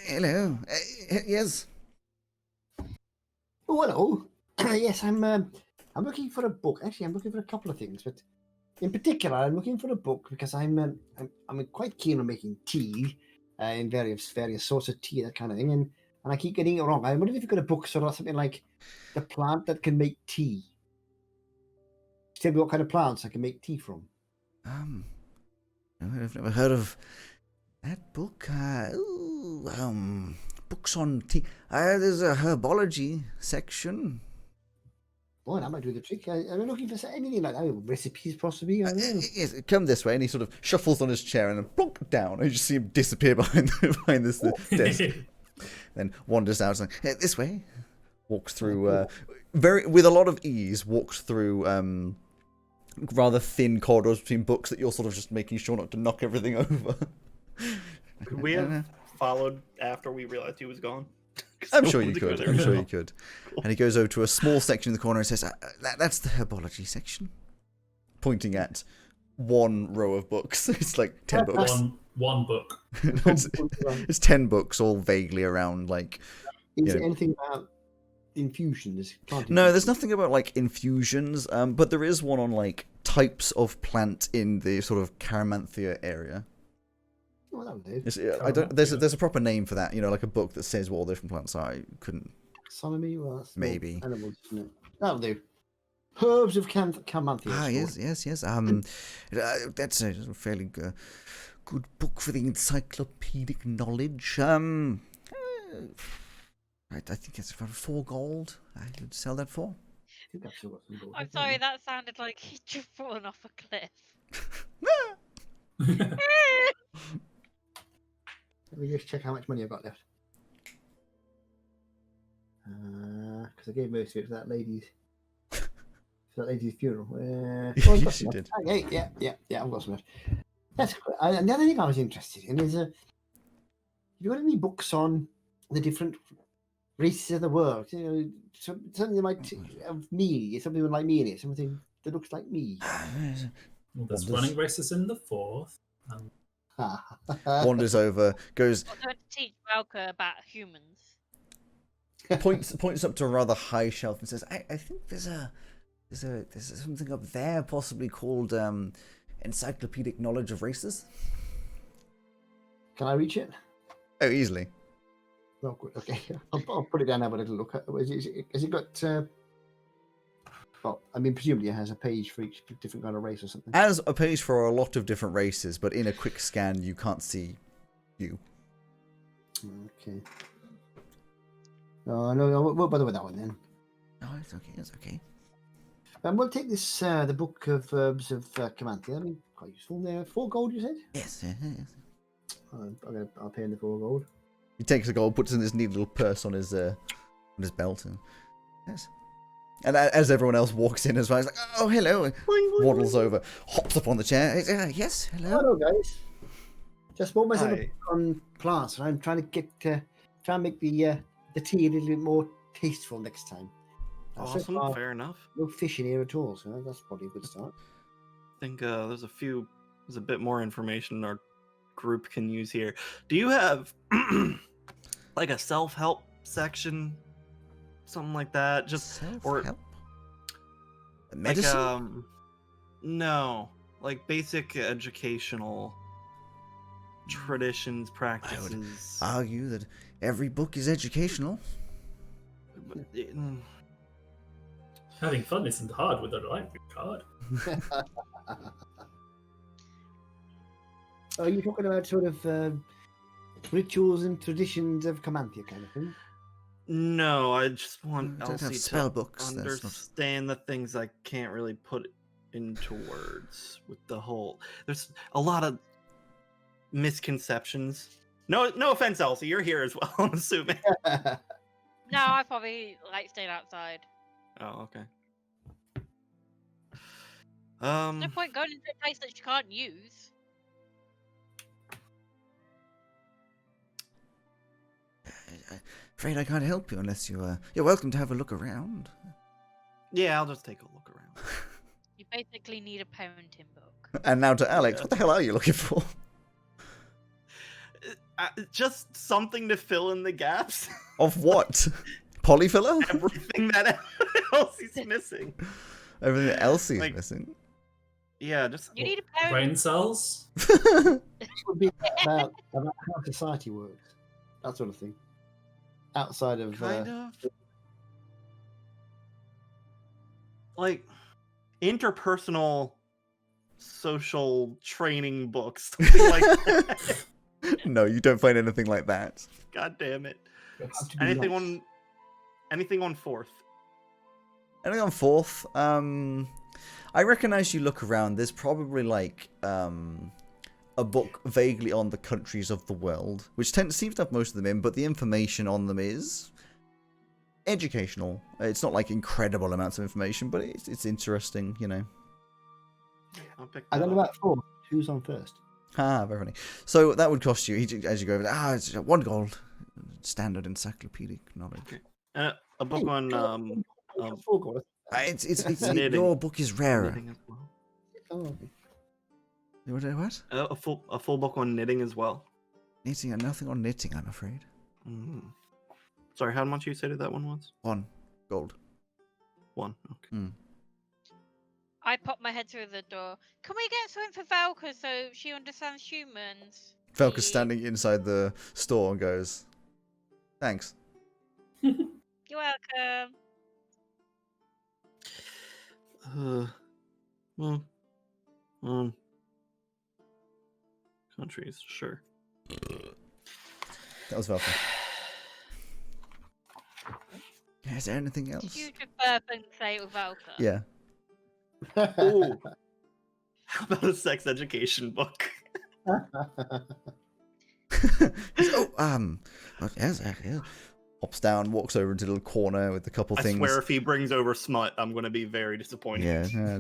hello, yes. Oh, hello. Yes, I'm looking for a book. Actually, I'm looking for a couple of things, but in particular, I'm looking for a book because I'm quite keen on making tea, in various sorts of tea, that kind of thing, and I keep getting it wrong. I wonder if you've got a book sort of something like the plant that can make tea. Tell me what kind of plants I can make tea from. I've never heard of that book. Books on tea. There's a herbology section. Boy, that might do the trick. I'm looking for anything like that. Recipes, possibly. I don't know. Yes, come this way, and he sort of shuffles on his chair and then plonk down. And you just see him disappear behind this desk. Then wanders out and this way. Walks through with a lot of ease. Walks through rather thin corridors between books that you're sort of just making sure not to knock everything over. Could we have followed after we realized he was gone? I'm sure you could. I'm sure you could. Cool. And he goes over to a small section in the corner and says, "That's the herbology section," pointing at one row of books. It's like 10 books. One book. It's 10 books, all vaguely around like. Is there anything about infusions? No, there's nothing about like infusions, but there is one on like types of plant in the sort of Caramanthia area. Oh, that'll do. There's a proper name for that, you know, like a book that says what all the different plants are. I couldn't. Taxonomy? Well, that's Maybe. Animals, isn't it? That'll do. Herbs of Caramanthia. Ah, yes. That's a fairly good book for the encyclopedic knowledge. I think it's about 4 gold. I could sell that for. I think I've still got some gold. I'm sorry, that sounded like he'd just fallen off a cliff. Let me just check how much money I've got left. Because I gave most of it for that lady's funeral. Yes, you did. Okay, yeah, I've got some left. That's cool. And the other thing I was interested in is, have you got any books on the different races of the world? You know, something that might have me, something like me in it, something that looks like me. Well, there's running races in the 4th. Wanders over, goes, I'm going to teach Valka about humans. points up to a rather high shelf and says, I think there's something up there possibly called Encyclopedic Knowledge of Races. Can I reach it? Oh, easily. Oh, good. Okay, I'll put it down and have a little look. Has it got Well, I mean, presumably it has a page for each different kind of race or something. As a page for a lot of different races, but in a quick scan, you can't see you. Okay. No, we'll bother with that one then. Oh, it's okay. It's okay. We'll take this, the Book of Verbs of Camanthea. I mean, quite useful. There, 4 gold, you said? Yes. I'll pay in the 4 gold. He takes the gold, puts it in his neat little purse on his belt, and yes. And as everyone else walks in as well, he's like, "Oh, hello!" Waddles over, hops up on the chair. Yes, hello. Hello, guys. Just bought myself Hi. on plants, and I'm trying to get try and make the tea a little bit more tasteful next time. So Awesome. far, Fair enough. no fish in here at all, so that's probably a good start. I think there's a bit more information our group can use here. Do you have like a self-help section, something like that? Just Self-help? like Medicine? no, like basic educational traditions, practices. Argue that every book is educational. Having fun isn't hard with a library card. Are you talking about sort of rituals and traditions of Camanthea kind of thing? No, I just want Don't have Elsie spell to books, that's not- understand the things I can't really put into words with the whole. There's a lot of misconceptions. No offense, Elsie. You're here as well, I'm assuming. No, I probably stayed outside. Oh, okay. No point going into a place that you can't use. Afraid I can't help you unless you're welcome to have a look around. Yeah, I'll just take a look around. You basically need a parenting book. And now to Alex, Yeah. what the hell are you looking for? Just something to fill in the gaps. Of what? Polyfiller? Everything that Elsie's missing. Everything that Elsie's Like- missing. Yeah, just You need a parenting Brain cells? This would be about how society works, that sort of thing. Outside of kind of like interpersonal social training books. Something like that. No, you don't find anything like that. God damn it. have to be Anything nice. on anything on 4th? Anything on 4th? I reckon as you look around, there's probably like a book vaguely on the countries of the world, which seems to have most of them in, but the information on them is educational. It's not like incredible amounts of information, but it's interesting, you know. I'll pick I that don't know up. about 4. Who's on first? Ah, very funny. So that would cost you, as you go over, it's 1 gold. Standard encyclopedic knowledge. A book on 4 gold. It's Knitting. your book is rarer. knitting as well. Oh, okay. What? A full book on knitting as well. Knitting, nothing on knitting, I'm afraid. Mm. Sorry, how much you said that one was? 1 gold. 1. Okay. I popped my head through the door. Can we get something for Valka so she understands humans? Velka's Please? standing inside the store and goes, "Thanks." You're welcome. Well, countries, sure. That was Velka. Is there anything else? Did you just burp and say it with Valka? Yeah. Ooh. How about a sex education book? Yes, hops down, walks over into a little corner with a couple I things. swear if he brings over smut, I'm going to be very disappointed. Yeah,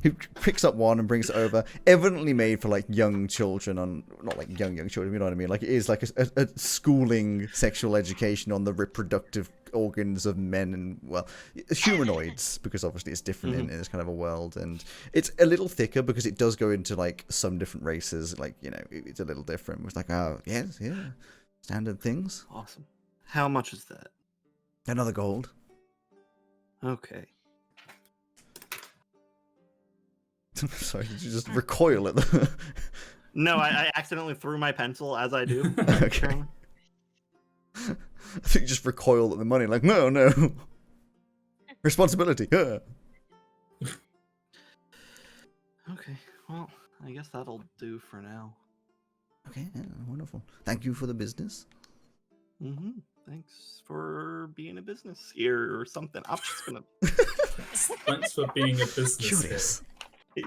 he picks up one and brings it over. Evidently made for like young children, not like young children. You know what I mean? Like it is like a schooling sexual education on the reproductive organs of men and humanoids, because obviously it's different in this kind of a world, and it's a little thicker because it does go into like some different races. Like it's a little different. It's like standard things. Awesome. How much is that? Another gold. Okay. Sorry, did you just recoil at the? No, I accidentally threw my pencil as I do. Okay. I think you just recoiled at the money, like, no. Responsibility. Okay, well, I guess that'll do for now. Okay, yeah, wonderful. Thank you for the business. Mm-hmm. Thanks for being a business here or something. I'm just gonna. Thanks for being a business Curious. Yeah.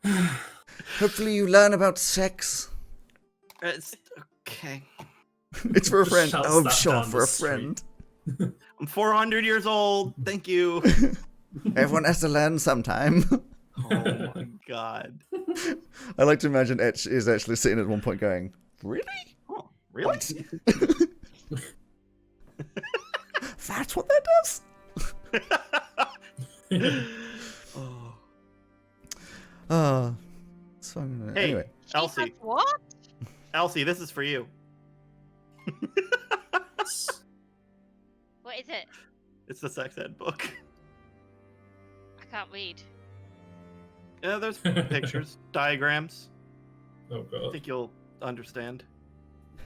here. Hopefully you learn about sex. It's okay. It's for a Just friend. shouts Oh, that sure, down for the a street. friend. I'm 400 years old. Thank you. Everyone has to learn sometime. Oh my god. I like to imagine Etch is actually sitting at one point going, really? Oh, really? That's what that does? Oh. So Hey, anyway. Elsie. Jesus, what? Elsie, this is for you. What is it? It's the sex ed book. I can't read. Yeah, there's pictures, diagrams. Oh I god. think you'll understand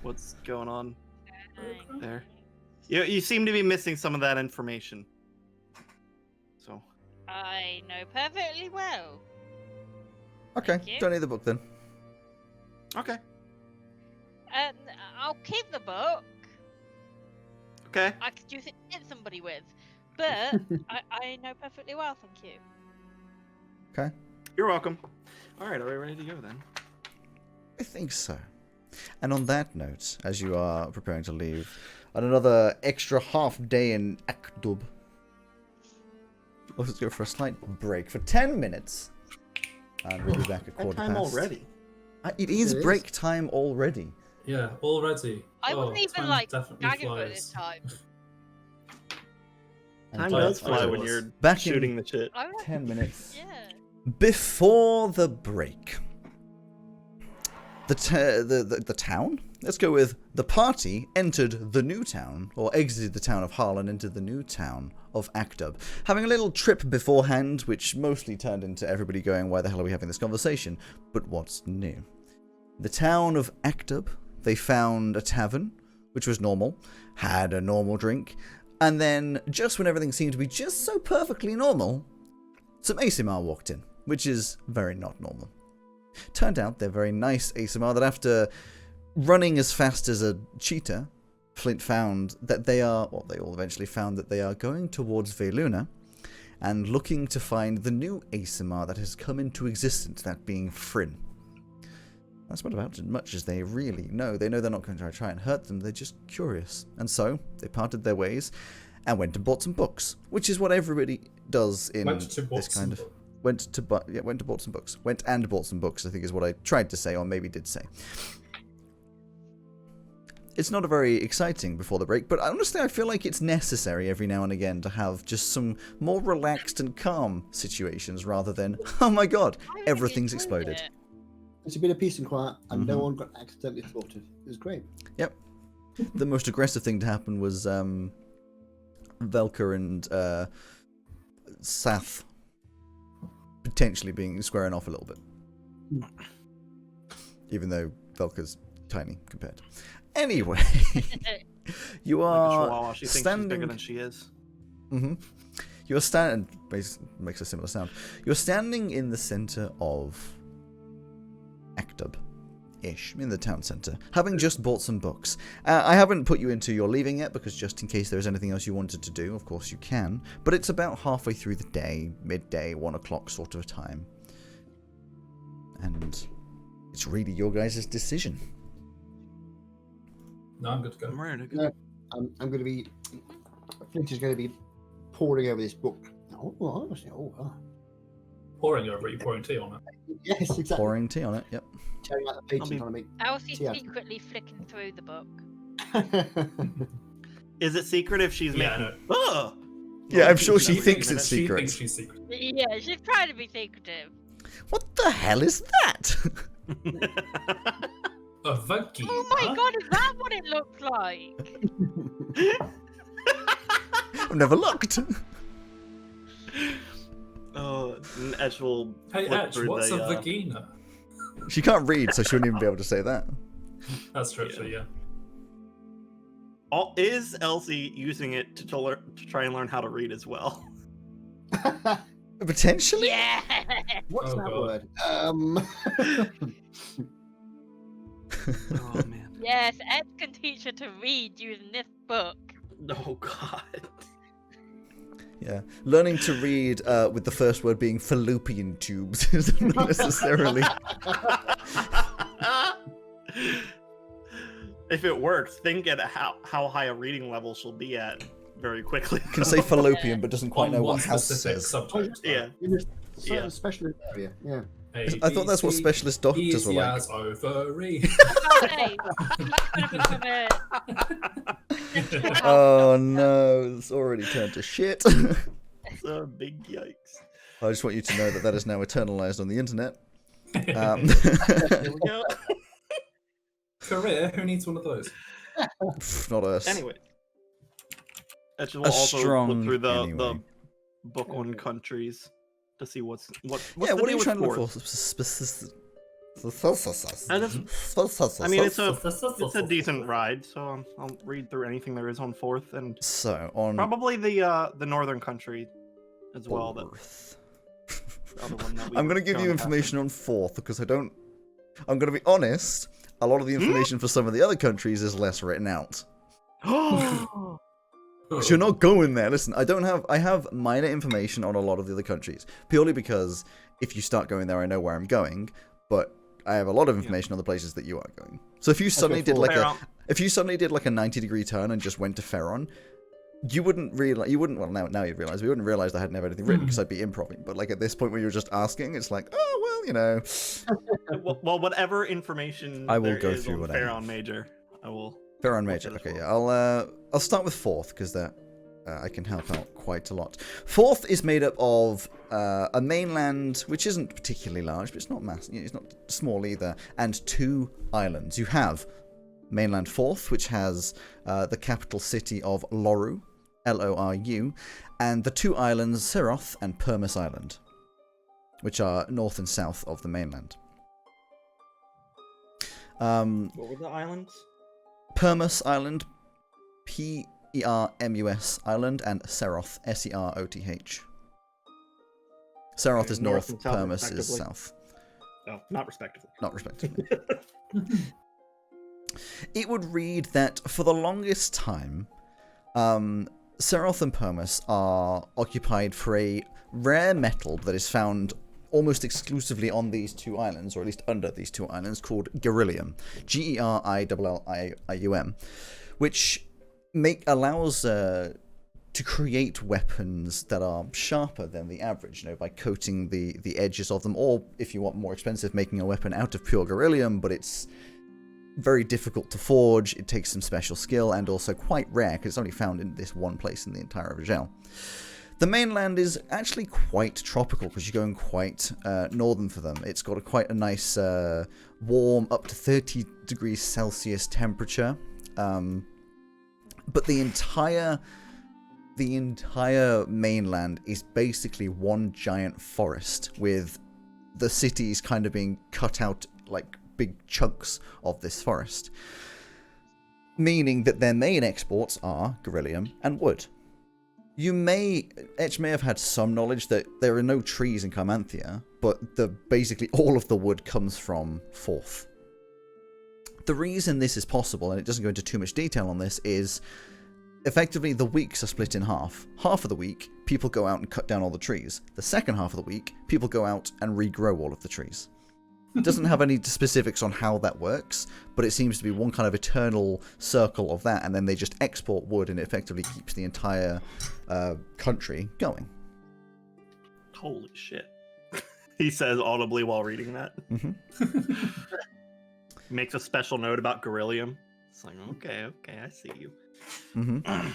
what's going on Thanks. there. You seem to be missing some of that information. So, I know perfectly well. Okay, Thank you. don't need the book then. okay. I'll keep the book. Okay. I could use it to hit somebody with. But I know perfectly well, thank you. Okay. You're welcome. All right, are we ready to go then? I think so. And on that note, as you are preparing to leave, on another extra half day in Akdub, let's go for a slight break for 10 minutes. And we'll be back at quarter Time past. already. It is It is. break time already. Yeah, already. I Oh, wasn't even time like definitely gagging for flies. this time. And Time Fine, does fine, fly it when was. you're Back in- shooting the shit. I was, 10 minutes. yeah. Before the break, the town. Let's go with the party entered the new town, or exited the town of Harl and entered the new town of Akdub, having a little trip beforehand, which mostly turned into everybody going, "Why the hell are we having this conversation?" But what's new? The town of Akdub. They found a tavern, which was normal, had a normal drink, and then just when everything seemed to be just so perfectly normal, some ASMR walked in, which is very not normal. Turned out they're very nice ASMR that after running as fast as a cheetah, Flint found that they are, well, they all eventually found that they are going towards Veluna and looking to find the new ASMR that has come into existence, that being Fryn. That's about as much as they really know. They know they're not going to try and hurt them, they're just curious. And so, they parted their ways and went and bought some books, which is what everybody does in Went to this kind of... Watson. Went to bought some books. Went and bought some books, I think is what I tried to say, or maybe did say. It's not a very exciting before the break, but honestly I feel like it's necessary every now and again to have just some more relaxed and calm situations rather than, oh my god, I really everything's enjoyed exploded. it. It's a bit of peace and quiet, and no Mhm. one got accidentally slaughtered. It was great. Yep. The most aggressive thing to happen was Velka and Sath potentially being squaring off a little bit. Even though Velka's tiny compared. Anyway, you Like a are chihuahua, she thinks she's standing. bigger than she is. You're standing. Makes a similar sound. You're standing in the center of Akdub-ish, in the town center, having just bought some books. I haven't put you into your leaving yet, because just in case there's anything else you wanted to do, of course you can. But it's about halfway through the day, midday, 1 o'clock sort of time. And it's really your guys' decision. No, I'm good to go. I'm ready to go. No, I'm going to be. Flint is going to be poring over this book. Oh, honestly, Pouring over it, you're pouring tea on it. yes, exactly. Pouring tea on it, yep. Tearing out the pages, be- trying to Elsie's Yeah. secretly flicking through the book. make. Is it secret if she's Yeah, making? no. Ugh! Yeah, I'm sure she Wait a thinks minute, it's She secret. thinks she's secret. Yeah, she's trying to be secretive. What the hell is that? A vagina? Oh my god, is that what it looks like? I've never looked. Oh, Edge will Hey, flip Edge, through what's the, a vagina? She can't read, so she wouldn't even be able to say that. That's true, actually, yeah. Is Elsie using it to try and learn how to read as well? Potentially? Yeah. What's Oh, that God. word? Oh man. Yes, Ed can teach her to read using this book. Oh god. Yeah. Learning to read with the first word being fallopian tubes isn't necessarily... If it works, think at how high a reading level she'll be at very quickly. Can say fallopian, but doesn't quite On know one what house specific says. subject. Yeah. In a Yeah. specialist area. Yeah. I thought that's what specialist doctors were Easy like. as ovary. Okay, he's gonna become a Oh no, it's already turned to shit. It's a big yikes. I just want you to know that that is now eternalized on the internet. There we go. Career? Who needs one of those? Not us. Anyway. That will A also strong look through the anyway. book on countries to see what's Yeah, the what are deal you with trying to look fourth? for? I mean, it's a decent ride, so I'll read through anything there is on fourth, and So, on probably the northern country as well. That fourth. the other one that we I'm were going to give you going past. information on fourth because I don't... I'm going to be honest, a lot of the information for some of the other countries is less written out. Because you're not going there. Listen, I have minor information on a lot of the other countries. Purely because if you start going there, I know where I'm going. But I have a lot of information on the places that you are going. So if you suddenly did like Fair if you suddenly did like a 90-degree turn and just went to Ferron, you wouldn't realize, well now you'd realize, we wouldn't realize I hadn't have anything written because I'd be improvising. But like at this point where you're just asking, it's like, oh, well, you know. well, whatever information I will there go is through on what I Pharaon Major, I will. Ferron Major. Okay, Okay, that's yeah. I'll start with fourth because that I can help out quite a lot. Fourth is made up of a mainland which isn't particularly large, but it's not massive. It's not small either, and 2 islands. You have mainland Fourth, which has the capital city of Loru, Loru, and the 2 islands Seroth and Permus Island, which are north and south of the mainland. What were the islands? Permus Island, Permus Island, and Seroth, Seroth. Seroth Okay, is north north, and south, Permus is respectively. south. Oh, not respectively. Not respectively. It would read that for the longest time, Seroth and Permus are occupied for a rare metal that is found almost exclusively on these 2 islands, or at least under these 2 islands, called Gerillium. Gerillium, which allows to create weapons that are sharper than the average, by coating the edges of them, or if you want more expensive, making a weapon out of pure Gerillium, but it's very difficult to forge, it takes some special skill, and also quite rare, because it's only found in this one place in the entire Rigel. The mainland is actually quite tropical, because you're going quite northern for them. It's got quite a nice warm, up to 30 degrees Celsius temperature, but the entire mainland is basically one giant forest, with the cities kind of being cut out like big chunks of this forest. Meaning that their main exports are Gerillium and wood. Etch may have had some knowledge that there are no trees in Carmanthia, but basically all of the wood comes from Forth. The reason this is possible, and it doesn't go into too much detail on this, is effectively the weeks are split in half. Half of the week, people go out and cut down all the trees. The second half of the week, people go out and regrow all of the trees. It doesn't have any specifics on how that works, but it seems to be one kind of eternal circle of that, and then they just export wood, and it effectively keeps the entire country going. Holy shit. He says audibly while reading that. Mm-hmm. Makes a special note about Gerillium. It's like, okay, I see you. Mm-hmm.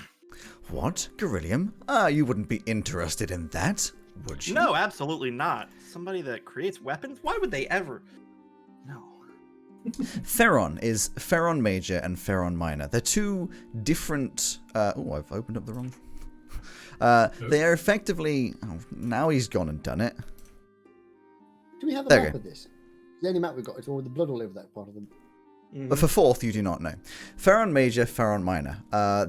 What? Gerillium? You wouldn't be interested in that, would you? No, absolutely not. Somebody that creates weapons? Why would they ever? No. Ferron is Ferron Major and Ferron Minor. They're 2 different... I've opened up the wrong... They are effectively... Oh, now he's gone and done it. Do we have a There you map go. of this? The only map we've got is all with the blood all over that part of them. But for fourth, you do not know. Ferron Major, Ferron Minor.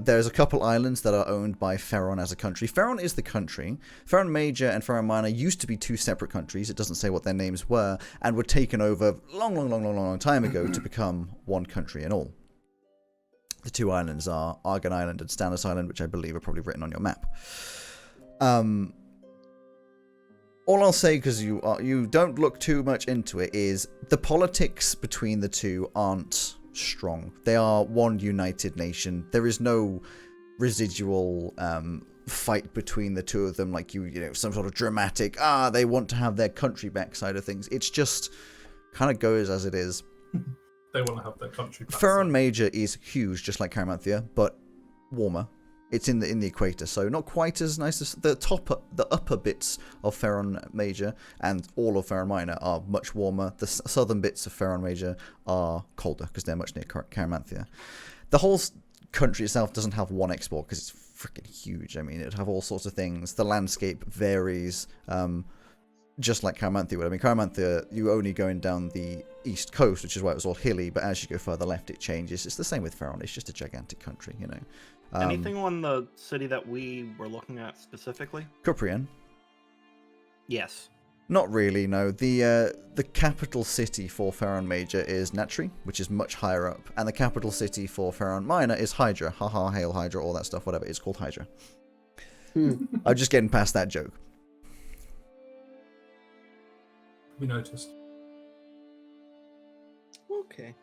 There's a couple islands that are owned by Ferron as a country. Ferron is the country. Ferron Major and Ferron Minor used to be two separate countries. It doesn't say what their names were, and were taken over long time ago to become one country in all. The two islands are Argon Island and Stannis Island, which I believe are probably written on your map. All I'll say, because you don't look too much into it, is the politics between the two aren't strong. They are one united nation. There is no residual fight between the two of them, like you know, some sort of dramatic, they want to have their country back side of things. It's just kind of goes as it is. They want to have their country back. Ferron Major is huge, just like Caramanthea, but warmer. It's in the equator, so not quite as nice as the upper bits of Ferron Major and all of Ferron Minor are much warmer. The southern bits of Ferron Major are colder because they're much near Caramanthea. The whole country itself doesn't have one export because it's freaking huge. I mean, it'd have all sorts of things. The landscape varies, just like Caramanthea would. I mean, Caramanthea, you only going down the east coast, which is why it was all hilly, but as you go further left, it changes. It's the same with Ferron. It's just a gigantic country, you know. Anything on the city that we were looking at specifically? Cuprian? Yes. Not really, no. The capital city for Ferron Major is Natri, which is much higher up, and the capital city for Ferron Minor is Hydra. Haha, hail Hydra, all that stuff, whatever. It's called Hydra. I'm just getting past that joke. We noticed. Okay.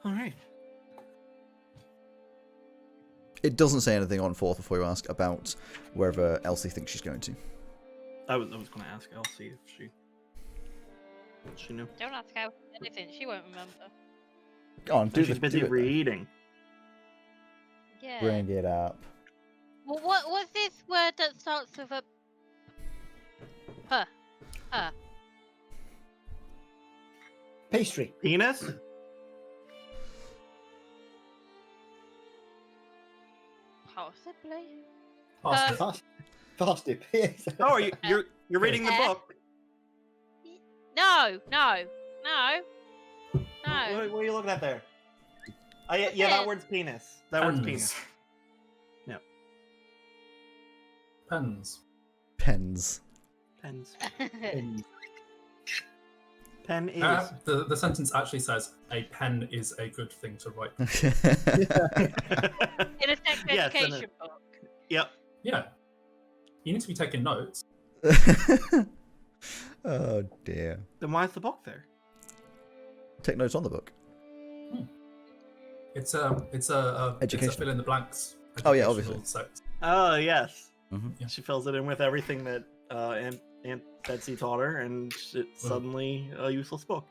All right. It doesn't say anything on fourth before you ask about wherever Elsie thinks she's going to. I was going to ask Elsie if she knew. Don't ask her anything. She won't remember. Go on, do She's busy reading. Yeah. Bring it up. Well, what's this word that starts with a P? Pastry. Penis? Possibly. Faster. Yes. Oh, you're reading the book. No. What are you looking at there? Yeah, that word's penis. That word's penis. Yeah. Pens. Pens. Pens. Pen is. The sentence actually says a pen is a good thing to write. In a sex education book. Yep. Yeah. You need to be taking notes. Oh dear. Then why is the book there? Take notes on the book. It's a fill in the blanks. Oh yeah, obviously. Sex. Oh yes. Mm-hmm. Yeah. She fills it in with everything that Aunt Betsy taught her, and it's suddenly a useless book.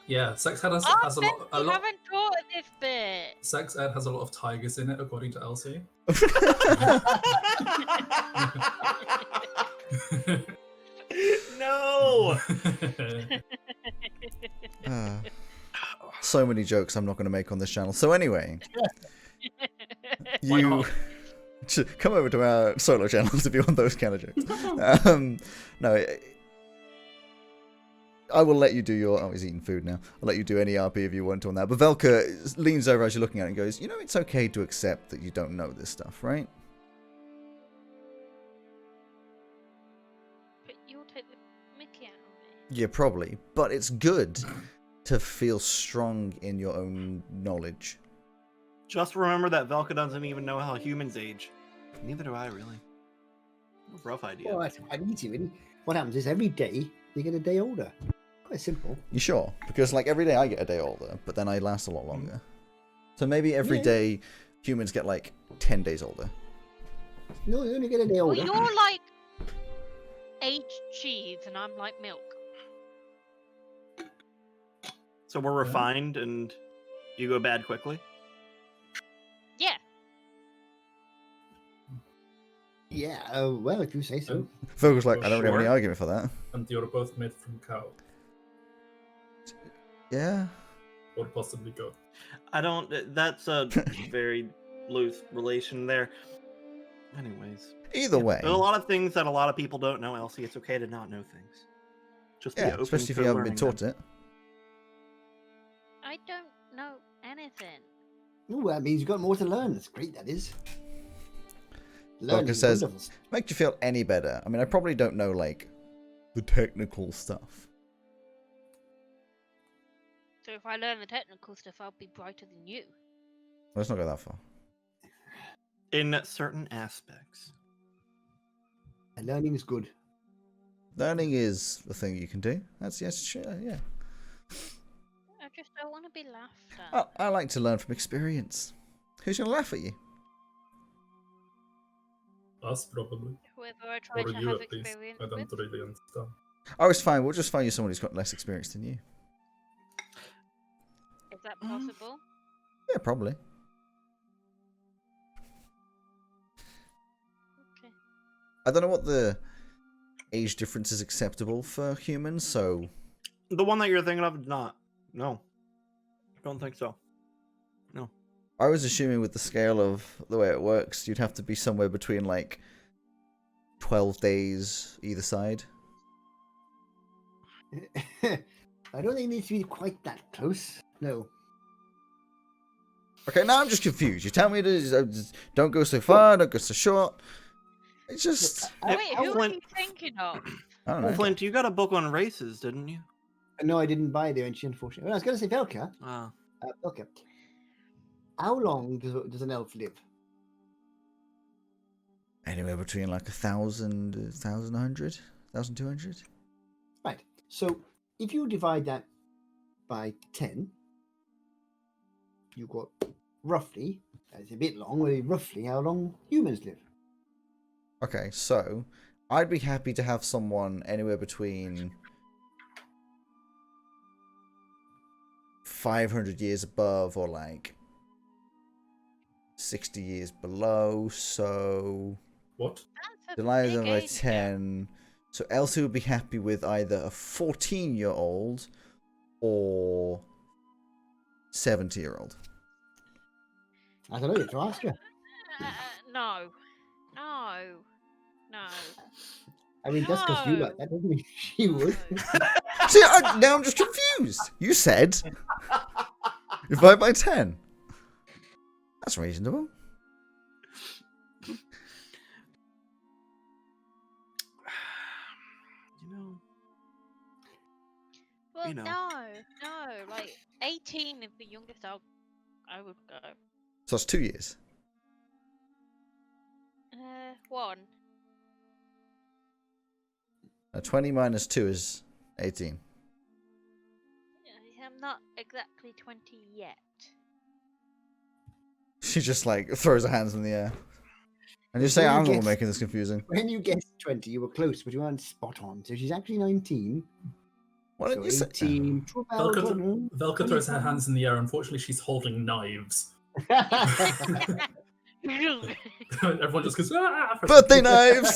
Yeah, sex ed has a lot. You haven't taught this bit. Sex ed has a lot of tigers in it, according to Elsie. No. So many jokes I'm not going to make on this channel. So anyway, Why you not? come over to our solo channels if you want those kind of jokes. No, I will let you do your... Oh, he's eating food now. I'll let you do any RP if you want on that. But Velka leans over as you're looking at it and goes, you know, it's okay to accept that you don't know this stuff, right? But you'll take the mickey out of me. Yeah, probably. But it's good to feel strong in your own knowledge. Just remember that Velka doesn't even know how humans age. Neither do I, really. Rough idea. Well, that's quite easy, really. What happens is every day you get a day older. Quite simple. You sure? Because like every day I get a day older, but then I last a lot longer. So maybe every day humans get like 10 days older. No, you only get a day Well, older. you're like aged cheese, and I'm like milk. So we're refined and you go bad quickly? Yeah. Yeah, well, if you say so. Vogel's like, I don't really have any Sure. argument for that. And you're both made from cow, Yeah. or possibly goat. I don't. That's a very loose relation there. Anyways. Either way. There's a lot of things that a lot of people don't know, Elsie. It's okay to not know things. Just be Yeah, open especially if to you haven't been learning taught it. I don't know anything. Ooh, that means you've got more to learn. That's great, that is. Velka Learning says, wonderful. make you feel any better. I mean, I probably don't know, like, the technical stuff. So if I learn the technical stuff, I'll be brighter than you. Let's not go that far. in certain aspects. And learning is good. Learning is the thing you can do. That's, yes, sure, yeah. I just don't want to be laughed at. Oh, I like to learn from experience. Who's going to laugh at you? Us, probably. Whoever I try Or to you, have at least. experience I don't with. really understand. Oh, it's fine. We'll just find you someone who's got less experience than you. Is that possible? Yeah, probably. Okay. I don't know what the age difference is acceptable for humans, so... The one that you're thinking of, not. No. Don't think so. No. I was assuming with the scale of the way it works, you'd have to be somewhere between, like, 12 days either side. I don't think it needs to be quite that close. No. Okay, now I'm just confused. You tell me to don't go so far, don't go so short. It's just... Hey, Wait, who are Flint- you thinking of? I don't know. Flint, you got a book on races, didn't you? No, I didn't buy the entry, unfortunately. Well, I was going to say Velka. Ah. Velka. How long does an elf live? Anywhere between, like, 1,000, 1,100, 1,200? Right. So if you divide that by 10, you've got roughly, that's a bit long, but roughly how long humans live. Okay, so I'd be happy to have someone anywhere between 500 years above or like 60 years below. So What? That's a divided big by age gap. 10. So Elsie would be happy with either a 14-year-old or 70-year-old. I don't know, you have to ask her. No. No. No. I mean, just because you like that doesn't mean she would. No. See, now I'm just confused. You said divide by 10. That's reasonable. You know, Well, You know. no. Like 18 is the youngest I would go. So that's 2 years. 1. 20 minus 2 is 18. I'm not exactly 20 yet. She just like throws her hands in the air. And you say Well, you I'm the one guessed- making this confusing. When you guessed 20, you were close, but you weren't spot on. So she's actually 19. Why So didn't you say? 18. Velka throws her hands in the air. Unfortunately, she's holding knives. Everyone just goes, ah! Birthday knives!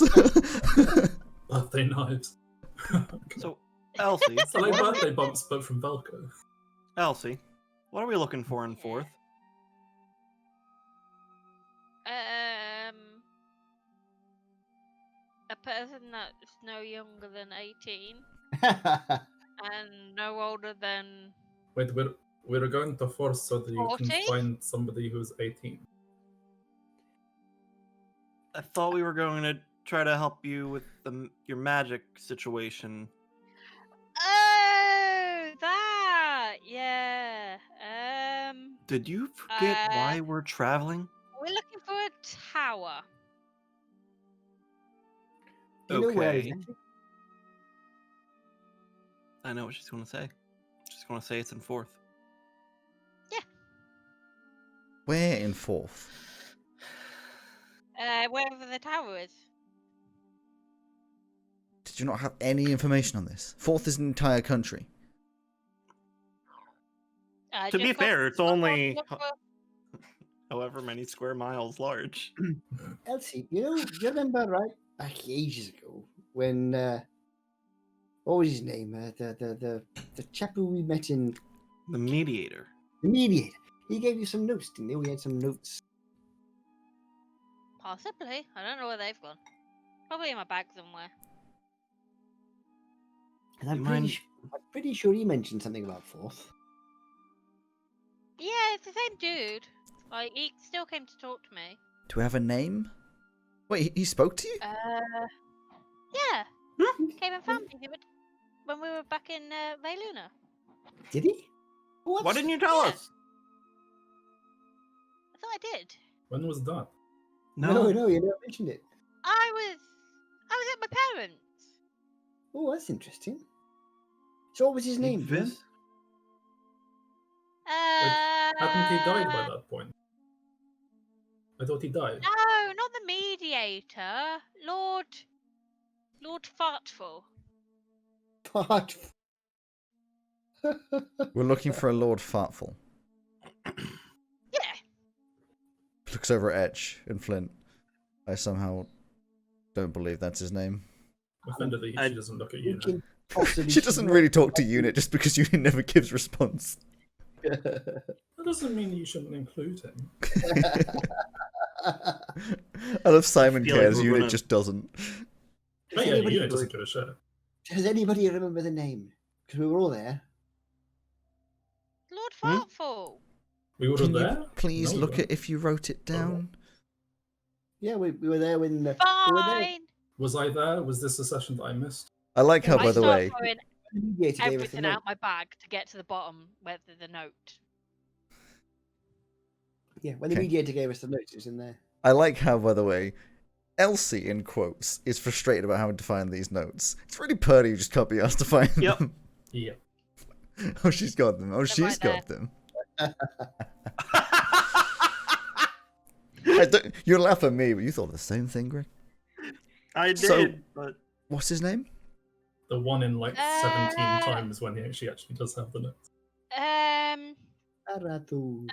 Birthday knives. so Elsie, So like what are birthday bumps, but from Velka. Elsie, what are we looking for in fourth? A person that's no younger than 18 and no older than. Wait, we're going to force so that you 40? can find somebody who's 18. I thought we were going to try to help you with your magic situation. Oh, that! Yeah. Did you forget why we're traveling? We're looking for a tower. Do you know where Okay. exactly? I know what she's going to say. She's going to say it's in fourth. Where in fourth? Wherever the tower is. Did you not have any information on this? Fourth is an entire country. To be fair, it's only look for- however many square miles large. Elsie, you remember right back ages ago when what was his name? The chap who we met in The mediator. the mediator. He gave you some notes, didn't he? We had some notes. Possibly. I don't know where they've gone. Probably in my bag somewhere. And I'm You pretty, mind- I'm pretty sure he mentioned something about fourth. Yeah, it's the same dude. Like, he still came to talk to me. Do we have a name? Wait, he spoke to you? Yeah. Came and found me when we were back in Vayluna. Did he? What? Why didn't you tell Yeah. us? I thought I did. When was that? No, you never mentioned it. I was at my parents'. Oh, that's interesting. So what was his name? Vis? Hadn't he died by that point? I thought he died. No, not the mediator. Lord Fartful. Part. We're looking for a Lord Fartful. Yeah. Looks over at Etch and Flint. I somehow don't believe that's his name. Offended that she doesn't look at you. Thinking possibly She doesn't really talk to Unit just because Unit never gives response. That doesn't mean you shouldn't include him. I love Simon feel like cares, we're Unit gonna- just doesn't. Oh, yeah, anybody you like- doesn't give a shit. Does anybody remember the name? Because we were all there. Lord Hmm? Fartful. We were Can there. you please No, we look weren't. at if you wrote it down? Yeah, we were there when we were there. Fine. Was I there? Was this a session that I missed? I like how, I by the start way, throwing The mediator gave us the everything note. out my bag to get to the bottom where the note. Yeah, when the Okay. mediator gave us the notes, it was in there. I like how, by the way, Elsie, in quotes, is frustrated about having to find these notes. It's really Purdy who just can't be asked to find Yep. them. Yeah. Oh, she's got them. Oh, she's right there. got them. You laugh at me, but you thought the same thing, Greg. I did, So- but What's his name? The one in like 17 Uh, times when she actually does have the notes. Aratu.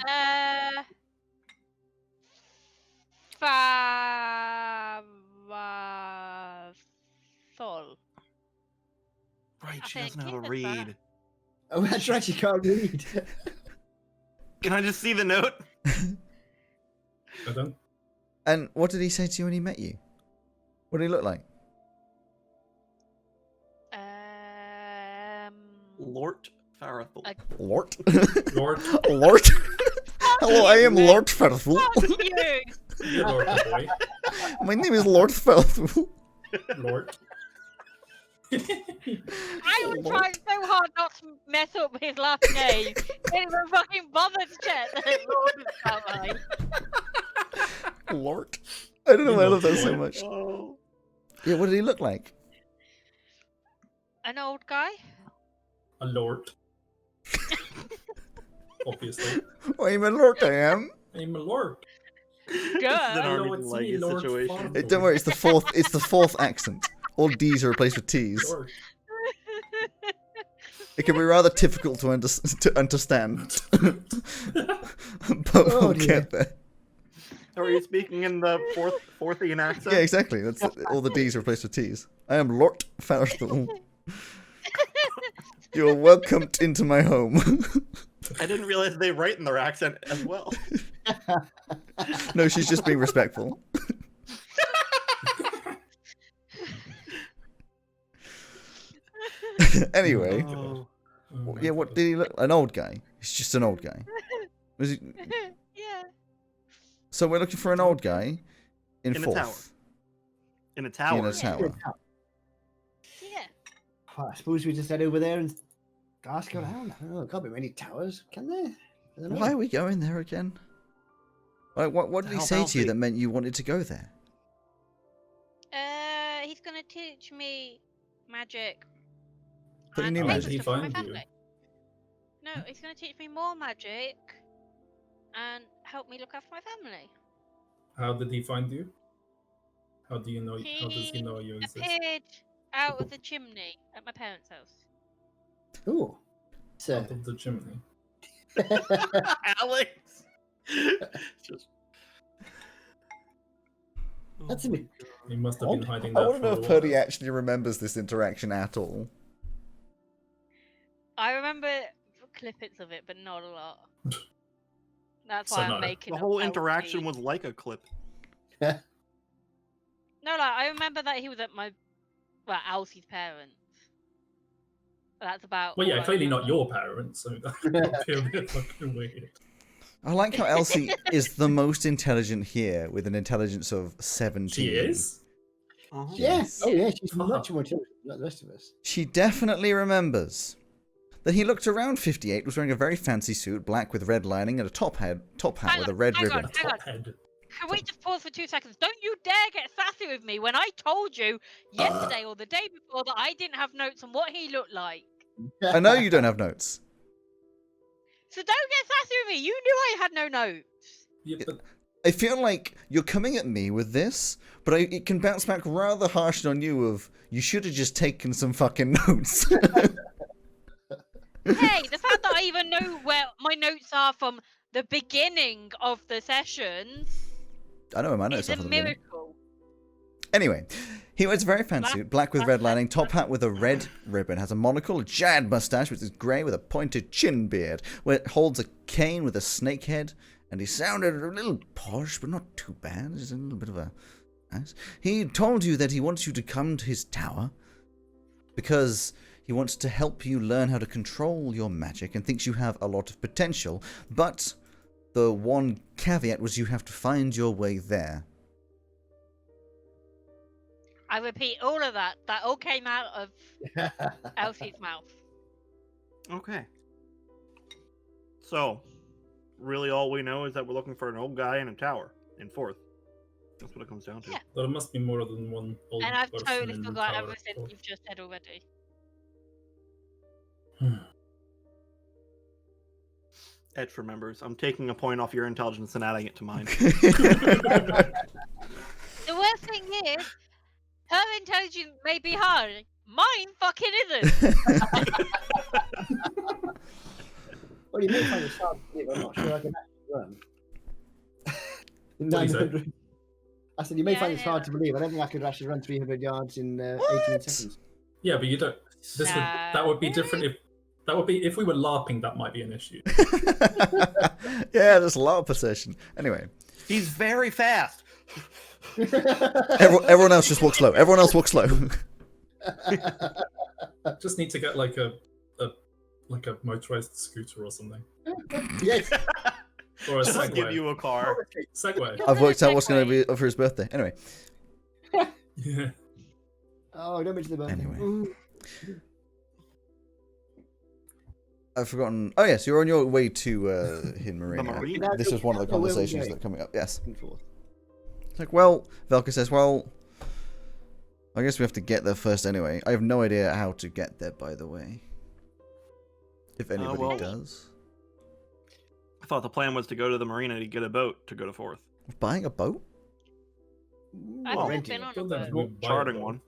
Favathol. right, I she doesn't think have a he does that. read. Oh, that's right, you can't read. Can I just see the note? I don't. And what did he say to you when he met you? What did he look like? Lort Farrethel. I- Lord? Lord, Lord? Hello, I am Lord Farthul. Fuck you! you're Lord boy. My name is Lord Farthul. Lord. I was trying so hard not to mess up his last name. Didn't even fucking bother to check that Lord was that way. Lord? I don't know why I love that so Lord. much. Oh. Yeah, what did he look like? An old guy? A lord. Obviously. I'm a lord, I am. I'm a lord. It's an Duh. army No, it's like me, Lord situation. Farquhar. Hey, don't worry, it's the fourth accent. All D's are replaced with T's. Lord. It can be rather difficult to understand. But Oh, we'll dear. get there. Are you speaking in the Forthian accent? Yeah, exactly. That's all the D's are replaced with T's. I am Lord Farthul. You are welcomed into my home. I didn't realize they write in their accent as well. No, she's just being respectful. Anyway, Oh. Oh my yeah, what God. did he look? An old guy. He's just an old guy. Was he? Yeah. So we're looking for an old guy in In a fourth. tower. In a tower. In a tower. Yeah. Oh, I suppose we just head over there and ask around. I don't know, there can't be many towers, can there? I don't know. Why are we going there again? Like, what did he Help say to you Elsie. that meant you wanted to go there? He's gonna teach me magic. Put and new take magic. the He stuff for my find you? family. No, he's gonna teach me more magic and help me look after my family. How did he find you? How do you know? How does he know you exist? Appeared out of the chimney at my parents' house. Oh, so Out of the chimney. Alex. Just. That's a bit. He must have been hiding I there want to for know a if Purdy while. actually remembers this interaction at all. I remember clippets of it, but not a lot. That's So why no. I'm making The up whole how interaction he- was like a clip. No, like I remember that he was at my Elsie's parents. That's about. Well, all yeah, I clearly not remember. your parents, so that would be a bit fucking weird. I like how Elsie is the most intelligent here with an intelligence of 17. She is? Yes. Oh, yeah. She's Fuck. much more intelligent than the rest of us. She definitely remembers that he looked around 58, was wearing a very fancy suit, black with red lining, and a top hat Hang with a on, red hang on. ribbon. A top head. Can we just pause for 2 seconds? Don't you dare get sassy with me when I told you yesterday or the day before that I didn't have notes on what he looked like. I know you don't have notes. So don't get sassy with me. You knew I had no notes. Yeah, but I feel like you're coming at me with this, but it can bounce back rather harshly on you of, you should have just taken some fucking notes. Hey, the fact that I even know where my notes are from the beginning of the sessions I know where my notes is are a for the beginning. miracle. Anyway, he wears a very fancy suit, black with red lining, top hat with a red ribbon, has a monocle, a giant mustache which is grey with a pointed chin beard, where it holds a cane with a snake head, and he sounded a little posh, but not too bad, just a little bit of a... Nice. He told you that he wants you to come to his tower, because he wants to help you learn how to control your magic, and thinks you have a lot of potential, but the one caveat was you have to find your way there. I repeat all of that. That all came out of Elsie's mouth. Okay. So, really all we know is that we're looking for an old guy in a tower in 4th. That's what it comes down to. Yeah. there must be more than one old And I've person totally in the forgot tower. everything you've just said already. Etch remembers. I'm taking a point off your intelligence and adding it to mine. The worst thing is, her intelligence may be high. Mine fucking isn't. Well, you may find it hard to believe. I'm not sure I can actually run. What did you say? 900. I said, you may Yeah, find it yeah. hard to believe. I don't think I could actually run 300 yards in 18 seconds. Yeah, but you don't. That would be different if. That would be if we were LARPing. That might be an issue. Yeah, there's a lot of possession. Anyway, He's very fast. everyone else just walk slow. Everyone else walk slow. Just need to get like a motorized scooter or something, Yes. or a Just Segway. give you a car. Segway. I've worked out what's going to be for his birthday. Anyway, Yeah. Oh, don't mention the birthday. Anyway. Ooh. I've forgotten. Oh yes, you're on your way to Hidden Marina. marina? This was one of the Where we're conversations going. that are coming up. Yes. And forth. It's like, well, Velka says, well, I guess we have to get there first anyway. I have no idea how to get there, by the way. If anybody well- does. I thought the plan was to go to the marina to get a boat to go to 4th. Buying a boat? I've Well, never renting been it. on a Don't then boat. we buy Charting a boat. one.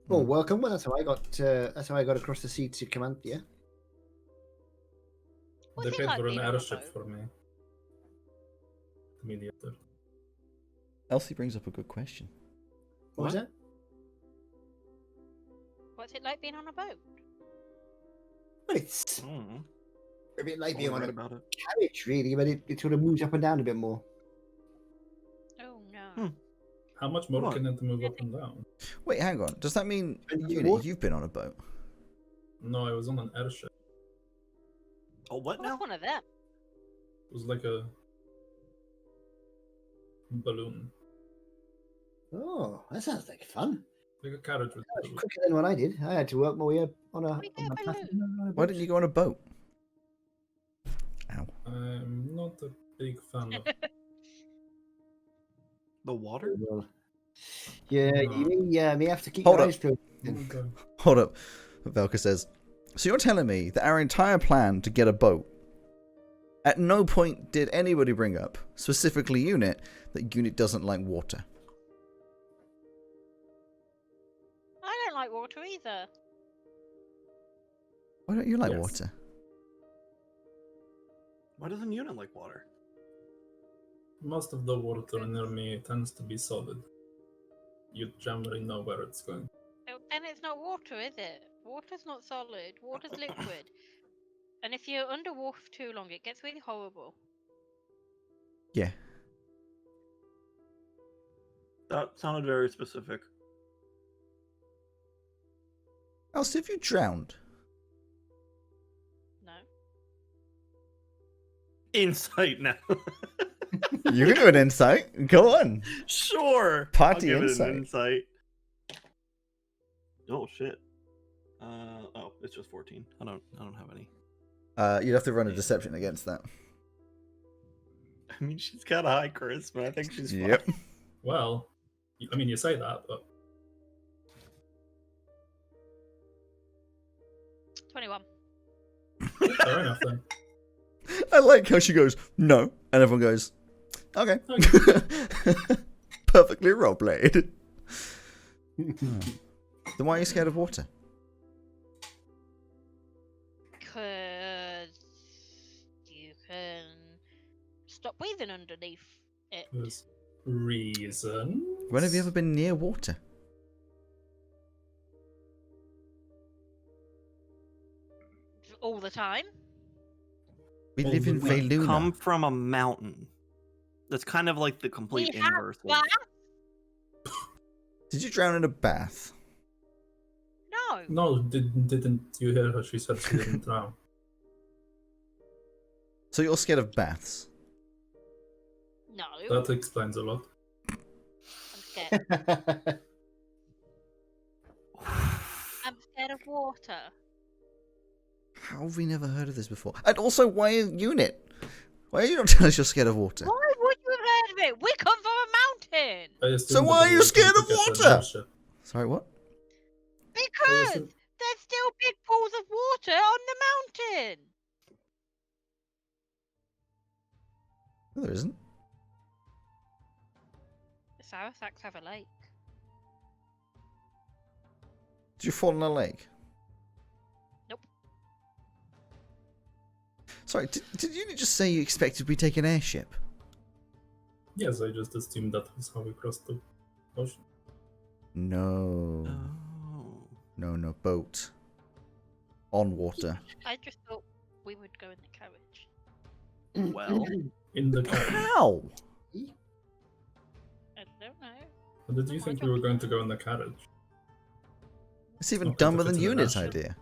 Oh, welcome. Well, that's how I got. That's how I got across the sea to Camanthea. What's They it paid like for an being on a airship boat? for me. Immediately. Elsie brings up a good question. What was that? What's it like being on a boat? Well, it's Mm. a bit like I being on read a about it. carriage, really, but it sort of moves up and down a bit more. Oh no. How much more What? can it move up and down? Wait, hang on. Does that mean, And Unit, what? you've been on a boat? No, I was on an airship. Oh, what What's now? one of them? It was like a balloon, Oh, that sounds like fun. like a carriage with a Much balloon. quicker than what I did. I had to work my way up on a. We On get my a path. Why didn't you go on a boat? Ow. I'm not a big fan of. The water? Well, yeah, you may have to keep Hold your up. eyes closed. Okay. Hold up. Velka says, so you're telling me that our entire plan to get a boat, at no point did anybody bring up, specifically Unit, that Unit doesn't like water? I don't like water either. Why don't you like Yes. water? Why doesn't Unit like water? Most of the water near me tends to be solid. You generally know where it's going. Oh, then it's not water, is it? Water's not solid. Water's liquid. And if you're underwater for too long, it gets really horrible. Yeah. That sounded very specific. Elsie, have you drowned? Insight now. You can do an insight. Go on. Sure. Party I'll give insight. It an insight. Oh shit. Oh, it's just 14. I don't have any. You'd have to run a deception against that. I mean, she's got a high charisma. I think she's fine. Yep. Well, I mean, you say that, but 21. fair enough then. I like how she goes, no, and everyone goes, okay. Okay. Perfectly roleplayed. Then why are you scared of water? Because you can stop breathing underneath it There's reason. When have you ever been near water? all the time. We Oh, live in we Veluna. Come from a mountain. That's kind of like the complete We have inverse. of- that? Did you drown in a bath? No. No, didn't you hear her? She said she didn't drown. So you're scared of baths? No. That explains a lot. I'm scared. I'm scared of water. How have we never heard of this before? And also, why a unit? Why are you not telling us you're scared of water? Why would you have heard of it? We come from a mountain. I assumed So why that are we you were scared going of to get an water? airship. Sorry, what? Because assume- there's still big pools of water on the mountain. No, there isn't. The Sarasaks have a lake. Did you fall in a lake? Nope. Sorry, did you just say you expected we take an airship? Yes, I just assumed that was how we crossed the ocean. No. Oh. No, boat. On water. I just thought we would go in the carriage. Well, In the car. How? I don't know. But did you think we were going to go in the carriage? It's even Not dumber if it's than an Unit's airship. idea.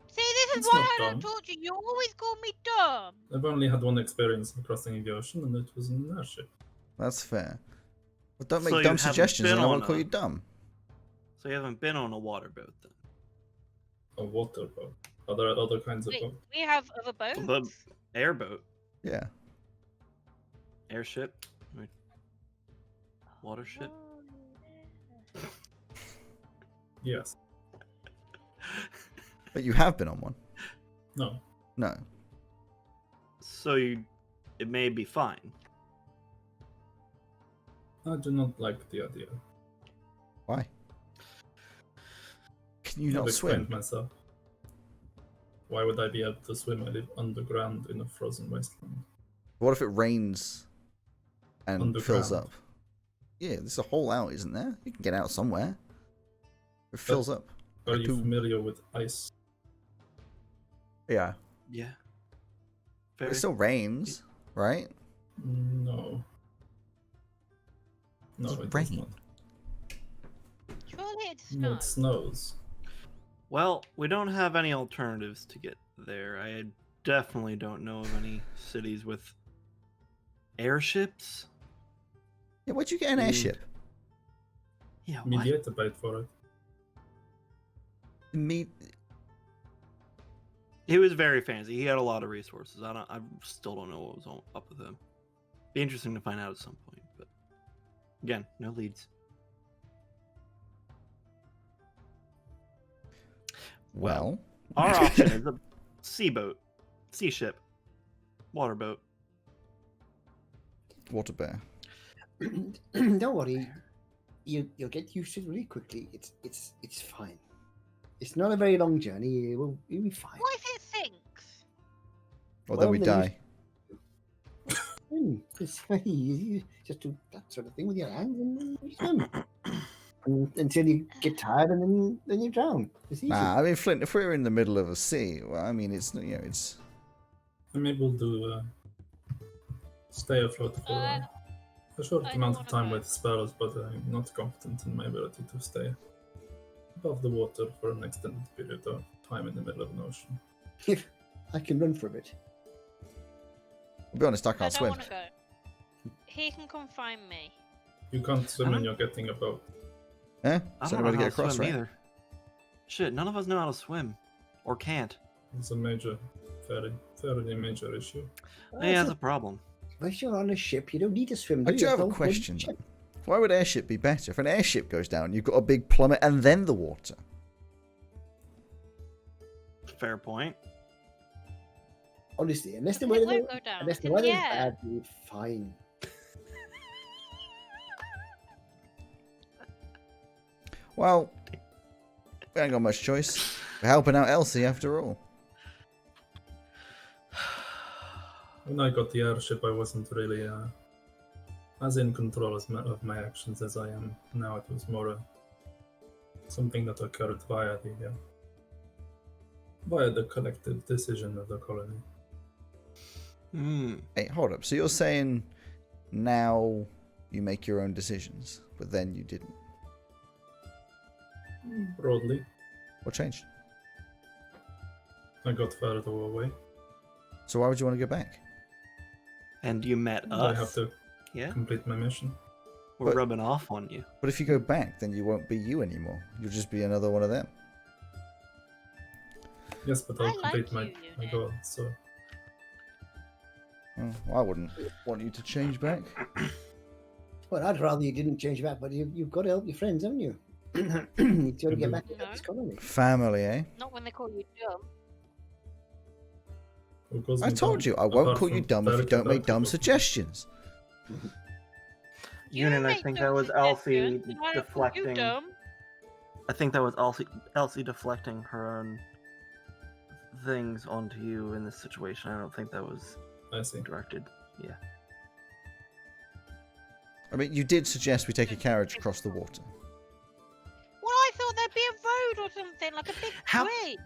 See, this is It's why not I don't dumb. talk to you. You always call me dumb. I've only had one experience of crossing the ocean, and it was in an airship. That's fair. But don't make So you dumb haven't suggestions been and I on won't call a- you dumb. so you haven't been on a water boat then? A water boat. Are there other kinds of Wait, boats? we have other boats. The airboat, Yeah. airship, wait, watership. Yes. But you have been on one. No. No. So it may be fine. I do not like the idea. Why? Can you I've not explained swim? myself. Why would I be able to swim? I live underground in a frozen wasteland. What if it rains and fills Underground. up? Yeah, there's a hole out, isn't there? You can get out somewhere. It fills up. Are Like you poo. familiar with ice? Yeah. Yeah. But Very. it still rains, right? No. No, It's it does rain. not. Surely it's No, snow. it snows. Well, we don't have any alternatives to get there. I definitely don't know of any cities with airships. Yeah, where'd you get an Mm. airship? Yeah, what? Mediator paid for it. Me. He was very fancy. He had a lot of resources. I still don't know what was up with him. Be interesting to find out at some point. But again, no leads. Well, Our option is a sea boat, sea ship, water boat. water bear. Don't worry, you'll get used to it really quickly. It's fine. It's not a very long journey. You'll be fine. What if it sinks? Or then Well, we then die. You just do that sort of thing with your hands and then you swim. Until you get tired and then you drown. It's easy. Nah, I mean, Flint, if we're in the middle of a sea, well, I mean, it's, it's... I'm able to stay afloat for a short I amount don't of time wanna with spells, but I'm not confident in my ability to stay above the water for an extended period of time in the middle of an ocean. I can run for a bit. I'll be honest, I I can't don't swim. want to go. He can come find me. You can't swim and you're getting a boat. Eh? I It's the don't only know way to how get to across, swim right? either. Shit, none of us know how to swim. Or can't. It's a major, fairly major issue. Yeah, it's a problem. If you're on a ship, you don't need to swim. I do do you? have a Don't- question. ship. Though. Why would airship be better? If an airship goes down, you've got a big plummet and then the water. Fair point. Honestly, unless the It weather, won't go down. unless the In weather's the air. bad, you're fine. Well, we ain't got much choice. We're helping out Elsie after all. When I got the airship, I wasn't really as in control of my actions as I am now. It was more something that occurred via the collective decision of the colony. Hmm. Hey, hold up. So you're saying now you make your own decisions, but then you didn't. Broadly, What changed? I got further away. So why would you want to go back? And you met I have us. to Yeah, complete my mission. we're But- rubbing off on you. But if you go back, then you won't be you anymore. You'll just be another one of them. Yes, but I I'll like complete my you, goal. So Well, I wouldn't want you to change back. Well, I'd rather you didn't change back, but you've got to help your friends, haven't you? You've got to get back to No. this colony. Family, eh? Not when they call you dumb. what goes I me told down, you, I won't apart call you from dumb if you Berkeley, don't make dumb Berkeley, suggestions. You Yunin, I make think dumb that was Elsie suggestions, and I don't call you deflecting. dumb. I think that was Elsie deflecting her own things onto you in this situation. I don't think that was I see. directed. Yeah. I mean, you did suggest we take a carriage across the water. Well, I thought there'd be a road or something, like a big How- bridge.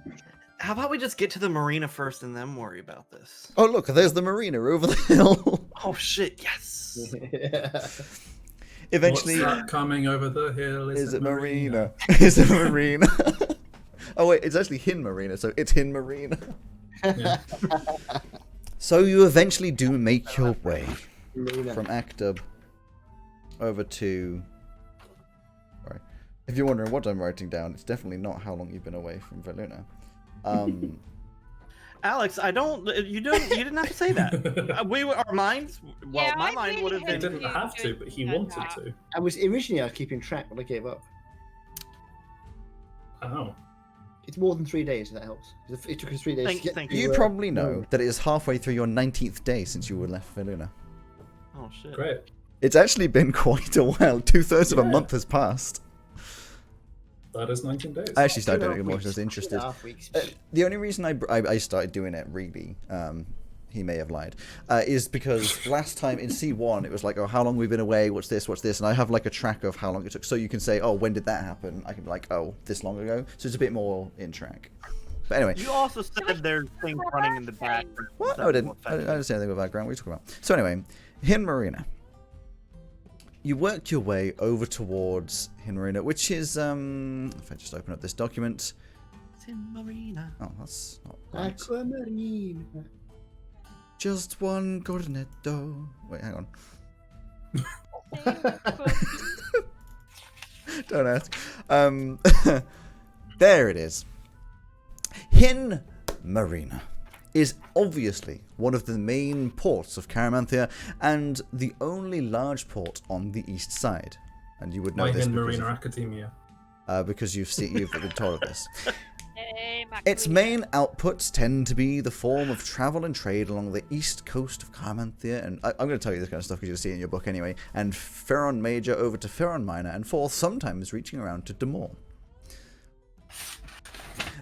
How about we just get to the marina first and then worry about this? Oh, look, there's the marina over the hill. Oh shit! Yes. Eventually, What's that coming over the hill? is it marina? Is it marina? Oh, wait, it's actually Hin Marina, so it's Hin Marina. Yeah. So you eventually do make your way Marina. from Actub over to... Sorry. If you're wondering what I'm writing down, it's definitely not how long you've been away from Veluna. Alex, I don't. You didn't have to say that. Our minds. Well, Yeah, my I mind really would have He hate been. didn't have to, but he wanted to. I was originally keeping track, but I gave up. Oh. It's more than 3 days, if that helps. It took us 3 days to get Thank to, You you. probably know that it is halfway through your 19th day since you were left Veluna. Oh shit. Great. It's actually been quite a while. 2/3 of a Yeah. month has passed. That is 19 days. I actually started doing it 2.5 more because I was weeks, interested. 2.5 weeks. The only reason I started doing it really, he may have lied, is because last time in C1 it was like, oh, how long we've been away, what's this, and I have like a track of how long it took, so you can say, oh, when did that happen? I can be like, oh, this long ago, so it's a bit more in track. But anyway, You also said there's things running in the back. what? No, I didn't. I didn't say anything about background. What are you talking about? So anyway, Hin Marina. You worked your way over towards Hin Marina, which is, if I just open up this document. It's in marina. Oh, that's not right. Aquamarine. Just one cornetto. Wait, hang on. Don't ask. There it is. Hin Marina is obviously one of the main ports of Caramanthea and the only large port on the east side. And you would know My this Hin because, Marina Academia. because you've been told of this. Hey, Its Macarena. main outputs tend to be the form of travel and trade along the east coast of Caramanthea, and I'm going to tell you this kind of stuff because you'll see it in your book anyway, and Ferron Major over to Ferron Minor, and forth, sometimes reaching around to Demore.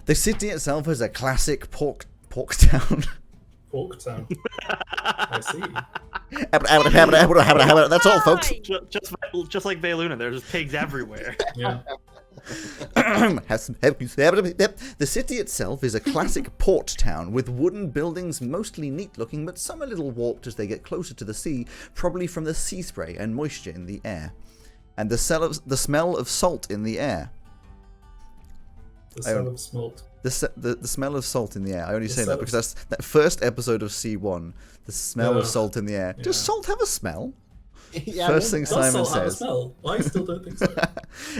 The city itself is a classic pork town. Porktown. I see. That's all, folks. Just like Veluna, there's pigs everywhere. Yeah. The city itself is a classic port town with wooden buildings mostly neat looking, but some a little warped as they get closer to the sea, probably from the sea spray and moisture in the air, and the smell of salt in the air. The smell of smolt. The smell of salt in the air. I only The say that smell because of- that's that first episode of C1. The smell of Ugh, salt in the air. Does yeah. salt have a smell? Yeah, First I thing remember Does Simon salt have a says. smell? I still don't think so.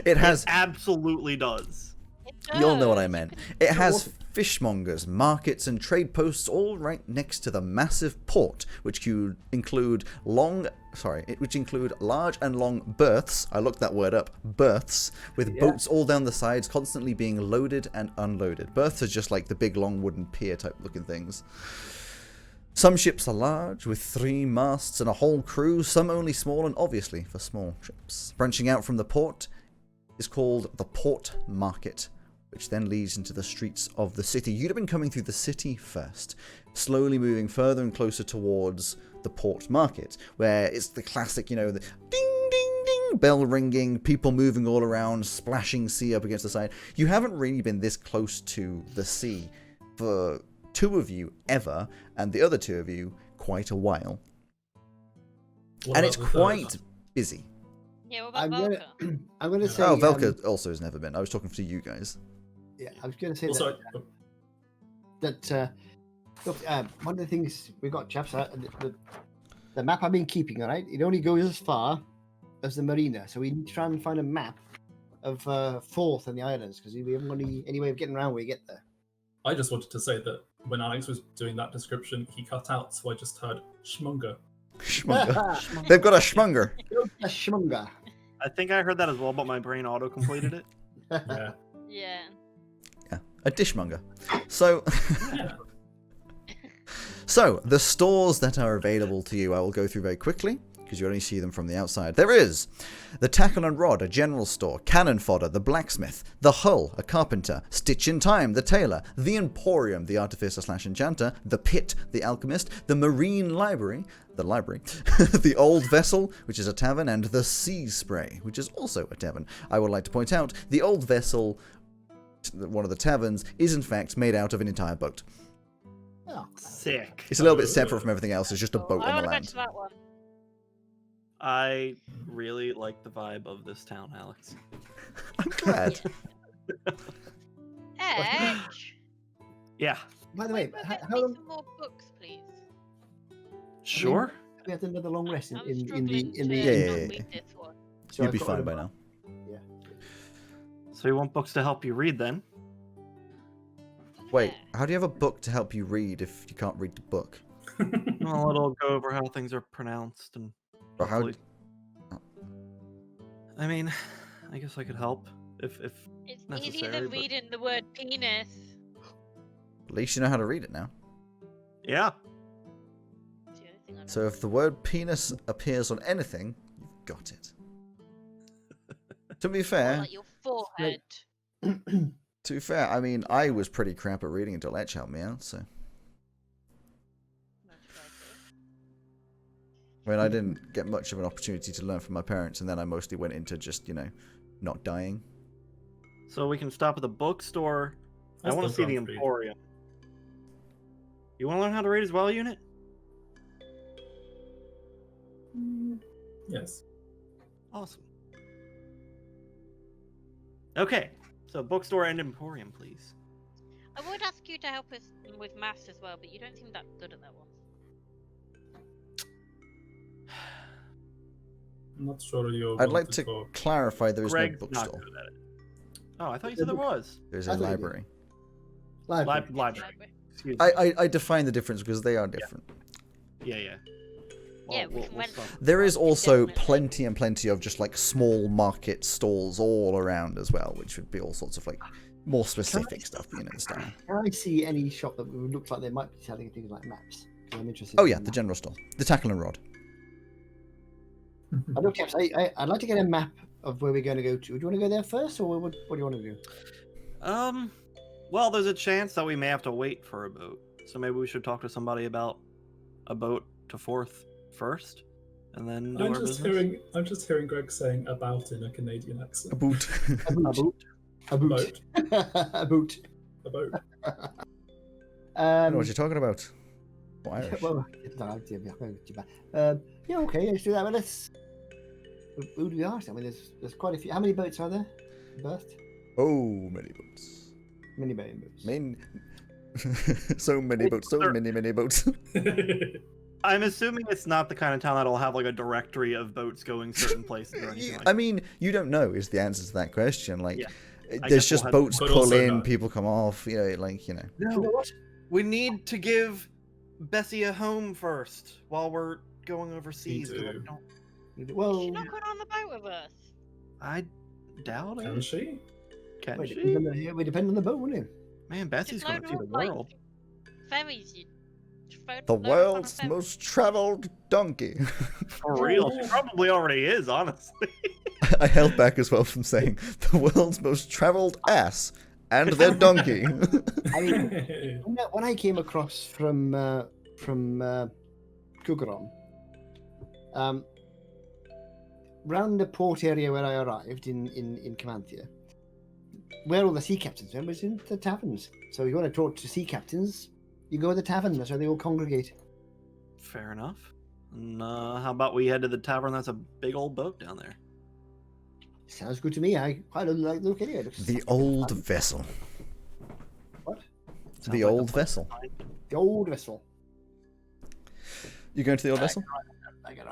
It has. It absolutely does. It You'll know what I does. meant. It has fishmongers, markets, and trade posts all right next to the massive port, which include large and long berths. I looked that word up. Berths with boats all down the sides, constantly being loaded and unloaded. Berths are just like the big long wooden pier type looking things. Some ships are large, with 3 masts and a whole crew, some only small and obviously for small trips. Branching out from the port is called the Port Market, which then leads into the streets of the city. You'd have been coming through the city first, slowly moving further and closer towards the Port Market, where it's the classic, the ding, ding, ding, bell ringing, people moving all around, splashing sea up against the side. You haven't really been this close to the sea for 2 of you ever, and the other 2 of you quite a while. What And about it's the third? quite busy. Yeah, what about I'm Velka? gonna, I'm gonna say. Oh, Velka also has never been. I was talking to you guys. Yeah, I was gonna say Also, that. Look, one of the things we got, chaps, the map I've been keeping, all right, it only goes as far as the marina, so we need to try and find a map of Forth and the islands because we haven't got any way of getting around when we get there. I just wanted to say that when Alex was doing that description, he cut out, so I just heard schmunger. Schmunger. They've got a schmunger. A schmunga. I think I heard that as well, but my brain auto completed it. Yeah. Yeah. Yeah, a dishmonger. So, Yeah. so the stores that are available to you, I will go through very quickly because you only see them from the outside. There is the Tackle and Rod, a general store, Cannon Fodder, the blacksmith, the Hull, a carpenter, Stitch in Time, the tailor, the Emporium, the artificer/enchanter, the Pit, the alchemist, the Marine Library, the library, the Old Vessel, which is a tavern, and the Sea Spray, which is also a tavern. I would like to point out the Old Vessel, one of the taverns, is in fact made out of an entire boat. Oh, Sick. It's a little bit separate from everything else. It's just a boat I on the want to go land. to that one. I really like the vibe of this town, Alex. I'm glad. Edge. Yeah, by the way, Can we how get how me long some more books, please? sure. we had another long rest I'm in struggling the to Yeah. not read this one. so You'd I've be got fine rid by of- now. Yeah. So you want books to help you read then? Wait, Yeah. how do you have a book to help you read if you can't read the book? Well, it'll go over how things are pronounced and. Or how? hopefully- I mean, I guess I could help if It's necessary, easier than but- reading the word penis. At least you know how to read it now. yeah. It's the only thing I know. So if the word penis appears on anything, you've got it. To be Or fair, like your forehead. to be fair, I mean, I was pretty crap at reading until Etch helped me out, so. I mean, I didn't get much of an opportunity to learn from my parents, and then I mostly went into just, not dying. So we can stop at the bookstore. I want to see the Emporium. You want to learn how to read as well, Unit? Yes. Awesome. Okay, so bookstore and Emporium, please. I would ask you to help us with maths as well, but you don't seem that good at that one. I'm not sure you're. I'd like wanted to for- clarify there is Greg's no not bookstore. good at it. Oh, I thought you said there was. There's I a thought you did. library. Library. Library. Excuse me. I define the difference because they are different. Yeah. Yeah, Well, we can rent stop. There is also Definitely. plenty and plenty of just like small market stalls all around as well, which would be all sorts of like more specific stuff, style. Can I see any shop that looks like they might be selling things like maps? 'Cause I'm interested. Oh in yeah, that. the general store, the Tackle and Rod. I know, chaps. I'd like to get a map of where we're going to go to. Do you want to go there first, or what do you want to do? Well, there's a chance that we may have to wait for a boat. So maybe we should talk to somebody about a boat to Forth first, and then do I'm our just business. hearing Greg saying "about" in a Canadian accent. A boot. A boot. A boot. A boot. A boat. I know what you're talking about. Or Irish. Well, yeah, okay, let's do that. Well, let's. Who do we ask? I mean, there's quite a few. How many boats are there? Berthed? Oh, many boats. Many boats. So many boats, so many boats. I'm assuming it's not the kind of town that'll have like a directory of boats going certain places or anything like I mean, you don't know is the answer to that question. Like, Yeah. there's guess just we'll have- boats but pull also in, not. people come off. You know, like You know No, what? we need to give Bessie a home first while we're going overseas. 'cause do. Well, She's not going on the boat with us. I doubt Can it. she? Can we she? depend on the boat, wouldn't it? Man, Bessie's Just going to load see her the up like world. ferries. You the load her up on a world's ferry. most traveled donkey. For real, she probably already is, honestly. I held back as well from saying the world's most traveled ass and their donkey. I mean, when I came across from Kugaron, round the port area where I arrived in Camanthea, where all the sea captains went was in the taverns. So you want to talk to sea captains, you go to the tavern. That's where they all congregate. Fair enough. And how about we head to the tavern? That's a big old boat down there. Sounds good to me. I quite like the look at it. The old vessel. What? Sounds The like old place vessel. to find- The old vessel. You going to the old vessel?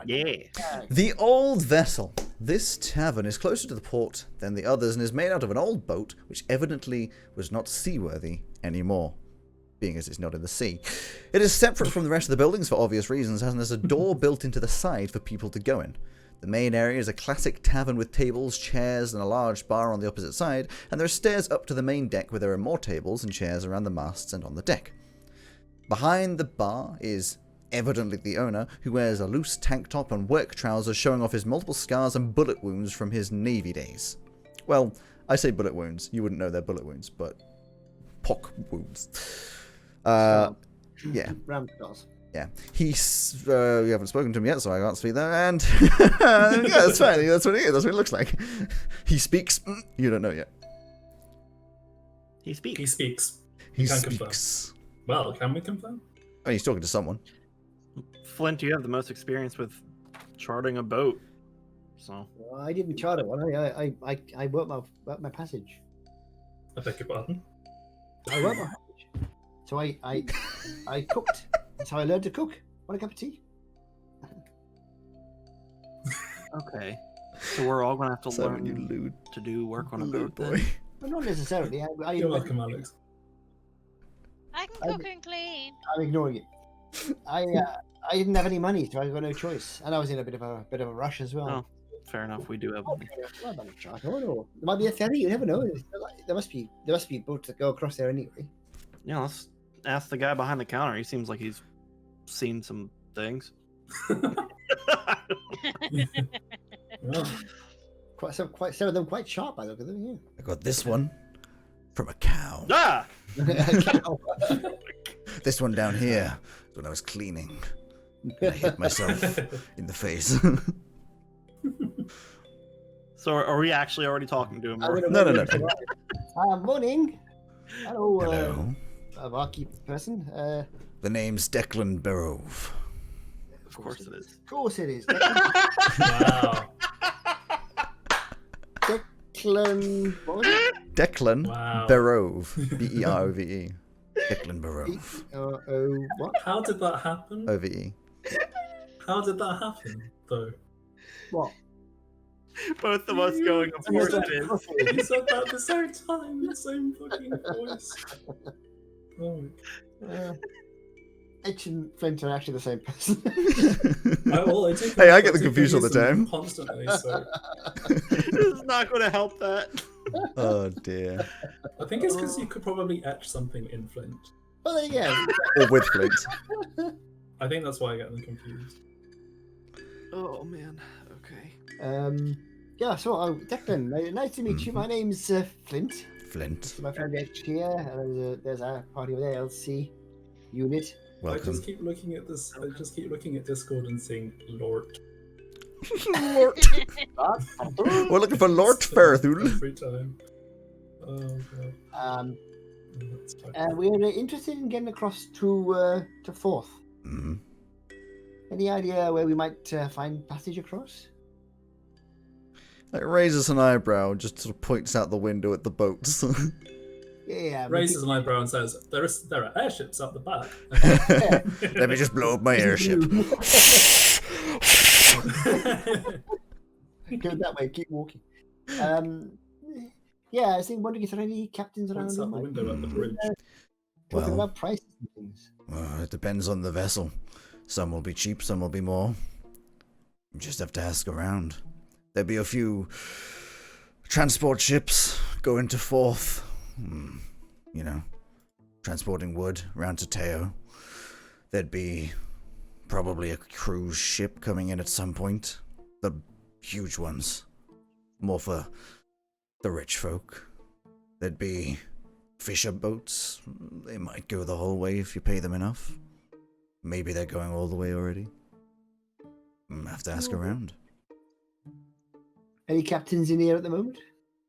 Yeah. The old vessel. This tavern is closer to the port than the others and is made out of an old boat which evidently was not seaworthy anymore, being as it's not in the sea. It is separate from the rest of the buildings for obvious reasons, and there's a door built into the side for people to go in. The main area is a classic tavern with tables, chairs, and a large bar on the opposite side, and there are stairs up to the main deck where there are more tables and chairs around the masts and on the deck. Behind the bar is evidently the owner, who wears a loose tank top and work trousers showing off his multiple scars and bullet wounds from his Navy days. Well, I say bullet wounds. You wouldn't know they're bullet wounds, but pock wounds. Yeah. Ram scars. Yeah, he's. We haven't spoken to him yet, so I can't speak there. And yeah, that's fine. That's what he is. That's what it looks like. He speaks. You don't know yet. He speaks. He speaks. He Can't confirm. speaks. Well, can we confirm? Oh, he's talking to someone. Flint, you have the most experience with charting a boat. So Well, I didn't charter one. I worked my passage. I beg your pardon. I worked my passage. So I cooked. That's how I learned to cook. Want a cup of tea? okay. So we're all gonna have to Simon, you learn lewd, to do work on a lewd boat. boy. Then? Well, not necessarily. You're welcome, Alex. I can cook and clean. I'm ignoring it. I didn't have any money, so I got no choice, and I was in a bit of a rush as well. Oh, fair enough. We do have money. Well, I'm not charter. I don't know. There might be a ferry. You never know. There must be boats that go across there anyway. Yeah, let's ask the guy behind the counter. He seems like he's seen some things. Well, Quite some of them quite sharp. I look at them. I got this one from a cow. Ah! Yeah. Cow. This one down here is when I was cleaning. I hit myself in the face. So are we actually already talking to him? I'm No, gonna no, no. Morning. Hello, Hello. barkeep person. The name's Declan Barove. Of course it is. Of course it is. wow. Declan. What was it? Declan Wow. Barove. B-E-R-O-V-E. Declan Barove. What? How did that happen? O-V-E. How did that happen, though? What? Both of us going, of course it is. You said that at the same time, the same fucking voice. Oh my Edge and Flint are actually the same person. I do Hey, I get the do confused all the confuse them time. Constantly, so This is not going to help that. Oh dear. I think it's because you could probably etch something in Flint. Well, there you go. Or with Flint. I think that's why I get them confused. Oh man. Okay. Yeah, so Declan, nice to meet you. My name's Flint. Flint. This is my friend Edge here, and there's our party over there, LC unit. I Welcome. just keep looking at this. I just keep looking at Discord and seeing Lord. Lord. We're looking for Lord Ferthul. Every time. Oh god. That's fine. And we're interested in getting across to Forth. Mm. Any idea where we might find passage across? It raises an eyebrow and just sort of points out the window at the boats. Yeah. Raises an eyebrow and says, there are airships out the back. Let me just blow up my airship. Go that way. Keep walking. Yeah, I was wondering if there are any captains around. Points out the window at the bridge. Talking Well, about prices and things. it depends on the vessel. Some will be cheap, some will be more. You just have to ask around. There'll be a few transport ships going to Forth. You know, transporting wood around to Teo. There'd be probably a cruise ship coming in at some point. The huge ones. More for the rich folk. There'd be fisher boats. They might go the whole way if you pay them enough. Maybe they're going all the way already. Have to ask around. Any captains in here at the moment?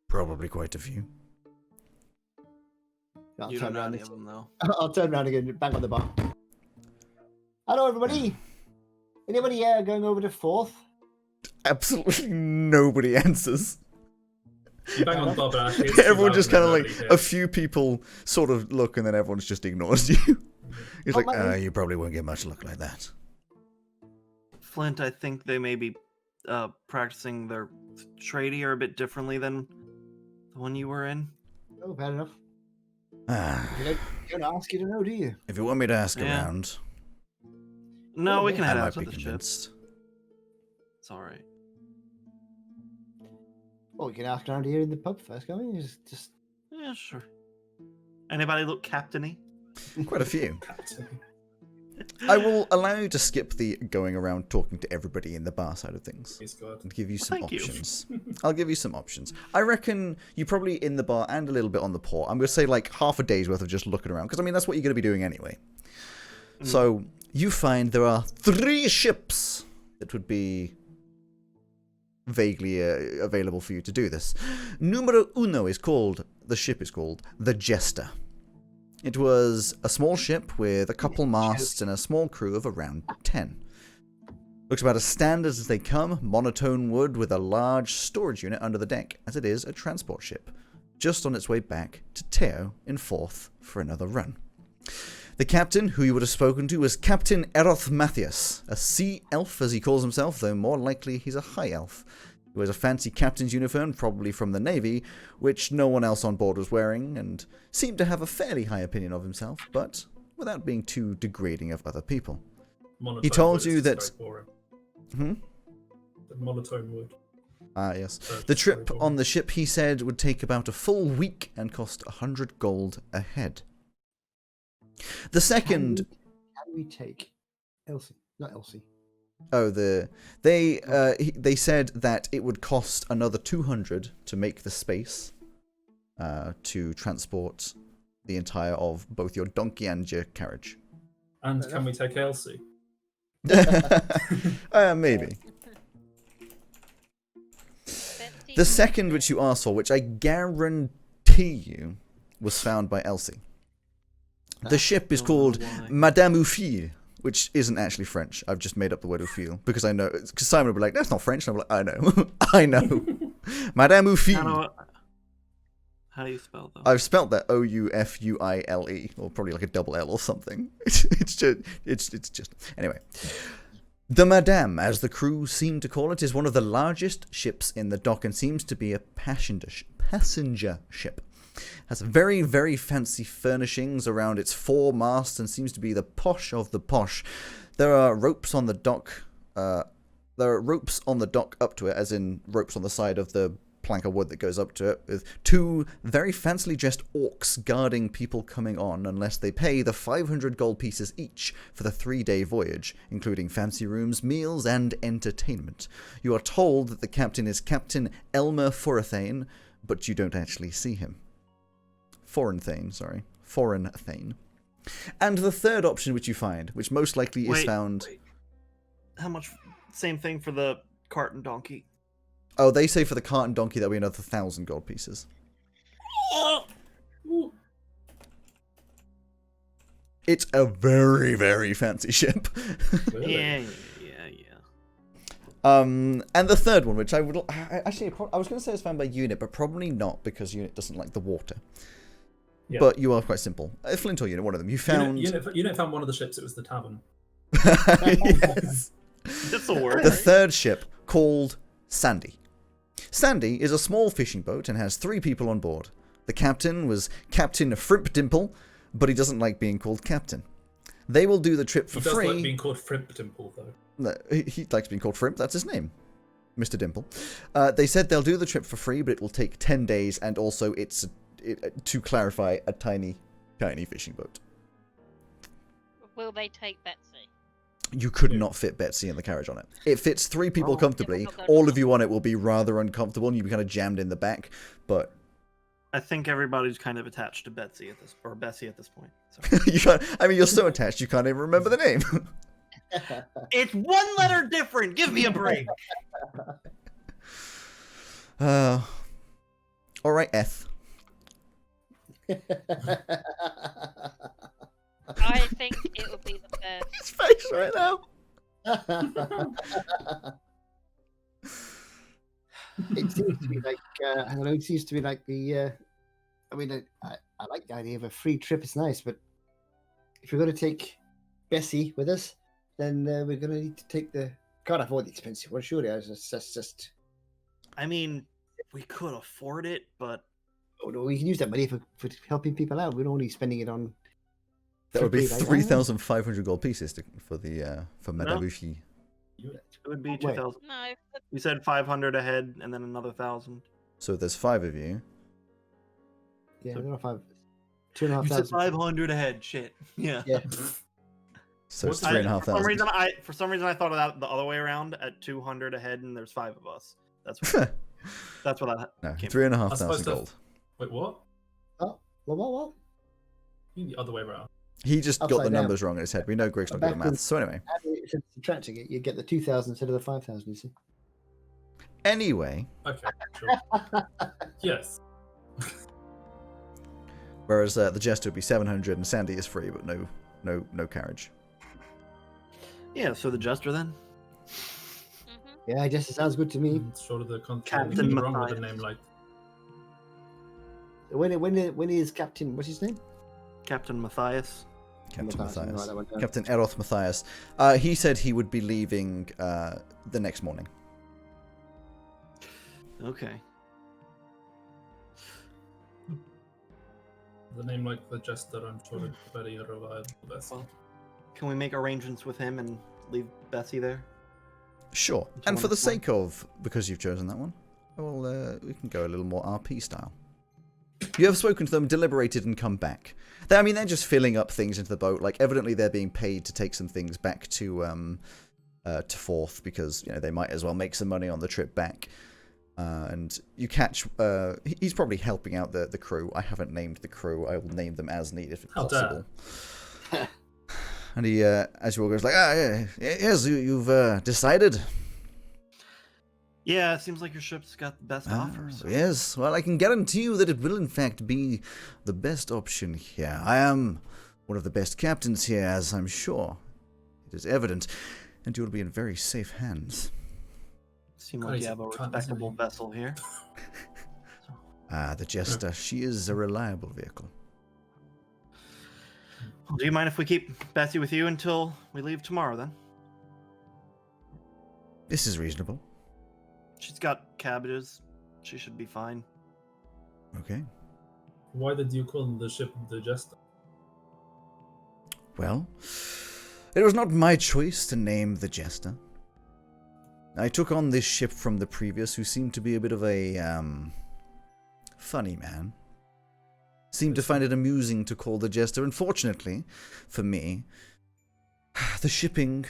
Probably quite a few. I'll You turn don't know around. any of them, though. I'll turn around again and bang on the bar. Hello, everybody. Anybody here going over to Forth? Absolutely nobody answers. You bang on the bar, but actually it's too Everyone loud just and kind of nobody like, hears. a few people sort of look and then everyone's just ignores you. It's Oh, like, my- you probably won't get much luck like that. Flint, I think they may be practicing their tradier a bit differently than the one you were in. Oh, fair enough. Ah, You don't ask, you don't know, do you? if you want me to ask Yeah. around, No, Oh, we yeah. can I head might out to be the ship. convinced. It's alright. Well, we can ask around here in the pub first, can't we? Just Yeah, sure. Anybody look captainy? Quite a few. Captain. I will allow you to skip the going around talking to everybody in the bar side of things. Please God. And give you some Thank you. options. I'll give you some options. I reckon you probably in the bar and a little bit on the port. I'm going to say like half a day's worth of just looking around. Because, I mean, that's what you're going to be doing anyway. So, you find there are 3 ships that would be vaguely available for you to do this. Numero uno is called, the ship is called, the Jester. It was a small ship with a couple masts and a small crew of around 10. Looks about as standard as they come, monotone wood with a large storage unit under the deck, as it is a transport ship, just on its way back to Teo in Forth for another run. The captain, who you would have spoken to, was Captain Eroth Matthias, a sea elf as he calls himself, though more likely he's a high elf. He wears a fancy captain's uniform, probably from the Navy, which no one else on board was wearing, and seemed to have a fairly high opinion of himself, but without being too degrading of other people. Monotone He told wood is you just that- very boring. Hmm? The monotone wood. Ah, yes. Just The very trip boring. on the ship, he said, would take about a full week and cost 100 gold a head. The second... Can we take Elsie? Not Elsie. Oh, they said that it would cost another 200 to make the space to transport the entire of both your donkey and your carriage. And can we take Elsie? Maybe. The second which you asked for, which I guarantee you was found by Elsie. The ship is Don't called know why. Madame Oufille, which isn't actually French. I've just made up the word Oufille because I know. Because Simon would be like, "That's not French." And I'm like, "I know, I know." Madame Oufille. How do you spell that? I've spelt that Oufuile, or probably like a double L or something. It's just anyway. The Madame, as the crew seem to call it, is one of the largest ships in the dock and seems to be a passenger ship. Has very, very fancy furnishings around its 4 masts and seems to be the posh of the posh. There are ropes on the dock. There are ropes on the dock up to it, as in ropes on the side of the plank of wood that goes up to it, with 2 very fancily dressed orcs guarding people coming on unless they pay the 500 gold pieces each for the 3-day voyage, including fancy rooms, meals, and entertainment. You are told that the captain is Captain Elmer Forathane, but you don't actually see him. Foranthane. And the third option which you find, which most likely is found... Wait. How much? Same thing for the cart and donkey. Oh, they say for the cart and donkey that'll be another 1,000 gold pieces. Ooh. It's a very, very fancy ship. Really? Yeah. And the third one, which I would... I was going to say it's found by Unit, but probably not, because Unit doesn't like the water. Yeah. but you are quite simple. Flint or Unit, one of them. You found... Unit found one of the ships. It was the tavern. Yes. This will work. The third ship, called Sandy. Sandy is a small fishing boat and has 3 people on board. The captain was Captain Frimpdimple, but he doesn't like being called captain. They will do the trip for He does free. like being called Frimpdimple, though. No, he likes being called Frimp, that's his name. Mr. Dimple. They said they'll do the trip for free, but it will take 10 days, and also it's, to clarify, a tiny, tiny fishing boat. Will they take Betsy? You could not fit Betsy in the carriage on it. It fits 3 people Oh. comfortably. Yeah, we're not All going of you on it will be rather uncomfortable, and you'll be kind of jammed in the back, but I think everybody's kind of attached to Bessie at this point. So. you can't, I mean, you're so attached you can't even remember the name. It's one letter different. Give me a break. All right, Eth. I think it would be the best. His face right now. It seems to be like I don't know. It seems to be like the. I mean, I like the idea of a free trip. It's nice, but if we're going to take Bessie with us, then we're going to need to take the. Can't afford the expensive one, surely. That's just. I mean, we could afford it, but Oh no, we can use that money for helping people out. We're only spending it on. That would be free, like, 3,500 gold pieces for Madabushi. it would be Wait. 2,000. No, We said 500 ahead, and then another 1,000. So there's 5 of you. Yeah, So- I don't know if I've You said 2,500. 500 ahead. Shit. Yeah. Yeah. So it's What's- $3,500. For some reason, I thought of that the other way around at 200 ahead, and there's 5 of us. That's what. That's what I. No, came- 3,500 gold. Wait, what? What? You mean the other way around? He just got the Upside down. numbers wrong in his head. We know Greg's not good at Backwards. maths. So anyway. Subtracting it, you get the 2,000 instead of the 5,000. You see. Anyway, Okay, sure. Yes. whereas the Jester would be 700 and Sandy is free, but no carriage. Yeah. So the Jester then. hmm Yeah, I guess it sounds good to me. Sort of the Captain wrong with a Matthias. name like. When is Captain? What's his name? Captain Matthias. Captain Matthias, Matthias. right, that one down. Captain Eroth Matthias. He said he would be leaving the next morning. Okay. The name like the Jester, I'm sure it's very reliable. Well, can we make arrangements with him and leave Bessie there? Sure. Until And for the next morning. sake of, because you've chosen that one, well, we can go a little more RP style. You have spoken to them, deliberated, and come back. They're just filling up things into the boat. Like, evidently they're being paid to take some things back to Forth, because, they might as well make some money on the trip back. And you catch, he's probably helping out the crew. I haven't named the crew. I will name them as needed if How dare. possible. And he, as you all goes like, yes, you've decided. Yeah, it seems like your ship's got the best offers. So. Yes, well, I can guarantee you that it will in fact be the best option here. I am one of the best captains here, as I'm sure it is evident, and you will be in very safe hands. Seem God, like he's you have a a cunt, isn't respectable he? vessel here. The Jester, she is a reliable vehicle. Well, do you mind if we keep Bessie with you until we leave tomorrow, then? This is reasonable. She's got cabbages. She should be fine. Okay. Why did you call the ship the Jester? Well, it was not my choice to name the Jester. I took on this ship from the previous, who seemed to be a bit of a, funny man. Seemed to find it amusing to call the Jester. Unfortunately, for me, the shipping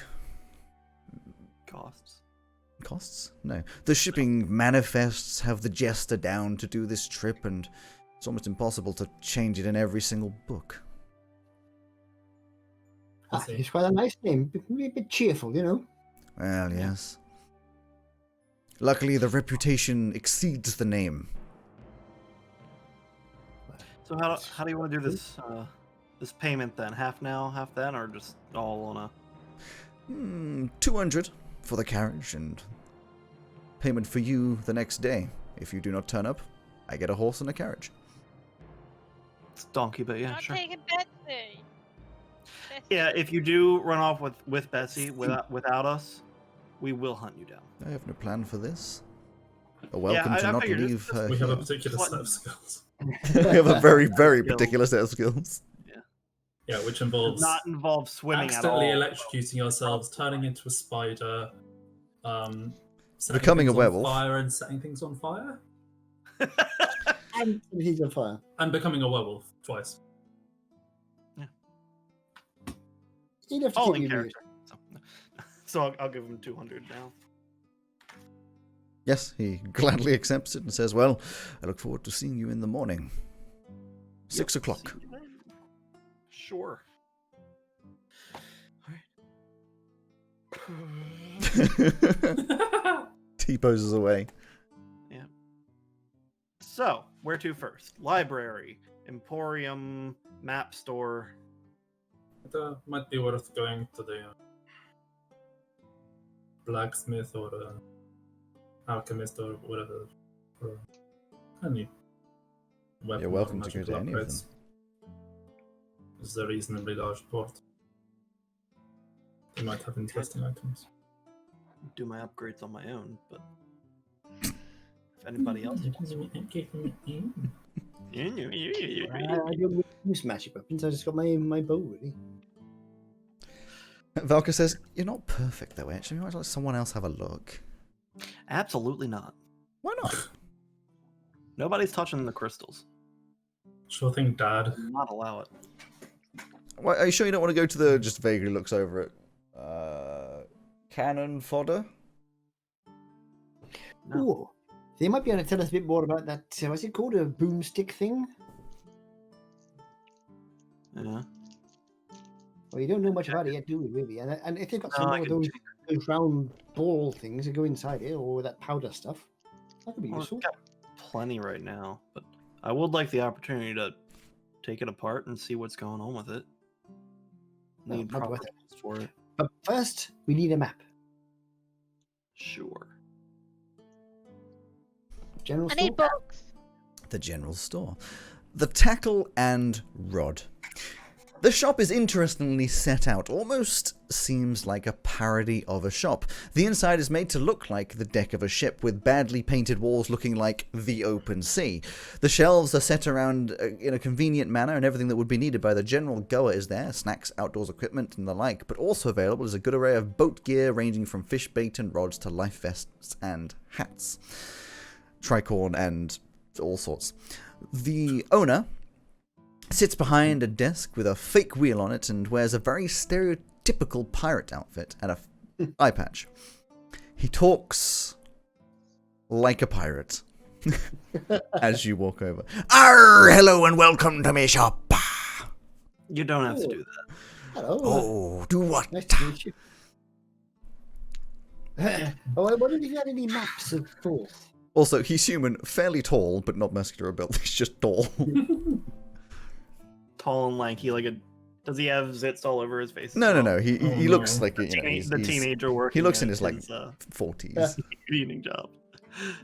costs? No. The shipping manifests have the Jester down to do this trip, and it's almost impossible to change it in every single book. see. It's quite a nice name. A bit cheerful, you know. Well, yes. Luckily, the reputation exceeds the name. So how do you want to do this this payment then? Half now, half then, or just all on a? 200 for the carriage, and payment for you the next day. If you do not turn up, I get a horse and a carriage. It's donkey, but yeah, Not sure. taking Betsy. Yeah, if you do run off with Bessie without us, we will hunt you down. I have no plan for this. A welcome I to not figured it's leave just- her We have a here. particular What? set of skills. We have a very, very Skills. particular set of skills. Yeah, which Does involves not involve swimming at all. accidentally electrocuting ourselves, turning into a spider, setting Becoming a things on werewolf. fire and setting things on fire, And he's on fire. and becoming a werewolf twice. You'd have to All keep in me character. So I'll give him 200 now. Yes, he gladly accepts it and says, well, I look forward to seeing you in the morning. 6 o'clock. Sure. T poses away. So, where to first? Library, Emporium, map store. It might be worth going to the blacksmith or the alchemist or whatever for any weapon. You're or welcome to go magical to any of upgrades. It's a reasonably large port. They might have interesting items. Do my upgrades on my own, but if anybody else wants one. I don't use magic weapons. I just got my bow, really. Valka says, you're not perfect though, actually. You might let someone else have a look. Absolutely not. Why not? Nobody's touching the crystals. Sure thing, Dad. Do not allow it. Why, are you sure you don't want to go to the, just vaguely looks over it, cannon fodder? No. Ooh. They might be able to tell us a bit more about that. What's it called? A boomstick thing? Yeah. Well, you don't know much about it yet, do we, really? And if they've got some No, I more of can those round ball things that go inside it, or that powder stuff, that could be Well, useful. I've got plenty right now, but I would like the opportunity to take it apart and see what's going on with it. No, Need not proper worth it. tools for it. But first, we need a map. Sure. General I need store? books. The general store. The tackle and rod. The shop is interestingly set out, almost seems like a parody of a shop. The inside is made to look like the deck of a ship, with badly painted walls looking like the open sea. The shelves are set around in a convenient manner, and everything that would be needed by the general goer is there, snacks, outdoors equipment, and the like, but also available is a good array of boat gear ranging from fish bait and rods to life vests and hats. Tricorn and all sorts. The owner sits behind a desk with a fake wheel on it and wears a very stereotypical pirate outfit and a eye patch. He talks like a pirate as you walk over. Arr, hello and welcome to my shop. You don't have to do that. Hello. Oh, do what? Nice to meet you. Oh, I wondered if you had any maps of Forth. Also, he's human, fairly tall, but not muscular built. He's just tall. Tall and lanky, like a. Does he have zits all over his face? No. He Oh, looks no. like The, he's teenager working. he looks in at his like his, 40s. evening job.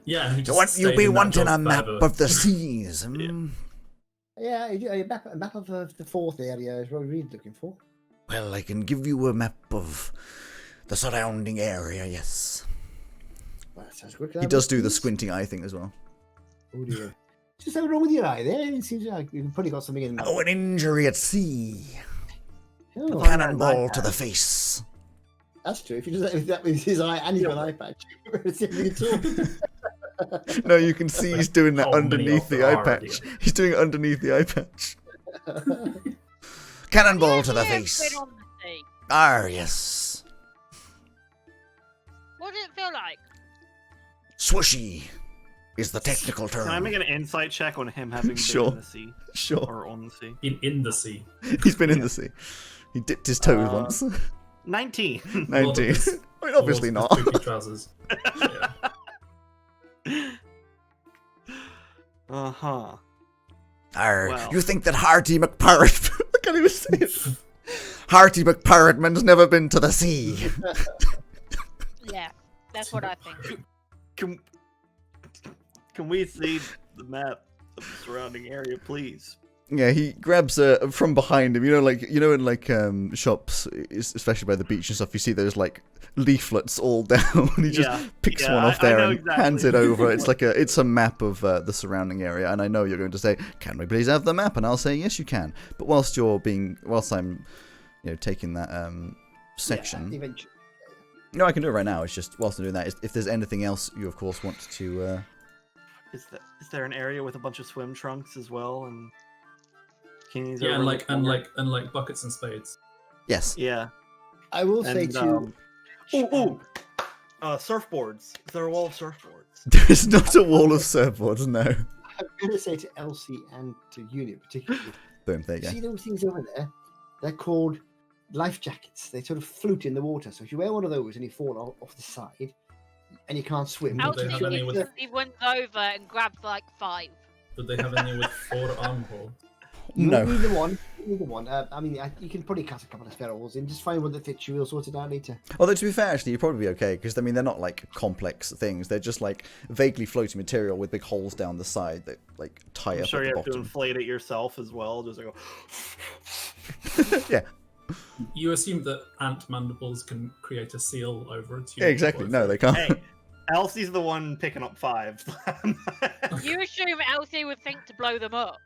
Yeah, he So just what you stayed be in that wanting job a map forever. of the seas? Hmm? Yeah, a map of the Forth area is what we're really looking for. Well, I can give you a map of the surrounding area, yes. Well, that sounds good. He does do the squinting eye thing as well. Oh dear. Just something wrong with your eye there. It seems like you've probably got something in the map. Oh, an injury at sea. Oh, Cannonball to the face. that's true. If he does that with his eye and he's got an eye patch, it's different at No, you can see he's doing that How many underneath of the there eye are patch. already? He's doing it underneath the eye patch. all. Cannonball to the Have you ever face. been on the sea? Yes. What did it feel like? Swooshy is the technical term. Can I make an insight check on him having been Sure. in the sea Sure. or on the sea? in the sea. He's been in the sea. He dipped his toes once. 19. 19. his- I mean, obviously Or not. his spooky trousers. Yeah. Uh-huh. Arr, Well. you think that Harty McParrot... I can't even say it. Harty McParrotman's never been to the sea. Yeah, that's what I think. Can we see the map of the surrounding area, please? Yeah, he grabs from behind him. In like shops, especially by the beach and stuff. You see those like leaflets all down. And he just picks one off there and hands it over. It's a map of the surrounding area. And I know you're going to say, "Can we please have the map?" And I'll say, "Yes, you can." But whilst I'm, taking that section. Eventually. No, I can do it right now. It's just whilst I'm doing that. If there's anything else you, of course, want to. Is there an area with a bunch of swim trunks as well and? Yeah, and like buckets and spades. Yes. Yeah. I will say too. Surfboards. Is there a wall of surfboards? There's not a wall of surfboards, no. I'm going to say to Elsie and to Unit particularly. Boom, there you go. See those things over there? They're called life jackets. They sort of float in the water. So if you wear one of those and you fall off the side and you can't swim, Would they have any with- he runs over and grabs like 5. Would they have any with 4 armhole? No. Either one. You can probably cast a couple of spells in. Just find one that fits you. We'll sort it out later. Although to be fair, actually, you'd probably be okay because they're not like complex things. They're just like vaguely floating material with big holes down the side that like tie I'm up sure at you the have to bottom. inflate it yourself as well. Just like Yeah. You assume that ant mandibles can create a seal over a tube. Yeah, exactly. No, they can't. Hey, Elsie's the one picking up 5. You assume Elsie would think to blow them up.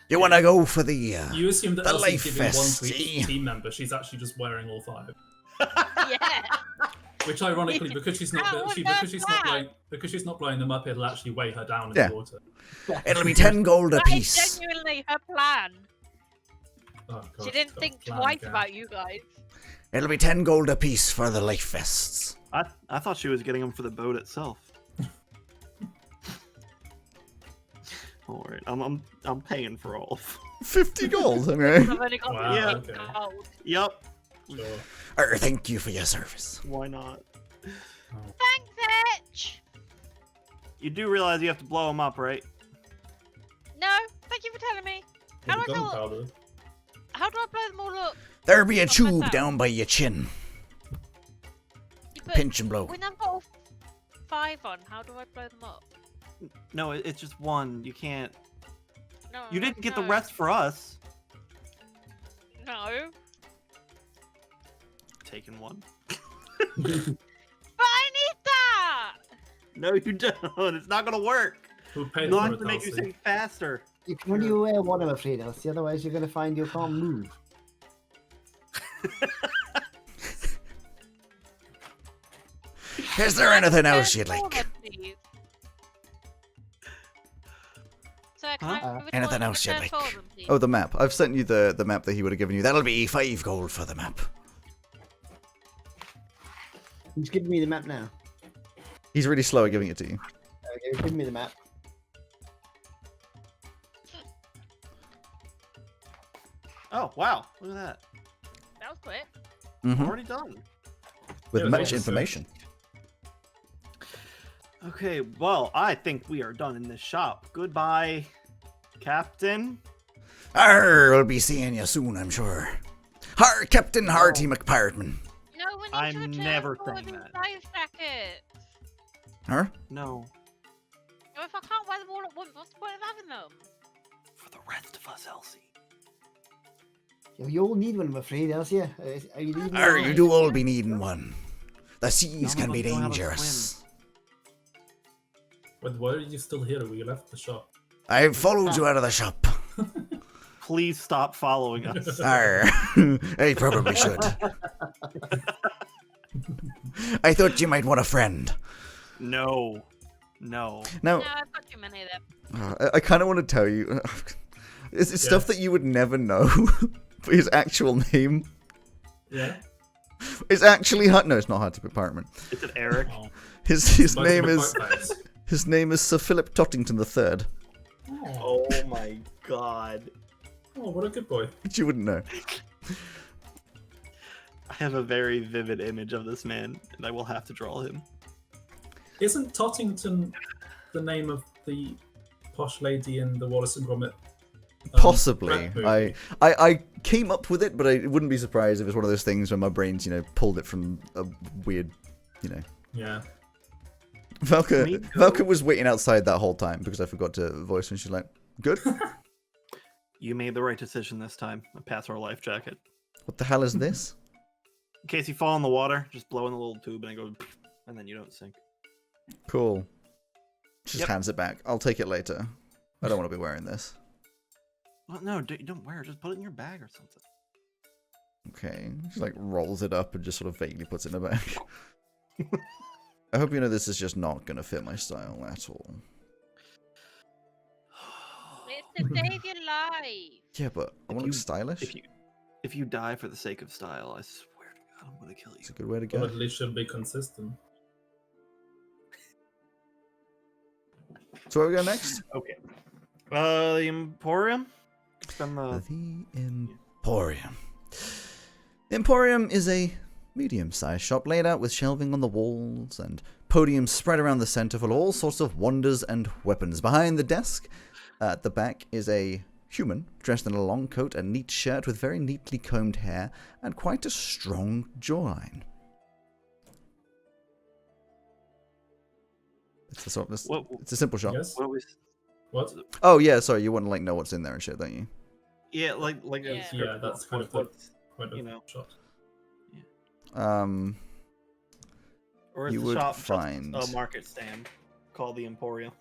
You want to go for the? You assume that The Elsie's life giving one vest, to see? each team member. She's actually just wearing all 5. Yeah. Which, ironically, because she's not That was her plan. because she's not blowing them up, it'll actually weigh her down in Yeah. the water. It'll be 10 gold That is apiece. genuinely her plan. Oh, God, She didn't got a think plan, twice Gav. about you guys. It'll be 10 gold apiece for the life vests. I thought she was getting them for the boat itself. All right, I'm paying for all. 50 gold. Okay. I've only got Wow, 8 okay. gold. Yep. Sure. Thank you for your service. Why not? Thanks, Etch. You do realize you have to blow them up, right? No, thank you for telling me. With How the do I gunpowder. How do I blow them all up? There'll be a Oh, tube that. down by your chin. But Pinch and blow. when I've got all 5 on, how do I blow them up? No, it's just one. You can't. No. You didn't get the no, rest for us. No. Taking one. But I need that. No, you don't. It's not gonna work. Who paid Not for it, to make you Elsie? think faster. You can only wear one, I'm afraid, Elsie. Otherwise, you're going to find you can't move. Is there anything else you'd Turn like? forward, please. Sir, can I Huh? return- Anything else you'd return like? forward, please? Oh, the map. I've sent you the map that he would have given you. That'll be 5 gold for the map. He's giving me the map now. He's really slow at giving it to you. Okay, give me the map. Oh wow! Look at that. That was quick. Mm-hmm. Already done. With Yeah, much thanks, sir. information. Okay, well, I think we are done in this shop. Goodbye, Captain. Arr, we'll be seeing you soon, I'm sure. Har, Captain Harty McPartman. No, we need I'm to return never forward saying these that. life jackets. Har? No, No, if I can't wear them all at once, what's the point of having them? for the rest of us, Elsie. You all need one, I'm afraid, Elsie. Are you needing Arr, one? you do all be needing one. The seas None can of be us know how to dangerous. Wait, why are you still here? We left the shop. I've followed you out of the shop. Please stop following us. Arr, I probably should. I thought you might want a friend. No, no. Now, No, I've got too many of them. I kind of want to tell you. It's stuff Yes. that you would never know. But his actual name Yeah. is actually no, it's not Harty McPartman. Is it Eric? Oh. His Michael name is McCartney. his name is Sir Philip Tottington III, Oh. Oh my god. Oh, what a good boy. which you wouldn't know. I have a very vivid image of this man, and I will have to draw him. Isn't Tottington the name of the posh lady in the Wallace and Gromit? Possibly. rap movie? I came up with it, but I wouldn't be surprised if it's one of those things where my brain's, pulled it from a weird, Yeah. Valka Miko. Valka was waiting outside that whole time because I forgot to voice when she's like, good? You made the right decision this time. I pass our life jacket. What the hell is this? In case you fall in the water, just blow in the little tube and it goes, and then you don't sink. Cool. Just Yep. hands it back. I'll take it later. I don't want to be wearing this. Well, no, don't wear it. Just put it in your bag or something. Okay. She like rolls it up and just sort of vaguely puts it in her bag. I hope you know this is just not gonna fit my style at all. It's to save your life. Yeah, but I want to look stylish. If you die for the sake of style, I swear to God, I'm gonna kill you. It's a good way to But go. at least should be consistent. So where we go next? Okay. The Emporium. Spend the. The Emporium. The Emporium is a medium-sized shop laid out with shelving on the walls and podiums spread around the center full of all sorts of wonders and weapons. Behind the desk, at the back, is a human dressed in a long coat and neat shirt with very neatly combed hair and quite a strong jawline. It's a sort of, What? it's a simple shop. Yes. What was? What? Oh yeah, sorry, you want to like know what's in there and shit, don't you? Yeah, like Yeah. Yeah, that's kind of the point of you know. shot. Or it's You a would shop, find- just a market stand called the Emporium.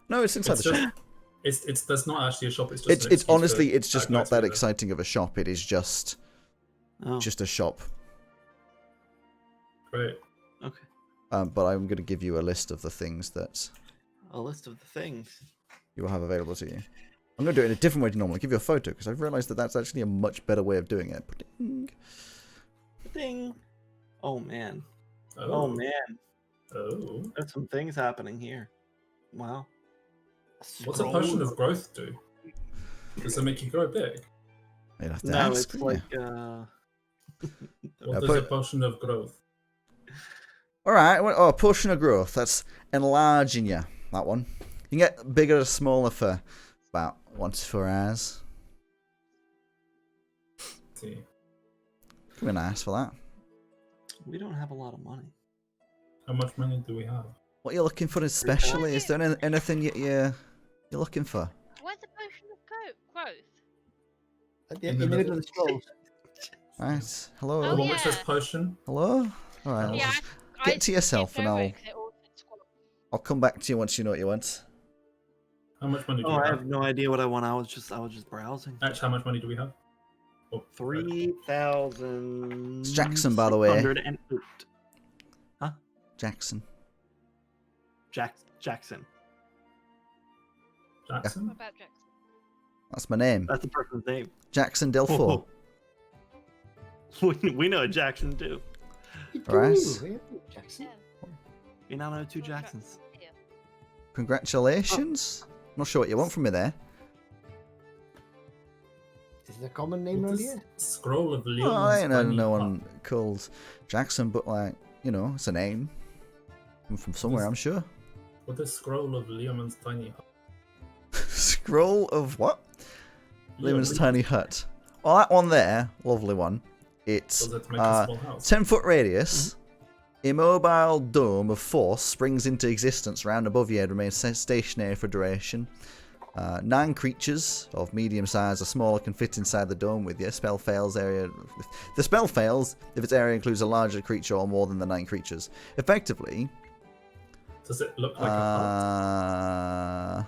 No, it's inside It's the just, shop. it's there's not actually a shop. It's just It's an it's excuse honestly for it's just that not guy to that be there. exciting of a shop. It is just Oh, a shop. Great. okay. But I'm going to give you a list of the things that A list of the things. you will have available to you. I'm going to do it in a different way to normal. I'll give you a photo because I've realized that that's actually a much better way of doing it. Ding. Ding. Oh man. Oh, Oh man. Oh. There's some things happening here. Wow. What's a potion of growth do? Does it make you grow big? You'd have to No, ask. it's wouldn't like What Yeah, does a but- potion of growth? you? All right. Oh, a potion of growth. That's enlarging you. That one. You can get bigger or smaller for about 1 to 4 hours. See. Give me an ass for that. we don't have a lot of money. How much money do we have? What are you looking for especially? Is there anything you're looking for? Where's the potion of growth? In the middle of the scrolls. Right. Hello. The Oh, one which says yeah. potion. Hello. All right. Yeah, Get to yourself skipped and over I'll- it 'cause it all said squirrel. I'll come back to you once you know what you want. How much money do Oh, you I have? have no idea what I want. I was just browsing. Actually, how much money do we have? Oh, 3,000. It's Jackson, by the way. 608. Jackson. Jackson. Jackson? What about Jackson? That's my name. That's the person's name. Jackson Delfour. We know a Jackson too. You All right. do, really, Jackson. Yeah. We now know two Well, Jacksons. Yeah. Congratulations. Not sure what you want from me there. Is it a common name What around does here? Scroll of Oh, Leon's I ain't heard Tiny no Hut. one called Jackson, but like, you know, it's a name. I'm from somewhere, I'm sure. What is Scroll of Leomund's Tiny Hut? Scroll of what? Lehman's Leomund. Tiny Hut. Oh, that one there, lovely one. It's Does it make a small house? 10-foot radius. Immobile dome of force springs into existence round above you and remains stationary for duration. 9 creatures of medium size or smaller can fit inside the dome with you. Spell fails area. The spell fails if its area includes a larger creature or more than the 9 creatures. Effectively, Does it look like a hut?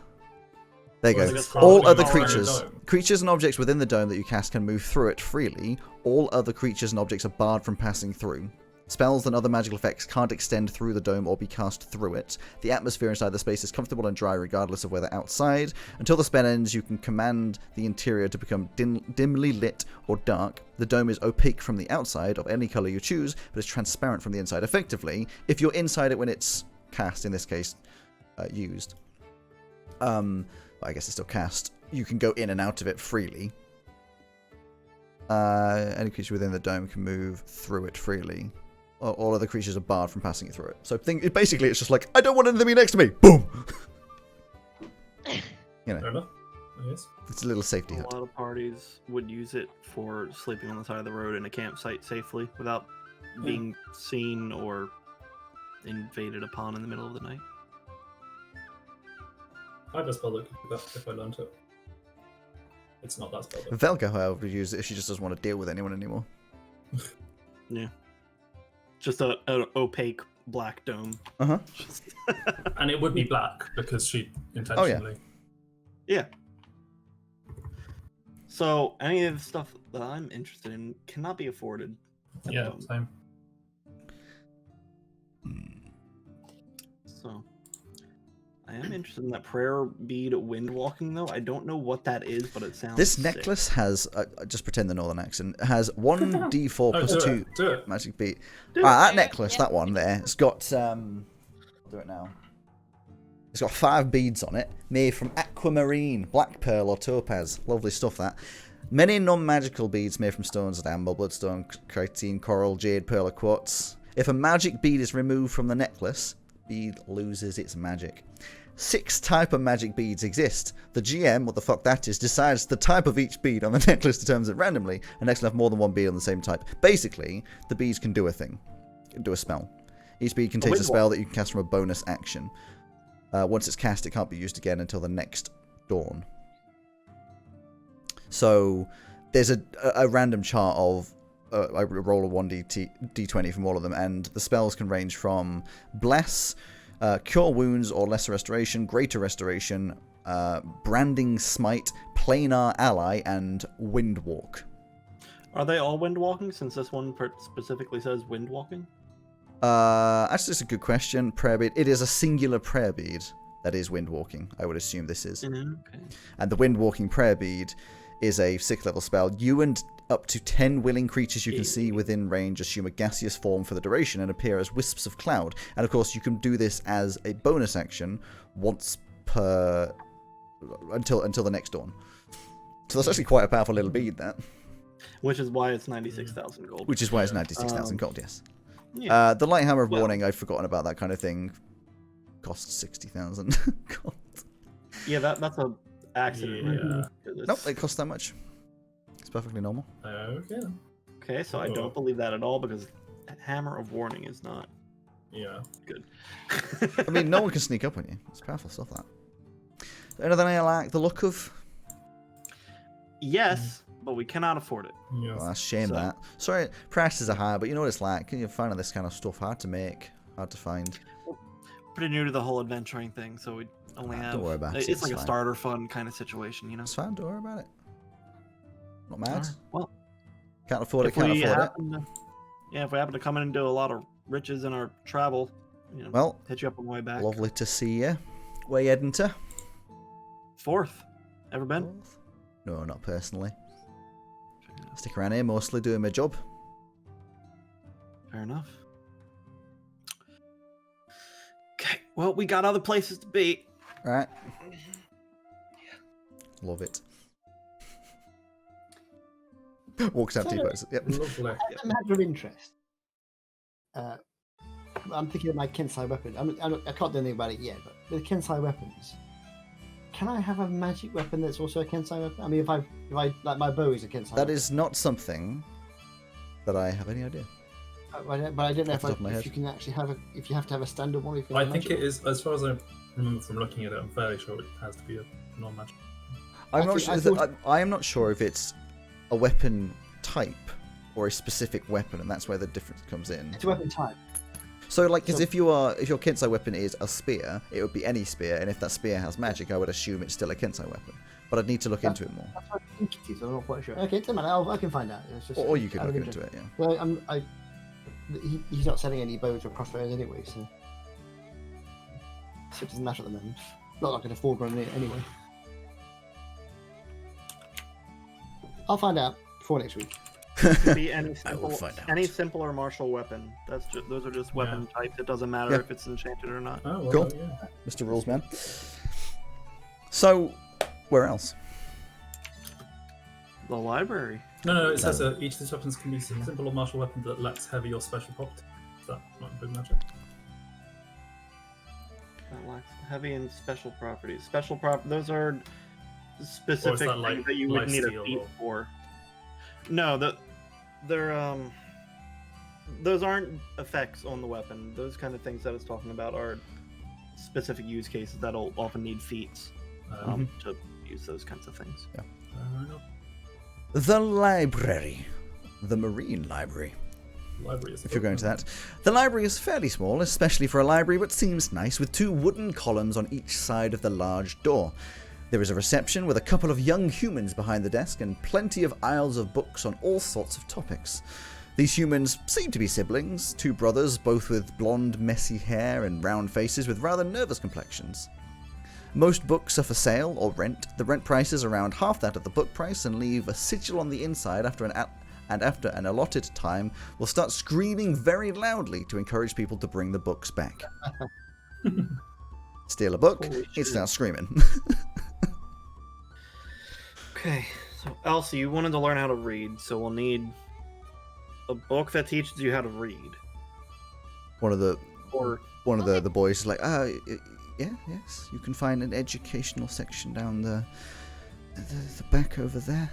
there you Or is go. it scrolling All other around the creatures, dome? creatures and objects within the dome that you cast can move through it freely. All other creatures and objects are barred from passing through. Spells and other magical effects can't extend through the dome or be cast through it. The atmosphere inside the space is comfortable and dry regardless of whether outside. Until the spell ends, you can command the interior to become dimly lit or dark. The dome is opaque from the outside of any color you choose, but is transparent from the inside. Effectively, if you're inside it when it's cast, in this case, used, I guess it's still cast, you can go in and out of it freely. Any creature within the dome can move through it freely. All other creatures are barred from passing through it. So basically it's just like, I don't want anything to be next to me. Boom! Fair enough. I guess. It's a little safety A hut. lot of parties would use it for sleeping on the side of the road in a campsite safely without being seen or invaded upon in the middle of the night. I have a spell that could do that if I learned it. It's not that spell. Velka, however, would use it if she just doesn't want to deal with anyone anymore. Yeah. Just an opaque black dome. Uh-huh. And it would be black because she intentionally. Yeah. So any of the stuff that I'm interested in cannot be afforded. at the Yeah, moment. same. So I am interested in that prayer bead wind walking though. I don't know what that is, but it sounds This sick. necklace has, just pretend the northern accent, has 1d4 Oh, plus do 2 it. Do it. magic bead. Do it. That Yeah, necklace, yeah. that one there, it's got, I'll do it now. It's got 5 beads on it, made from aquamarine, black pearl or topaz. Lovely stuff, that. Many non-magical beads made from stones of amber, bloodstone, chrytine, coral, jade, pearl or quartz. If a magic bead is removed from the necklace, bead loses its magic. 6 type of magic beads exist. The GM, what the fuck that is, decides the type of each bead on the necklace, determines it randomly, and next will have more than one bead on the same type. Basically, the beads can do a thing. Do a spell. Each bead contains a wind spell that you can cast from a bonus action. Once it's cast, it can't be used again until the next dawn. So, there's a random chart of I roll a 1d20 from all of them, and the spells can range from Bless, Cure Wounds or Lesser Restoration, Greater Restoration, Branding Smite, Planar Ally, and Wind Walk. Are they all wind walking? Since this one specifically says wind walking. Actually, it's a good question. Prayer bead. It is a singular prayer bead that is wind walking. I would assume this is. Okay. And the wind walking prayer bead is a 6th level spell. You and up to 10 willing creatures you can see within range assume a gaseous form for the duration and appear as wisps of cloud. And of course, you can do this as a bonus action once per until the next dawn. So that's actually quite a powerful little bead, that. Which is why it's 96,000 gold. Which is why it's 96,000 gold. Yes. Yeah. The Light Hammer of Well- Warning, I'd forgotten about that kind of thing. Costs 60,000 gold. Yeah, that's a accident. Right? Yeah. 'Cause it's- Nope, it costs that much. It's perfectly normal. Okay. Okay, so I don't believe that at all because Hammer of Warning is not Yeah. good. I mean, no one can sneak up on you. It's powerful stuff, that. Anything I like the look of? Yes, but we cannot afford it. Yes. Well, that's a shame, So- that. Sorry, prices are high, but you know what it's like. You're finding this kind of stuff hard to make, hard to find. Pretty new to the whole adventuring thing, so we only have. Don't worry about it, It's like it's a fine. starter fund kind of situation, you know. It's fine, don't worry about it. Not mad. Alright, well, Can't afford it, if can't we afford it. happen to, if we happen to come in and do a lot of riches in our travel, you know, Well, hit you up on the way back. lovely to see you. Where you heading to? 4th. Ever been? No, not personally. Stick around here, mostly doing my job. Fair enough. Okay, well, we got other places to be. Right. Love it. Walks out to you guys. Yep. Lovely. As a matter of interest, I'm thinking of my Kensai weapon. I can't do anything about it yet, but with Kensai weapons, can I have a magic weapon that's also a Kensai weapon? I mean, if I like my bow is a Kensai. That weapon. is not something that I have any idea. But I don't know Off the top of my if head. you can actually have if you have to have a standard one. If you I have a think magic it is, as far as I remember from looking at it, I'm fairly sure it has to be a non-magic. I'm not Actually, sure. I thought- I am not sure if it's a weapon type or a specific weapon, and that's where the difference comes in. It's a weapon type. So, like, because So- if your Kensai weapon is a spear, it would be any spear, and if that spear has magic, I would assume it's still a Kensai weapon. But I'd need to look into it more, That's what I think it is. I'm not quite sure. Okay, doesn't matter. I can find out. It's just, or you could out of look into interest. it. Yeah. Well, he's not selling any bows or crossbows anyway, so it doesn't matter at the moment. Not like I can afford one anyway. I'll find out before next week. Could be any I will simple, find out. any simple or martial weapon. Those are just weapon types. It doesn't matter Yeah. if it's enchanted or not. Oh, well, Cool. yeah. Mr. Rulesman. So, where else? The library. No, it says each of these weapons can be simple or martial weapon that lacks heavy or special property. Is that not include magic? That lacks heavy and special properties. Special those are specific that, things like, that you would need a lifesteal feat or- for. No, they're those aren't effects on the weapon. Those kind of things that it's talking about are specific use cases that'll often need feats to use those kinds of things. The library. The Marine Library. Library is If you're going to that. The library is fairly small, especially for a library, but seems nice, with 2 wooden columns on each side of the large door. There is a reception with a couple of young humans behind the desk and plenty of aisles of books on all sorts of topics. These humans seem to be siblings, 2 brothers, both with blonde, messy hair and round faces with rather nervous complexions. Most books are for sale or rent. The rent price is around half that of the book price and leave a sigil on the inside after an allotted time will start screaming very loudly to encourage people to bring the books back. Steal a book, it starts screaming. Okay, so Elsie, you wanted to learn how to read, so we'll need a book that teaches you how to read. One of the Or boys is like, yes, you can find an educational section down the back over there.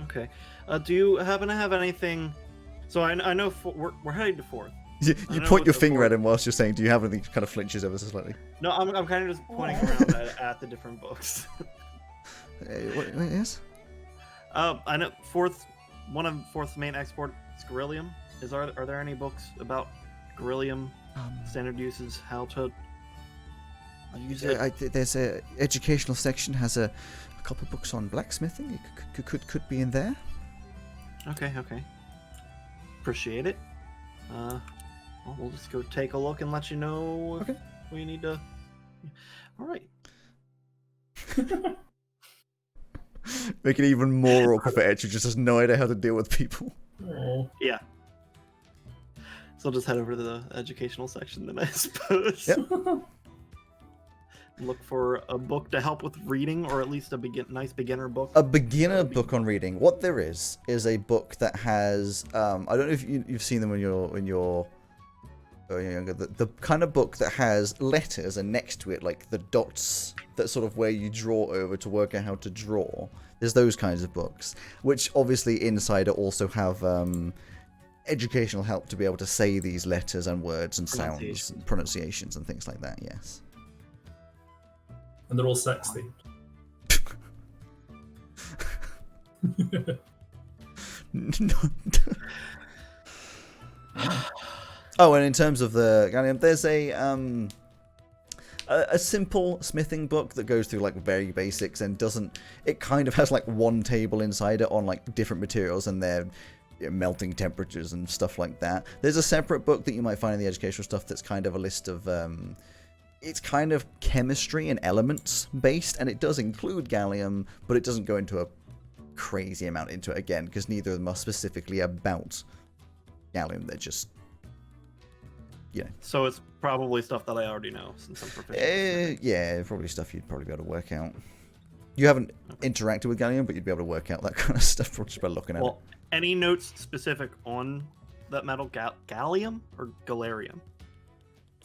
okay, do you happen to have anything? So I know we're heading to 4th. You I know point your what the finger at board- him whilst you're saying, do you have anything? Kind of flinches ever so slightly. No, I'm kind of just pointing around at the different books. Yes? I know one of 4th's main exports is Guerrillium. Are there any books about Guerrillium, standard uses, how to use it? There's a educational section has a couple books on blacksmithing. It could be in there. Okay. Appreciate it. Well, we'll just go take a look and let you know if we need to. All right. Make it even more awkward for Edge, who just has no idea how to deal with people. Oh. Yeah. So I'll just head over to the educational section then, I suppose. Yep. Look for a book to help with reading, or at least a nice beginner book. A beginner book on reading. What there is a book that has I don't know if you've seen them when you're younger. The kind of book that has letters and next to it like the dots that sort of where you draw over to work out how to draw. There's those kinds of books, which obviously inside it also have educational help to be able to say these letters and words and sounds and pronunciations and things like that. Yes. And they're all sex themed. Oh, and in terms of the Gallium, there's a simple smithing book that goes through like very basics and it kind of has like one table inside it on like different materials and their melting temperatures and stuff like that. There's a separate book that you might find in the educational stuff that's kind of a list of it's kind of chemistry and elements based, and it does include gallium, but it doesn't go into a crazy amount into it again because neither of them are specifically about gallium. They're just So it's probably stuff that I already know since I'm proficient. Yeah, probably stuff you'd probably be able to work out. You haven't interacted with gallium, but you'd be able to work out that kind of stuff just by looking at it. Any notes specific on that metal, gallium or galarium?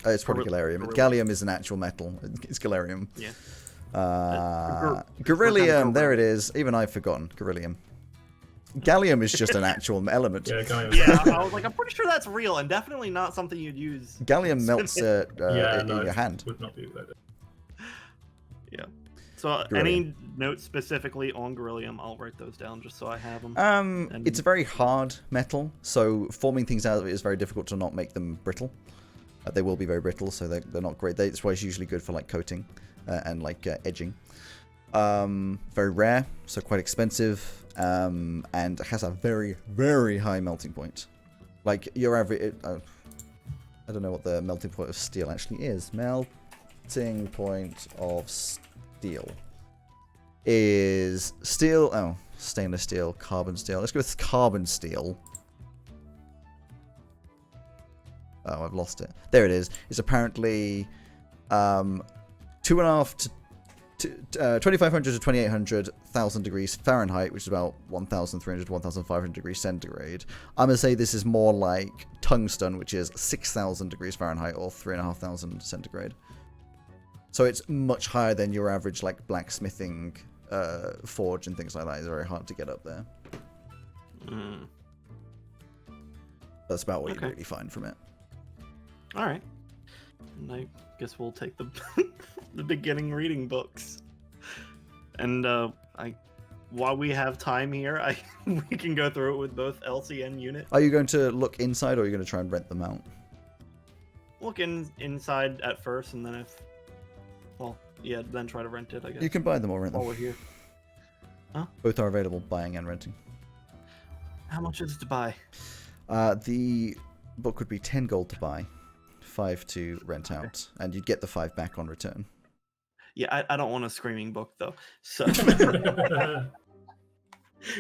It's probably galarium. Gallium is an actual metal. It's galarium. Yeah. Beryllium, there it is. Even I've forgotten. Beryllium. Gallium is just an actual element. Yeah, gallium. Yeah, I was like, I'm pretty sure that's real and definitely not something you'd use. Gallium melts in your hand. Would not be like that. Yeah. So any notes specifically on Guerrillium, I'll write those down just so I have them. It's a very hard metal, so forming things out of it is very difficult to not make them brittle. They will be very brittle, so they're not great. That's why it's usually good for like coating and like edging. Very rare, so quite expensive, and has a very, very high melting point. Like your average, I don't know what the melting point of steel actually is. Melting point of steel is steel. Oh, stainless steel, carbon steel. Let's go with carbon steel. Oh, I've lost it. There it is. It's apparently 2.5 to 2,500 to 2,800 degrees Fahrenheit, which is about 1,300 to 1,500 degrees centigrade. I'm going to say this is more like tungsten, which is 6,000 degrees Fahrenheit or 3,500 centigrade. So it's much higher than your average like blacksmithing forge and things like that. It's very hard to get up there. That's about what you really find from it. All right. And I guess we'll take the the beginning reading books. And while we have time here, we can go through it with both Elsie and Unit. Are you going to look inside, or are you going to try and rent them out? Look inside at first, and then then try to rent it, I guess. You can buy them or rent While them. we're here. Both are available, buying and renting. How much is it to buy? The book would be 10 gold to buy, 5 to rent out, and you'd get the 5 back on return. Yeah, I don't want a screaming book though. So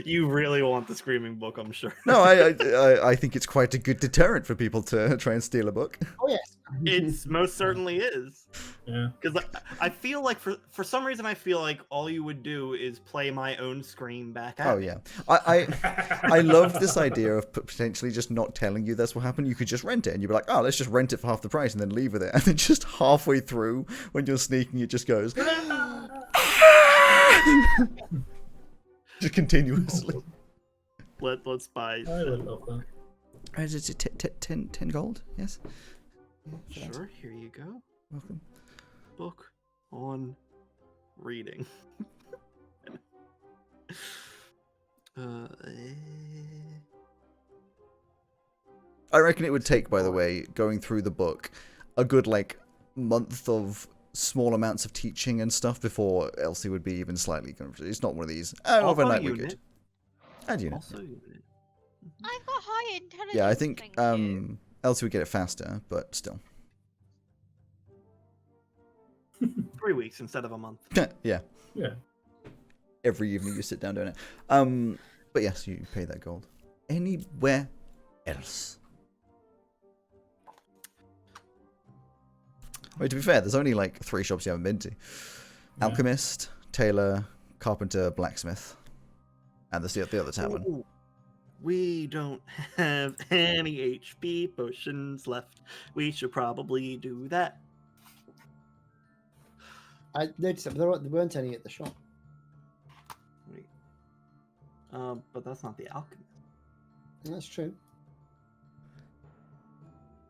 you really want the screaming book, I'm sure. No, I think it's quite a good deterrent for people to try and steal a book. Oh yes. It most certainly is. Yeah. Because I feel like for some reason I feel like all you would do is play my own scream back at Oh me. yeah, I love this idea of potentially just not telling you that's what happened. You could just rent it, and you'd be like, oh, let's just rent it for half the price, and then leave with it. And then just halfway through, when you're sneaking, it just goes, just continuously. Let's buy. I would love that. Is it 10 gold? Yes. Sure, here you go. Welcome. Book on reading. I reckon it would take, by the way, going through the book, a good month of small amounts of teaching and stuff before Elsie would be even slightly confused. It's not one of these. Oh, Also overnight we're Unit. good. And Unit. Also Unit. I've got high intelligence. Yeah, I think thank you. Elsie would get it faster, but still. 3 weeks instead of a month. Yeah. Yeah. Every evening you sit down doing it. But yes, you pay that gold. Anywhere else? Wait, to be fair, there's only 3 shops you haven't been to. Yeah. Alchemist, tailor, carpenter, blacksmith, and the other tavern. Ooh, we don't have any HP potions left. We should probably do that. I noticed that there weren't any at the shop. Wait. But that's not the alchemist. That's true.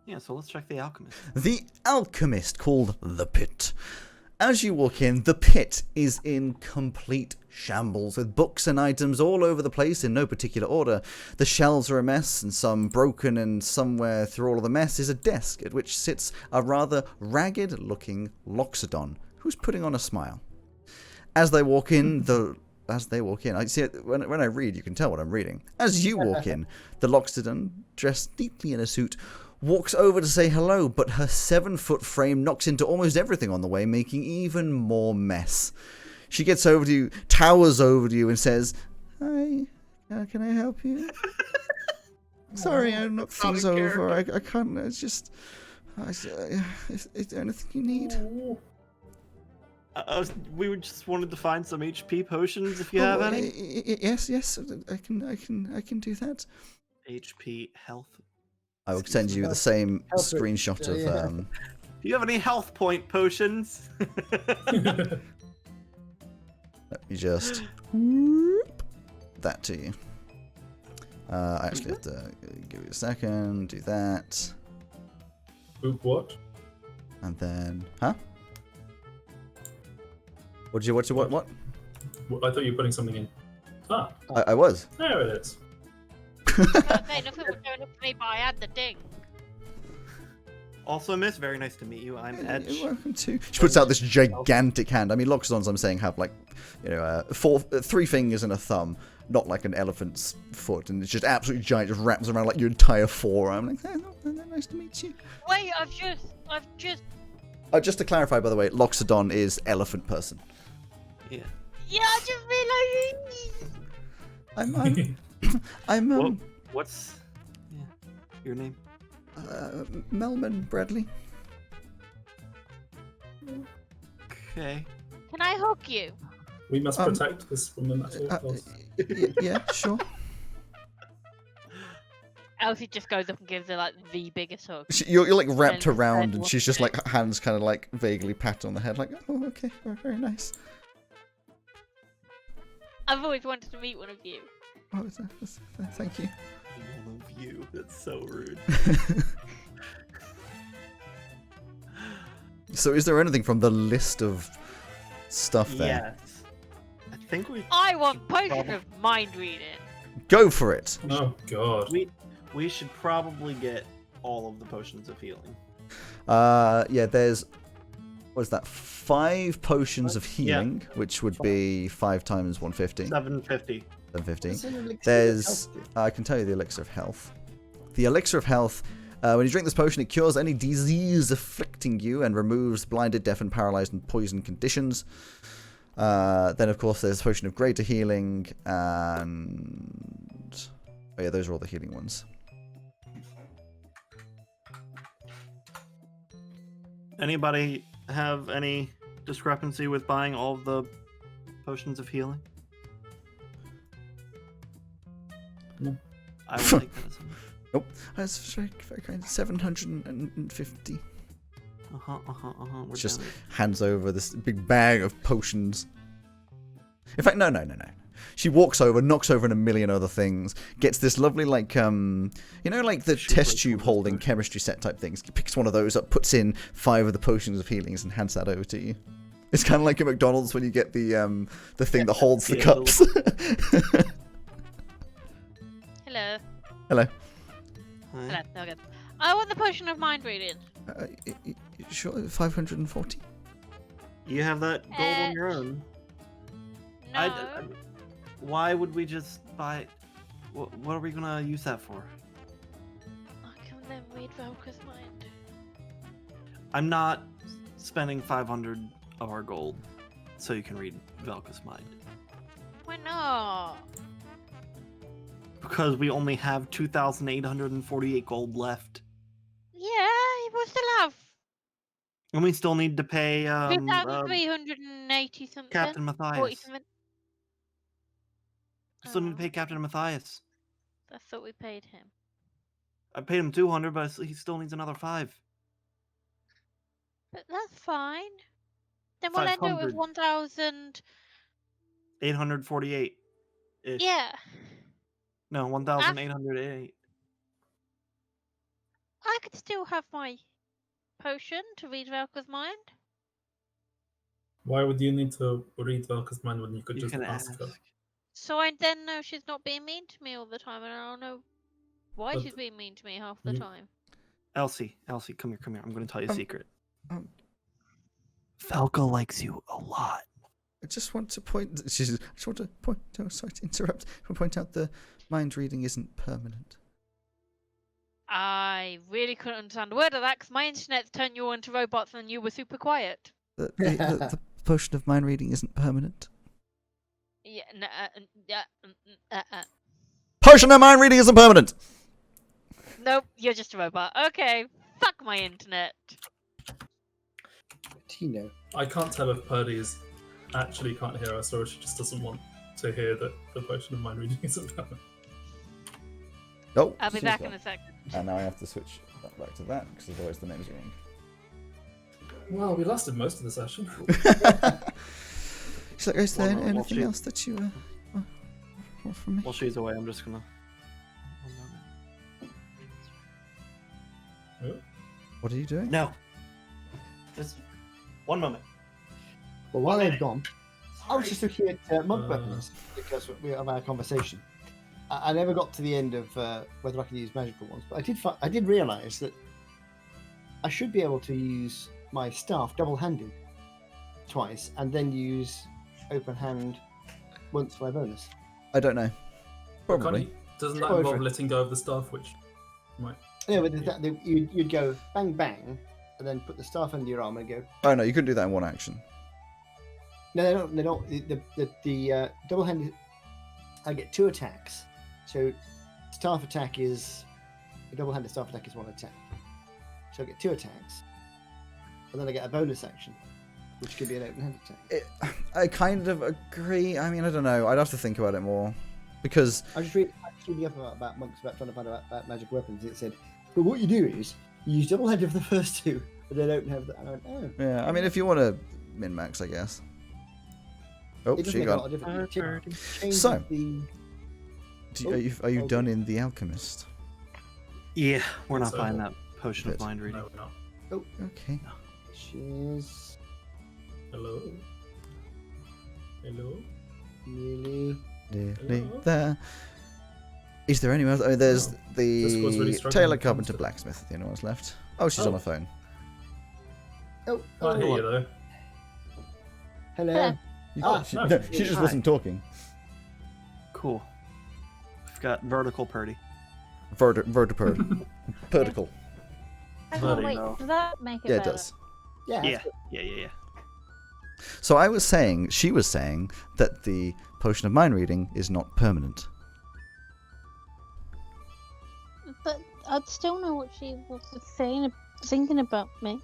Yeah, so let's check the alchemist. The alchemist, called the Pit. As you walk in, the Pit is in complete shambles, with books and items all over the place in no particular order. The shelves are a mess, and some broken, and somewhere through all of the mess is a desk at which sits a rather ragged-looking Loxodon, who's putting on a smile. As they walk in, I see it, when I read, you can tell what I'm reading. As you walk in, the Loxodon, dressed neatly in a suit, walks over to say hello, but her 7-foot frame knocks into almost everything on the way, making even more mess. She gets over to you, towers over to you, and says, "Hi, can I help you?" "Sorry, I knocked things over. I can't. It's just. Is there anything you need?" We just wanted to find some HP potions if you have any. Yes, I can do that. HP health. I will send you the same Help it. screenshot of. Yeah. Do you have any health point potions? Let me just whoop that to you. I actually have to give you a second. Do that, Oop, what? and then, huh? What? Well, I thought you were putting something in. Ah, I was. there it is. I was gonna say, nothing was going up for me, but I had the ding. Also, Miss, very nice to meet you. I'm Edge. You're welcome to. She puts out this gigantic hand. I mean, Loxodons, I'm saying, have 3 fingers and a thumb, not like an elephant's foot, and it's just absolutely giant. Just wraps around like your entire forearm. Like, nice to meet you. Wait, I've just. Just to clarify, by the way, Loxodon is elephant person. Yeah. Yeah, I just realised. I'm What's your name? Melman Bradley. Okay. Can I hug you? We must protect this woman at all costs. Yeah, sure. Elsie just goes up and gives her the biggest hug. You're wrapped And around, then and she's just hands kind of vaguely pat on the head, oh, okay, very nice. I've always wanted to meet one of you. Oh, thank you. One of you. That's so rude. So, is there anything from the list of stuff there? Yes. think we I want potion of mind reading. Go for it. Oh god. we should probably get all of the potions of healing. Yeah, there's what is that? 5 potions of healing, which would be 5 times 150. 750. 750. It's an elixir of There's, health, I can tell you the elixir of health. The elixir of health, when you drink this potion, it cures any disease afflicting you and removes blinded, deafened, paralyzed, and poisoned conditions. Then, of course, there's potion of greater healing, and oh yeah, those are all the healing ones. Anybody have any discrepancy with buying all of the potions of healing? No. I will take that as a Nope, that's very, very kind. 750. We're Just down. hands over this big bag of potions. In fact, no. She walks over, knocks over in a million other things, gets this lovely, like, you know, like the Super test tube cool holding potion. chemistry set type things. Picks one of those up, puts in 5 of the potions of healings, and hands that over to you. It's kind of like at McDonald's when you get the thing that holds the Yeah, cups. Hello. Hello. Hi. Hello. Okay. I want the potion of mind reading. Sure, 540. You have that gold on your own. No. Why would we just buy? What are we gonna use that for? I can then read Velka's mind. I'm not spending 500 of our gold so you can read Velka's mind. Why not? Because we only have 2,848 gold left. Yeah, we'll still have And we still need to pay 2,380 something. Captain 40 Matthias. something. We still need to Oh, pay Captain Matthias. I thought we paid him. I paid him 200, but he still needs another 5. But that's fine. Then we'll end up 500. with 1,000. 848. -ish. Yeah. No, 1,808. I could still have my potion to read Velka's mind. Why would you need to read Velka's mind when you could You just can ask ask. her? So I then know she's not being mean to me all the time, and I don't know why But she's being mean to me half the you- time. Elsie, come here. I'm going to tell you a secret. um, Velka likes you a lot. I just want to point. I just want to point. Oh, sorry to interrupt. I want to point out the mind reading isn't permanent. I really couldn't understand a word of that because my internet's turned you all into robots and you were super quiet. The potion of mind reading isn't permanent. Yeah, Potion of mind reading isn't permanent. Nope, you're just a robot. Okay, fuck my internet. Tino. I can't tell if Purdy is actually can't hear us or if she just doesn't want to hear that the potion of mind reading isn't happening. Oh, I'll be she's back gone. in a second. And now I have to switch that back to that because otherwise the name's wrong. Well, we lasted most of the session. So, is there Well, no, anything she- else that you want from me? While she's away, I'm just going to... What are you doing? No. Just 1 moment. Well, while they've gone, I was just looking at monk Uh. weapons because of our conversation. I never got to the end of whether I can use magical ones, but I did realise that I should be able to use my staff double-handed twice, and then use open hand once for my bonus. I don't know. But Probably. doesn't that Go involve for it. letting go of the staff, which might... Yeah, but you'd go bang bang, and then put the staff under your arm and go. Oh no, you couldn't do that in one action. No, they don't. They don't. The double-handed. I get 2 attacks. So, staff attack is the double-handed staff attack is 1 attack. So I get 2 attacks, and then I get a bonus action, which could be an open-handed attack. I kind of agree. I mean, I don't know. I'd have to think about it more because I was reading up about monks about trying to find out about magic weapons. It said, but what you do is you use double-handed for the first 2, but then open-handed. And I went, oh. yeah. I mean, if you want to min max, I guess. Oh, It does she make a lot gone. of difference. It changes So- the. Are you okay. done in the alchemist? Yeah, we're not So- buying that potion of Good. mind reading. No, we're not. Okay. Cheers. Hello? Hello? Nearly. Nearly there. Is there anyone else? I mean, there's No. This was really the struggling Taylor with Carpenter concept. Blacksmith. The only one's left. Oh, she's on Oh. her phone. Oh, Can't hear you though. hello. Ah, she, no, no, she just hi. wasn't talking. Cool. We've got vertical Purdy. Vertical. Vertical. Hang Bloody on, wait, no. does that make it Yeah, it better? does. Yeah. Yeah, yeah. So she was saying that the potion of mind reading is not permanent. But I'd still know what she was saying, thinking about me.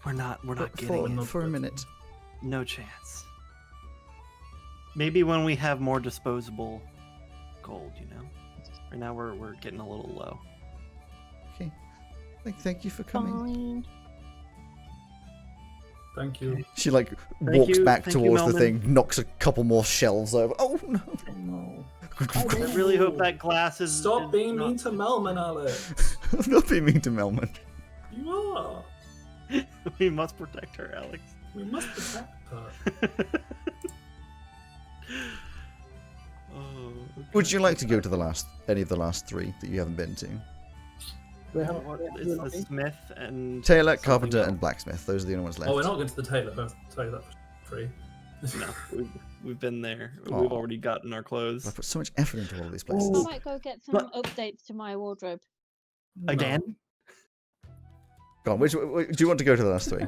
We're not getting For, it. not for a good. minute. No chance. Maybe when we have more disposable gold, you know. Right now we're getting a little low. Okay. Thank you for coming. Fine. Thank you. She like Thank walks you- back thank you, towards the Melman. thing, knocks a couple more shelves over. Oh no! No. I really hope that glass is. Stop is being not- mean to Melman, Alex. I'm not being mean to Melman. You are. We must protect her, Alex. We must protect her. Oh, Would you like to go to any of the last three that you haven't been to? We haven't- What, we it's haven't the been. Smith and Taylor, something Carpenter, else. and Blacksmith. Those are the only ones left. Oh, we're not going to the Taylor. I'll tell you that for free. No, we've been there. Aw. We've already gotten our I clothes put so much effort into all of these I places. might go get some But- updates to my wardrobe. again. Go on, do you want to go to the last three?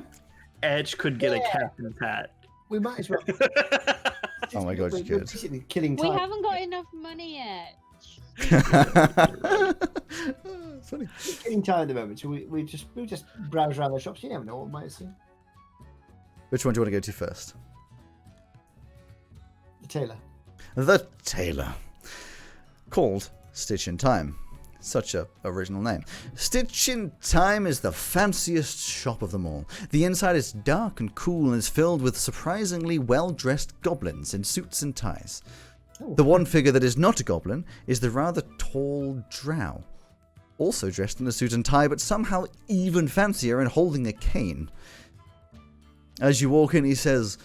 Edge could get a Yeah. captain's hat. We might as well. Oh my god, you We're could. basically killing We time. haven't got enough money yet. Funny. We're killing time at the moment, so we just browse around the shops. You never know what we might see. Which one do you want to go to first? The tailor. The Tailor. Called Stitch in Time. Such a original name. Stitch in Time is the fanciest shop of them all. The inside is dark and cool and is filled with surprisingly well-dressed goblins in suits and ties. Oh. The one figure that is not a goblin is the rather tall drow, also dressed in a suit and tie, but somehow even fancier and holding a cane. As you walk in, he says,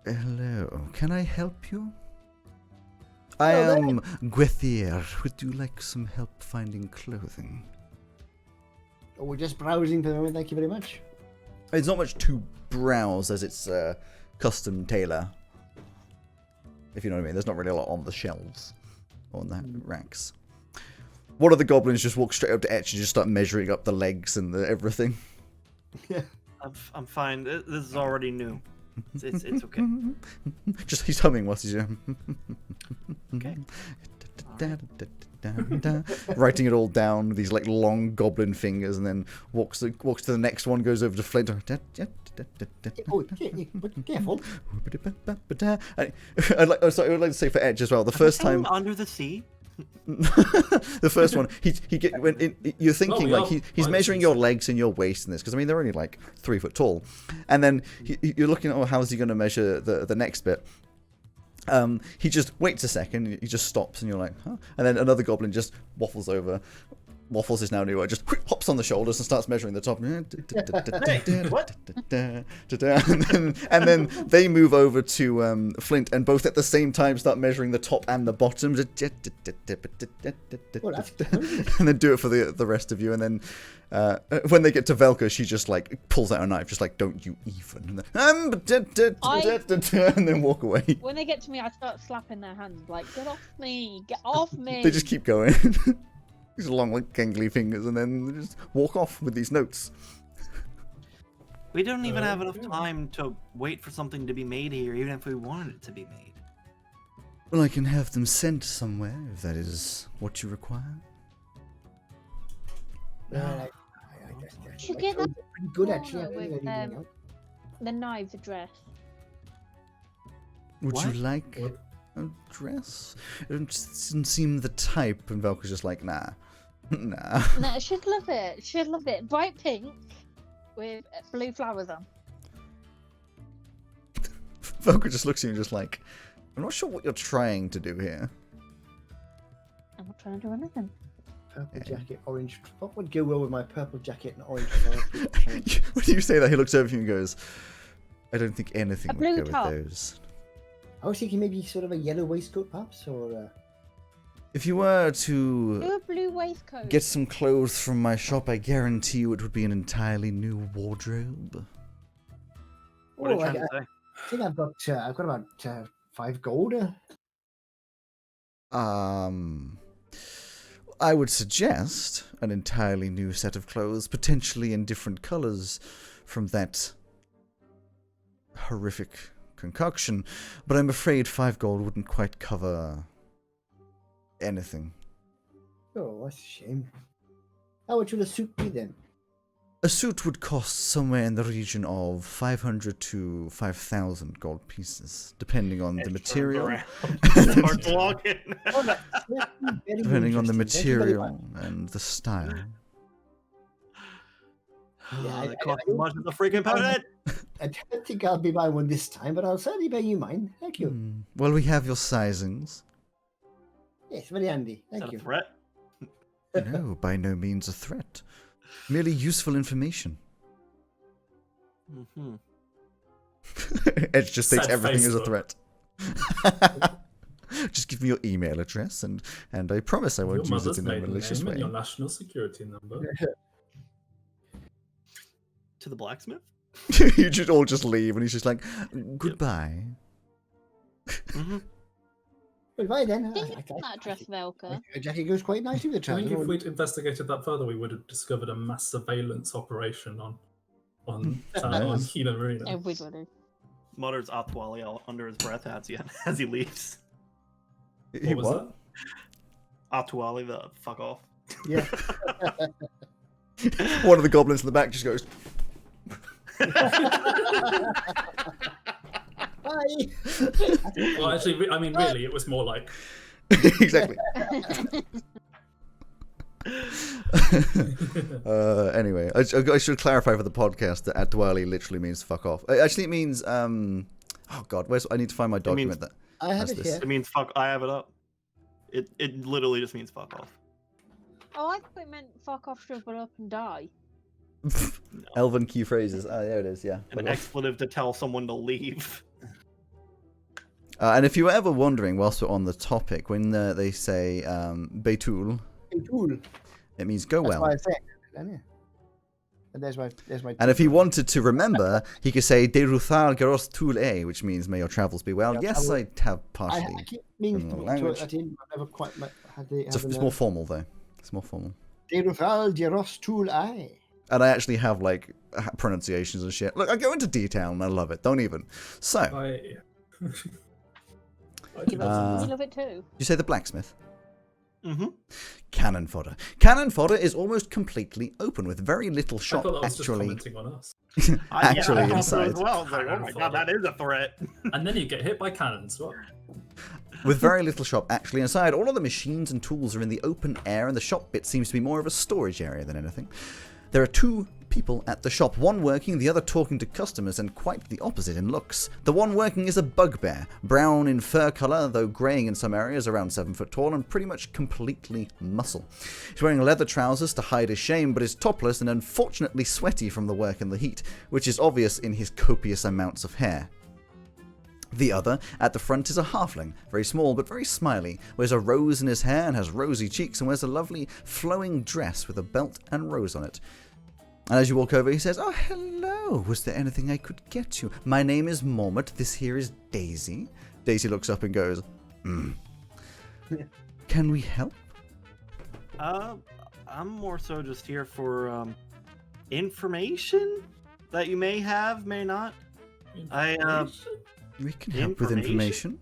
"Hello, can I help you?" "I Hello am Guethier. Would you like some help finding clothing?" Oh, we're just browsing for the moment. Thank you very much. It's not much to browse as it's custom tailor. If you know what I mean. There's not really a lot on the shelves or on the racks. One of the goblins just walks straight up to Etch and just start measuring up the legs and the everything. I'm fine. This is already new. It's okay. Just he's humming whilst he's Okay. writing it all down with these like long goblin fingers, and then walks to the next one, goes over to Flint. Oh, careful. I'd like to say for Edge as well. The first time, Under the sea. the first one, you're thinking we like are he's by the measuring your seaside. legs and your waist in this, because I mean they're only like 3 foot tall, and then you're looking at how's he going to measure the next bit. He just waits a second, he just stops, and you're like, huh? And then another goblin just waffles over. Waffles is now new. Just hops on the shoulders and starts measuring the top. And then they move over to Flint, and both at the same time start measuring the top and the bottom. Well, that's And then do it for the rest of you. And then when they get to Velka, she just like pulls out a knife, just like, "Don't you even." And then walk away. When they get to me, I start slapping their hands, like, get off me, get off me. They just keep going. These long, like, gangly fingers, and then they just walk off with these notes. We don't even have enough yeah. time to wait for something to be made here, even if we wanted it to be made. Well, I can have them sent somewhere, if that is what you require. Should get that pretty good actually. I corner think with, I need the knives address. Would What? you like What? a dress? It doesn't seem the type. And Velka's just like, nah. Nah. No, she'd love it. She'd love it. Bright pink with blue flowers on. Velka just looks at you and just like, I'm not sure what you're trying to do here. I'm not trying to do anything. Purple jacket, orange. What would go well with my purple jacket and orange? When you say that, he looks over at you and goes, I don't think anything A would blue go top. with those. I was thinking maybe sort of a yellow waistcoat, perhaps, or. If you were to Do a blue waistcoat. get some clothes from my shop, I guarantee you it would be an entirely new wardrobe. What are you Oh, trying to say? I think I've got about 5 gold. I would suggest an entirely new set of clothes, potentially in different colors from that horrific concoction, but I'm afraid 5 gold wouldn't quite cover anything. Oh, that's a shame. How much would a suit be then? A suit would cost somewhere in the region of 500 to 5,000 gold pieces, depending on the material. Starts walking. Oh, that's very Depending on the interesting. Thank you very material and the style. Yeah, It costs as much as a freaking pound. I don't think I'll be buying one this time, but I'll certainly bear you in mind. Thank you. Well, we have your sizings. Yes, very handy. Is Thank that a you. threat? No, by no means a threat. Merely useful information. Mm-hmm. Edge just thinks Sad everything is a Facebook. threat. Just give me your email address, and I promise I Your won't use it mother's in a maiden malicious name and way. your national security number. To the blacksmith? You should all just leave, and he's just like, goodbye. Mm-hmm. Well, bye then. That dress, Velka. Jackie goes quite nicely with the I think if trousers. we'd investigated that further, we would have discovered a mass surveillance operation on Kina Marina. Everybody. Mutters Atwali under his breath as he leaves. He What was that? Atwali, the fuck off. Yeah. One of the goblins in the back just goes, Bye. Well, actually, I mean, really, it was more like exactly. Anyway, I should clarify for the podcast that Atwali literally means fuck off. Actually, it means, oh god, I need to find my document that I have has it this. here. It means fuck. I have it up. It literally just means fuck off. Oh, I thought it meant fuck off, shrivel up and die. Elven key phrases. Oh, there it is, yeah. An expletive to tell someone to leave. And if you were ever wondering, whilst we're on the topic, when they say Beitul, Cool. it means go That's well. why I said it, yeah. And there's my. And if he wanted to remember, he could say Deruthal Garos Tul E, which means may your travels be well. Yeah, Yes, I have partially. I keep meaning from to the language. I didn't. I've never quite had the. It's more formal, though. It's more formal. Derufal Jeros Tool Eye. And I actually have, like, pronunciations and shit. Look, I go into detail and I love it. Don't even. So, I You love it too. you say the blacksmith? Mm-hmm. Cannon fodder. Cannon fodder is almost completely open with very little I shop thought that was just actually commenting on us. actually I thought so inside. as well. I was like, oh my god, that is a threat. And then you get hit by cannons. What? With very little shop actually inside. All of the machines and tools are in the open air, and the shop bit seems to be more of a storage area than anything. There are two people at the shop, one working, the other talking to customers, and quite the opposite in looks. The one working is a bugbear, brown in fur colour, though greying in some areas, around 7 foot tall, and pretty much completely muscle. He's wearing leather trousers to hide his shame, but is topless and unfortunately sweaty from the work and the heat, which is obvious in his copious amounts of hair. The other, at the front, is a halfling, very small but very smiley, wears a rose in his hair and has rosy cheeks, and wears a lovely flowing dress with a belt and rose on it. And as you walk over, he says, "Oh, hello. Was there anything I could get you? My name is Mormont. This here is Daisy." Daisy looks up and goes, "Can we help?" I'm more so just here for information that you may have, may not. We can help with information.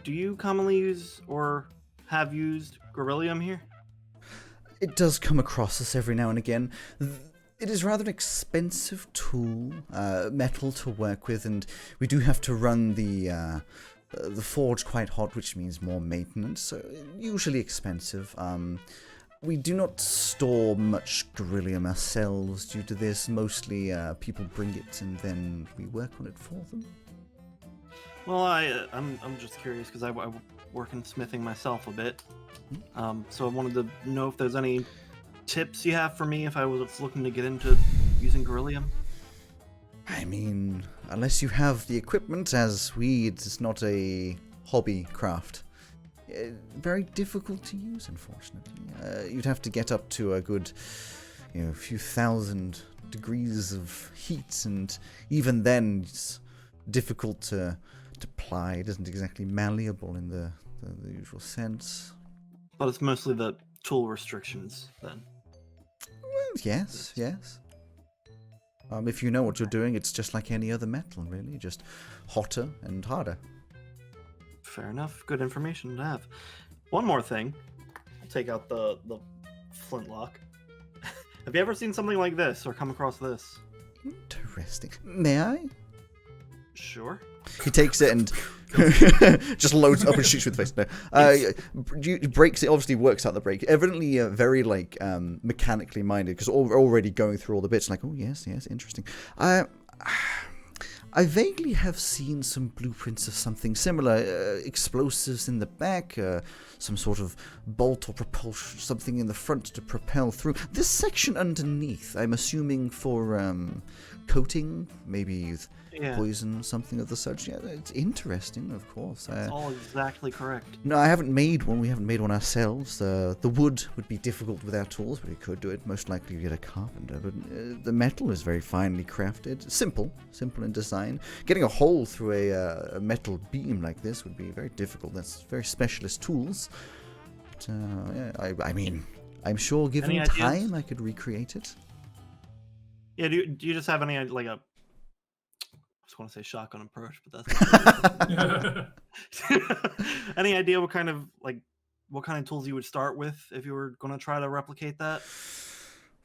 Do you commonly use or have used Goryllium here? It does come across us every now and again. It is rather an expensive tool, metal to work with, and we do have to run the forge quite hot, which means more maintenance, so usually expensive. We do not store much Goryllium ourselves due to this. Mostly people bring it and then we work on it for them. Well, I'm just curious because I work in smithing myself a bit. So I wanted to know if there's any tips you have for me if I was looking to get into using Goryllium. I mean, unless you have the equipment, as weed is not a hobby craft. Very difficult to use, unfortunately. You'd have to get up to a good, few thousand degrees of heat, and even then, it's difficult to ply. It isn't exactly malleable in the usual sense. But it's mostly the tool restrictions, then. Well, yes. If you know what you're doing, it's just like any other metal, really. Just hotter and harder. Fair enough. Good information to have. One more thing. I'll take out the flintlock. Have you ever seen something like this or come across this? Interesting. May I? Sure. He takes it and just loads it up and shoots you in the face. No, breaks it. Obviously, works out the break. Evidently, very mechanically minded, because already going through all the bits. Like, oh yes, interesting. I vaguely have seen some blueprints of something similar. Explosives in the back, some sort of bolt or propulsion, something in the front to propel through. This section underneath, I'm assuming for coating, maybe poison, something of the such. Yeah, it's interesting, of course. That's all exactly correct. No, I haven't made one. We haven't made one ourselves. The wood would be difficult with our tools, but we could do it. Most likely we get a carpenter. But the metal is very finely crafted. Simple in design. Getting a hole through a metal beam like this would be very difficult. That's very specialist tools. But, I mean, I'm sure given time I could recreate it. Yeah, do you just have any, I just want to say shotgun approach, but that's any idea what kind of tools you would start with if you were going to try to replicate that?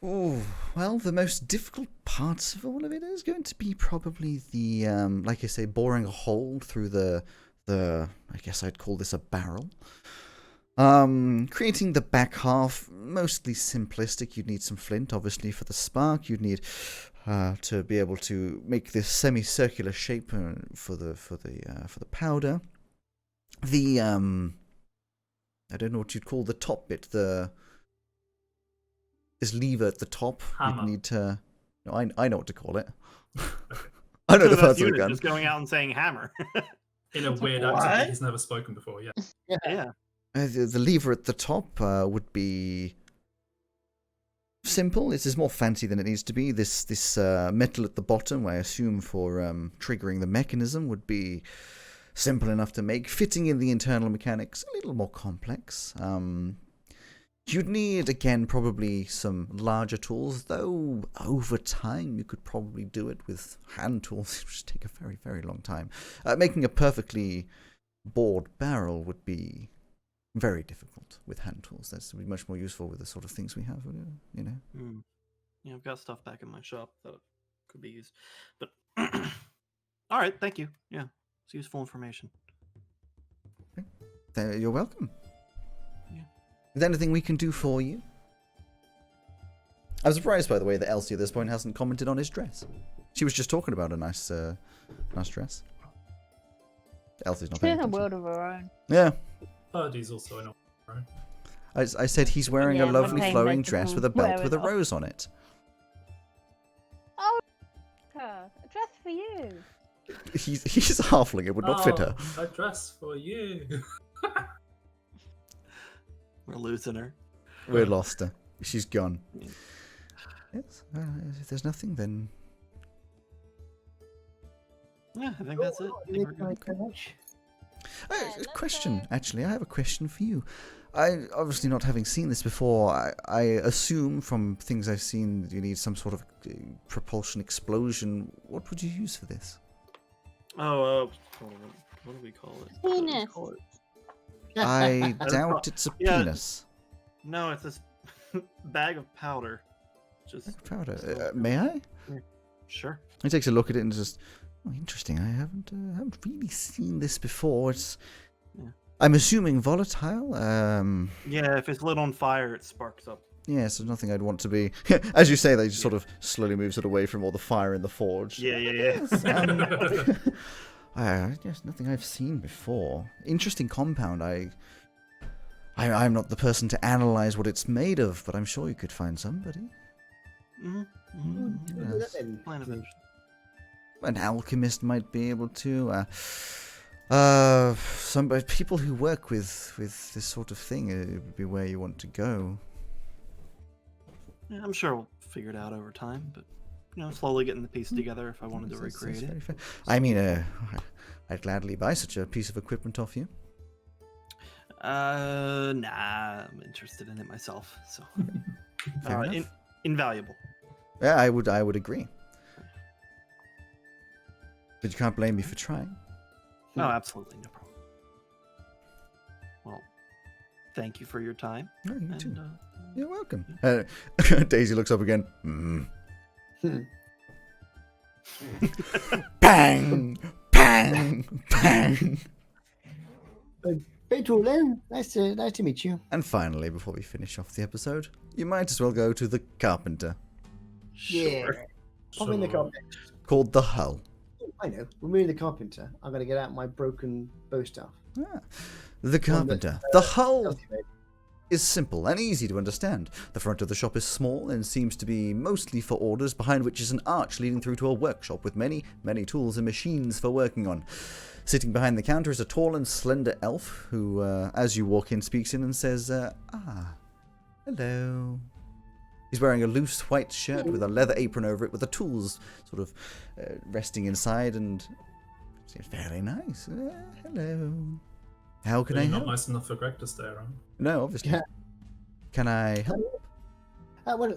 Oh, well, the most difficult parts of all of it is going to be probably the, like I say, boring a hole through the I guess I'd call this a barrel. Creating the back half, mostly simplistic. You'd need some flint, obviously, for the spark. You'd need to be able to make this semicircular shape for the powder. The I don't know what you'd call the top bit. This lever at the top. Hammer. You'd need to. No, I know what to call it. I know the parts of the gun. Just going out and saying hammer. In a weird accent he's never spoken before. Yeah. Yeah. The lever at the top would be simple. This is more fancy than it needs to be. This metal at the bottom, I assume for triggering the mechanism, would be simple enough to make. Fitting in the internal mechanics, a little more complex. You'd need, again, probably some larger tools, though over time you could probably do it with hand tools. It would just take a very, very long time. Making a perfectly bored barrel would be very difficult with hand tools. That's would be much more useful with the sort of things we have, you know. Yeah, I've got stuff back in my shop that could be used. But all right, thank you. Yeah, it's useful information. You're welcome. Yeah. Is there anything we can do for you? I'm surprised, by the way, that Elsie at this point hasn't commented on his dress. She was just talking about a nice dress. Elsie's not paying She's in a attention. world of her own. Yeah. Birdie's also in a right? I said he's wearing a Yeah, lovely I'm flowing paying dress attention with a belt where with a it is. rose on it. Oh, a dress for you. He's a halfling. It would not fit her. A dress for you. We're losing her. We lost her. She's gone. Yeah. Yes. If there's nothing, then Yeah, I think that's it. I think we're good. A question, actually. I have a question for you. I obviously not having seen this before, I assume from things I've seen you need some sort of propulsion explosion. What would you use for this? Oh, what do we call it? What do we Penis. call it? I doubt it's a Yeah. penis. No, it's this bag of powder. Just Powder. May I? sure. He takes a look at it and just, oh, interesting. I haven't really seen this before. It's, Yeah. I'm assuming volatile. Yeah, if it's lit on fire, it sparks up. Yeah, so nothing I'd want to be. As you say, they just sort of slowly moves it away from all the fire in the forge. Yeah. Yes, yes, nothing I've seen before. Interesting compound. I'm not the person to analyze what it's made of, but I'm sure you could find somebody. Mm-hmm. Yes. Plan of interest. An alchemist might be able to. Some people who work with this sort of thing, it would be where you want to go. Yeah, I'm sure we'll figure it out over time, but slowly getting the piece together if I wanted to That's recreate very it. fair. I mean, I'd gladly buy such a piece of equipment off you. Nah, I'm interested in it myself. So, Fair enough. Invaluable. Yeah, I would agree. But you can't blame me for trying. No, absolutely no problem. Well, thank you for your time. No, you too. And, You're welcome. Daisy looks up again. Bang! Bang! Bang! Very cool, then. Nice to meet you. And finally, before we finish off the episode, you might as well go to the carpenter, Yeah. Pop in the carpenter. called the Hull. I know. Remove the carpenter. I'm going to get out my broken bow staff. Ah, the carpenter. The Hull is simple and easy to understand. The front of the shop is small and seems to be mostly for orders, behind which is an arch leading through to a workshop with many, many tools and machines for working on. Sitting behind the counter is a tall and slender elf who, as you walk in, speaks in and says, hello. He's wearing a loose white shirt with a leather apron over it with the tools sort of resting inside, and seems very nice. Hello. How can I Really help? not nice enough for Greg to stay around. No, obviously. Yeah. Can I help? Well,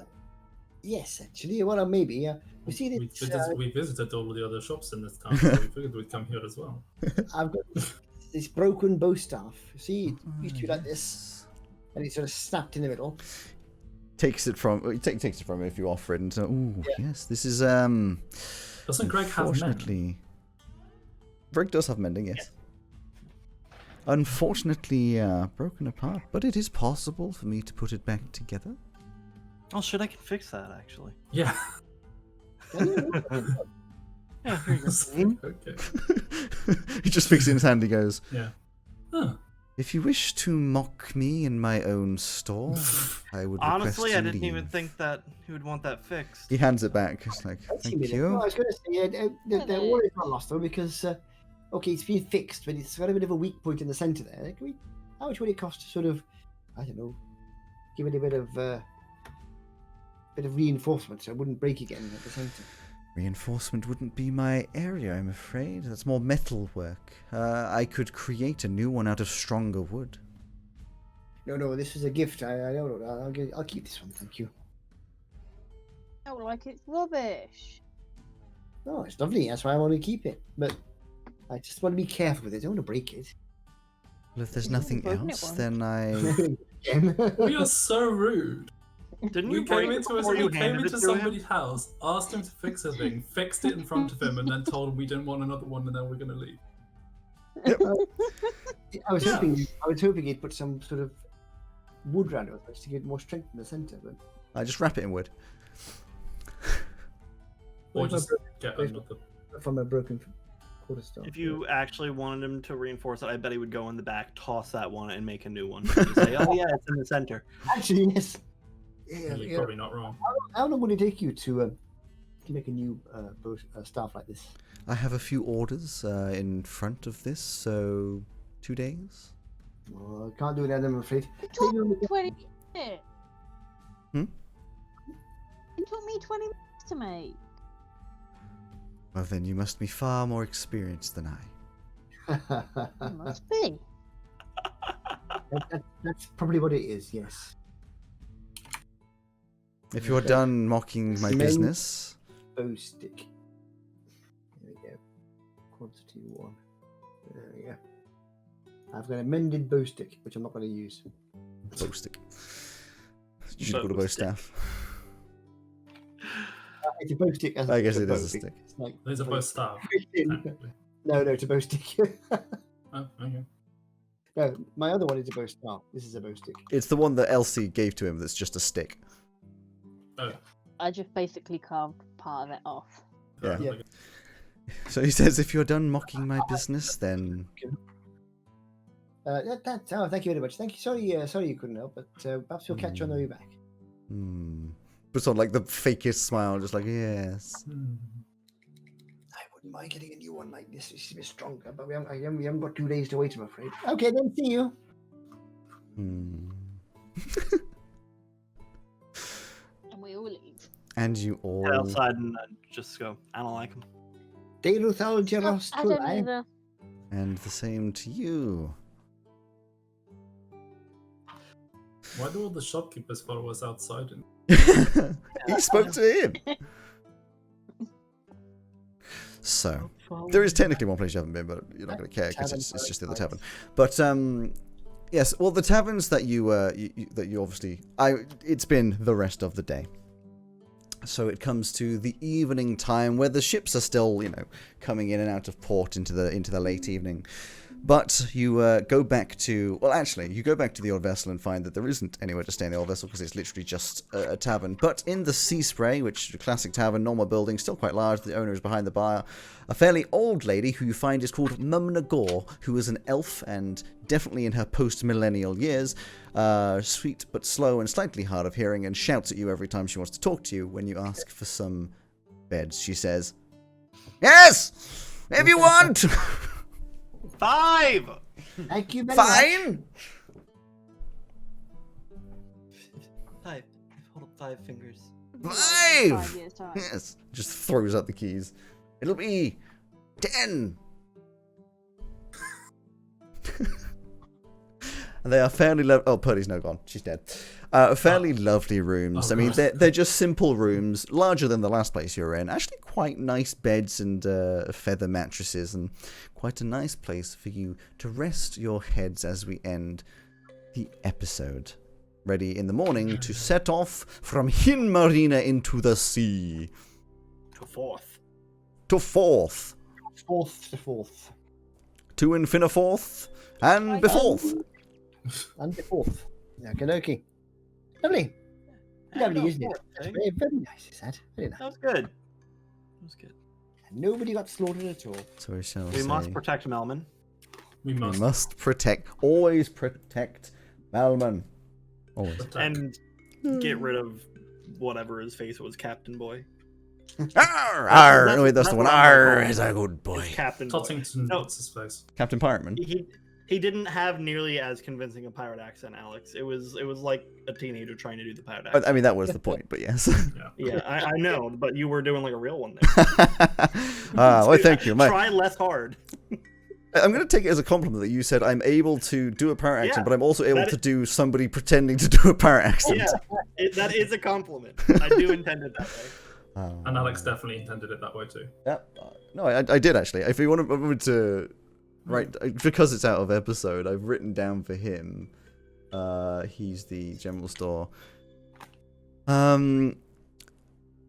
yes, actually. Well, maybe. We see We this. we visited all the other shops in this town, so we figured we'd come here as well. I've got this broken bow staff. See, it used to be like this, and it's sort of snapped in the middle. Takes it from takes it from him if you offer it, and ooh, yes, this is Doesn't Greg have men? unfortunately, Greg does have mending, yes. Unfortunately, broken apart, but it is possible for me to put it back together. oh shit, I can fix that actually. Yeah. Yeah, here you go. Okay. He just fixes it in his hand. He goes, Yeah. Huh. "If you wish to mock me in my own store, I would Honestly, I request you didn't even leave." think that he would want that fixed. He hands it back. It's like, Wait a thank minute. you. No, I was going to say the order is not lost though, because okay, it's been fixed, but it's got a bit of a weak point in the centre there. Like, how much would it cost to sort of, I don't know, give it a bit of reinforcement so it wouldn't break again at the centre? Reinforcement wouldn't be my area, I'm afraid. That's more metal work. I could create a new one out of stronger wood. No, this is a gift. I don't know. I'll keep this one, thank you. Oh, like it's rubbish. No, it's lovely. That's why I want to keep it. But I just want to be careful with it. I don't want to break it. Well, if there's You've nothing broken it else, once. then I... Again. We are so rude. Didn't We you came break it into before you came handed into it to him? somebody's house, asked him to fix a thing, fixed it in front of him, and then told him we didn't want another one, and then we're gonna leave. I was Yeah. hoping he'd put some sort of wood around it to get more strength in the centre. But I just wrap it in wood. Or What if I just broke get it under the. from a broken quarterstaff. If you actually wanted him to reinforce it, I bet he would go in the back, toss that one, and make a new one. And say, oh yeah, it's in the center. Actually, yes. You're Yeah. probably not wrong. How long would it take you to make a new staff like this? I have a few orders in front of this, so 2 days? Well, I can't do that, I'm afraid. It took Maybe me we 20 minutes. Hmm? It took me 20 minutes to make. Well, then you must be far more experienced than I. It must be. That's probably what it is, yes. If you're Okay. done mocking my Men- business, Bow stick. There we go. Quantity 1. There we go. I've got a mended bow stick, which I'm not going to use. bow stick. You should call it a bow staff. It's a bow stick. As I guess a it bow is a stick. It's like There's a bow staff. technically. No, it's a bow stick. Oh, okay. No, my other one is a bow staff. This is a bow stick. It's the one that Elsie gave to him that's just a stick. Oh, I just basically carved part of it off. Yeah. Yeah. okay. So he says, if you're done mocking my business, then... Oh, thank you very much. Thank you. Sorry you couldn't help, but perhaps we'll catch you on the way back. Puts on like the fakest smile, just like, yes. Hmm. mind getting a new one like this. It's a bit stronger, but we haven't got 2 days to wait, I'm afraid. Okay, then see you. Hmm. And we all leave. And you all. Head outside and just go. I don't like him. Deiruthal Geros I don't either. And the same to you. Why do all the shopkeepers follow us outside? And He spoke to him. So, there is technically one place you haven't been, but you're not going to care because it's just the other tavern. But yes, well, the taverns that you obviously, it's been the rest of the day. So it comes to the evening time where the ships are still, coming in and out of port into the late evening. But you go back to... Well, actually, you go back to the old vessel and find that there isn't anywhere to stay in the old vessel because it's literally just a tavern. But in the Sea Spray, which is a classic tavern, normal building, still quite large, the owner is behind the bar, a fairly old lady who you find is called Mumna Gore, who is an elf and definitely in her post-millennial years, sweet but slow and slightly hard of hearing, and shouts at you every time she wants to talk to you when you ask for some beds. She says, "Yes! If you want!" 5! Thank you very much. Fine! 5. Hold up 5 fingers. 5! Years' time. Yes. Just throws out the keys. It'll be 10. And they are fairly oh, Purdy's now gone. She's dead. Fairly lovely rooms. Oh, I mean, nice. they're just simple rooms, larger than the last place you were in. Actually, quite nice beds and feather mattresses, and quite a nice place for you to rest your heads as we end the episode. Ready in the morning to set off from Hin Marina into the sea. To 4th. To Forth. Fourth to fourth. To Infiniforth. And Beforth. And the fourth. Okie. Lovely. Lovely, isn't it? Very, very nice, is that? Very nice. That was good. That was good. And nobody got slaughtered at all. So we shall We say. must protect Melman. we We must. must protect. Always protect Malman. Always. Attack. And get rid of whatever his face was, Captain Boy. Arr! Arr! That's- Oh, wait, that's the that's one. what I'm Arr calling is him. a good boy. It's Captain Boy. Tottington, No. what's his face? Captain Pirateman. He didn't have nearly as convincing a pirate accent, Alex. It was like a teenager trying to do the pirate accent. I mean, that was the point, but yes. Yeah, I know, but you were doing like a real one there. Well, thank you. Try less hard. I'm going to take it as a compliment that you said I'm able to do a pirate accent, Yeah, but I'm also able that to is- do somebody pretending to do a pirate accent. Yeah, that is a compliment. I do intend it that way. And Alex definitely intended it that way too. Yeah, no, I did actually. If you wanted to, right, because it's out of episode, I've written down for him. He's the general store. Actually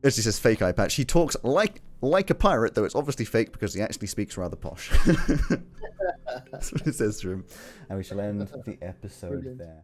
says fake eye patch. He talks like a pirate, though it's obviously fake because he actually speaks rather posh. That's what it says to him. And we shall end the episode Brilliant. there.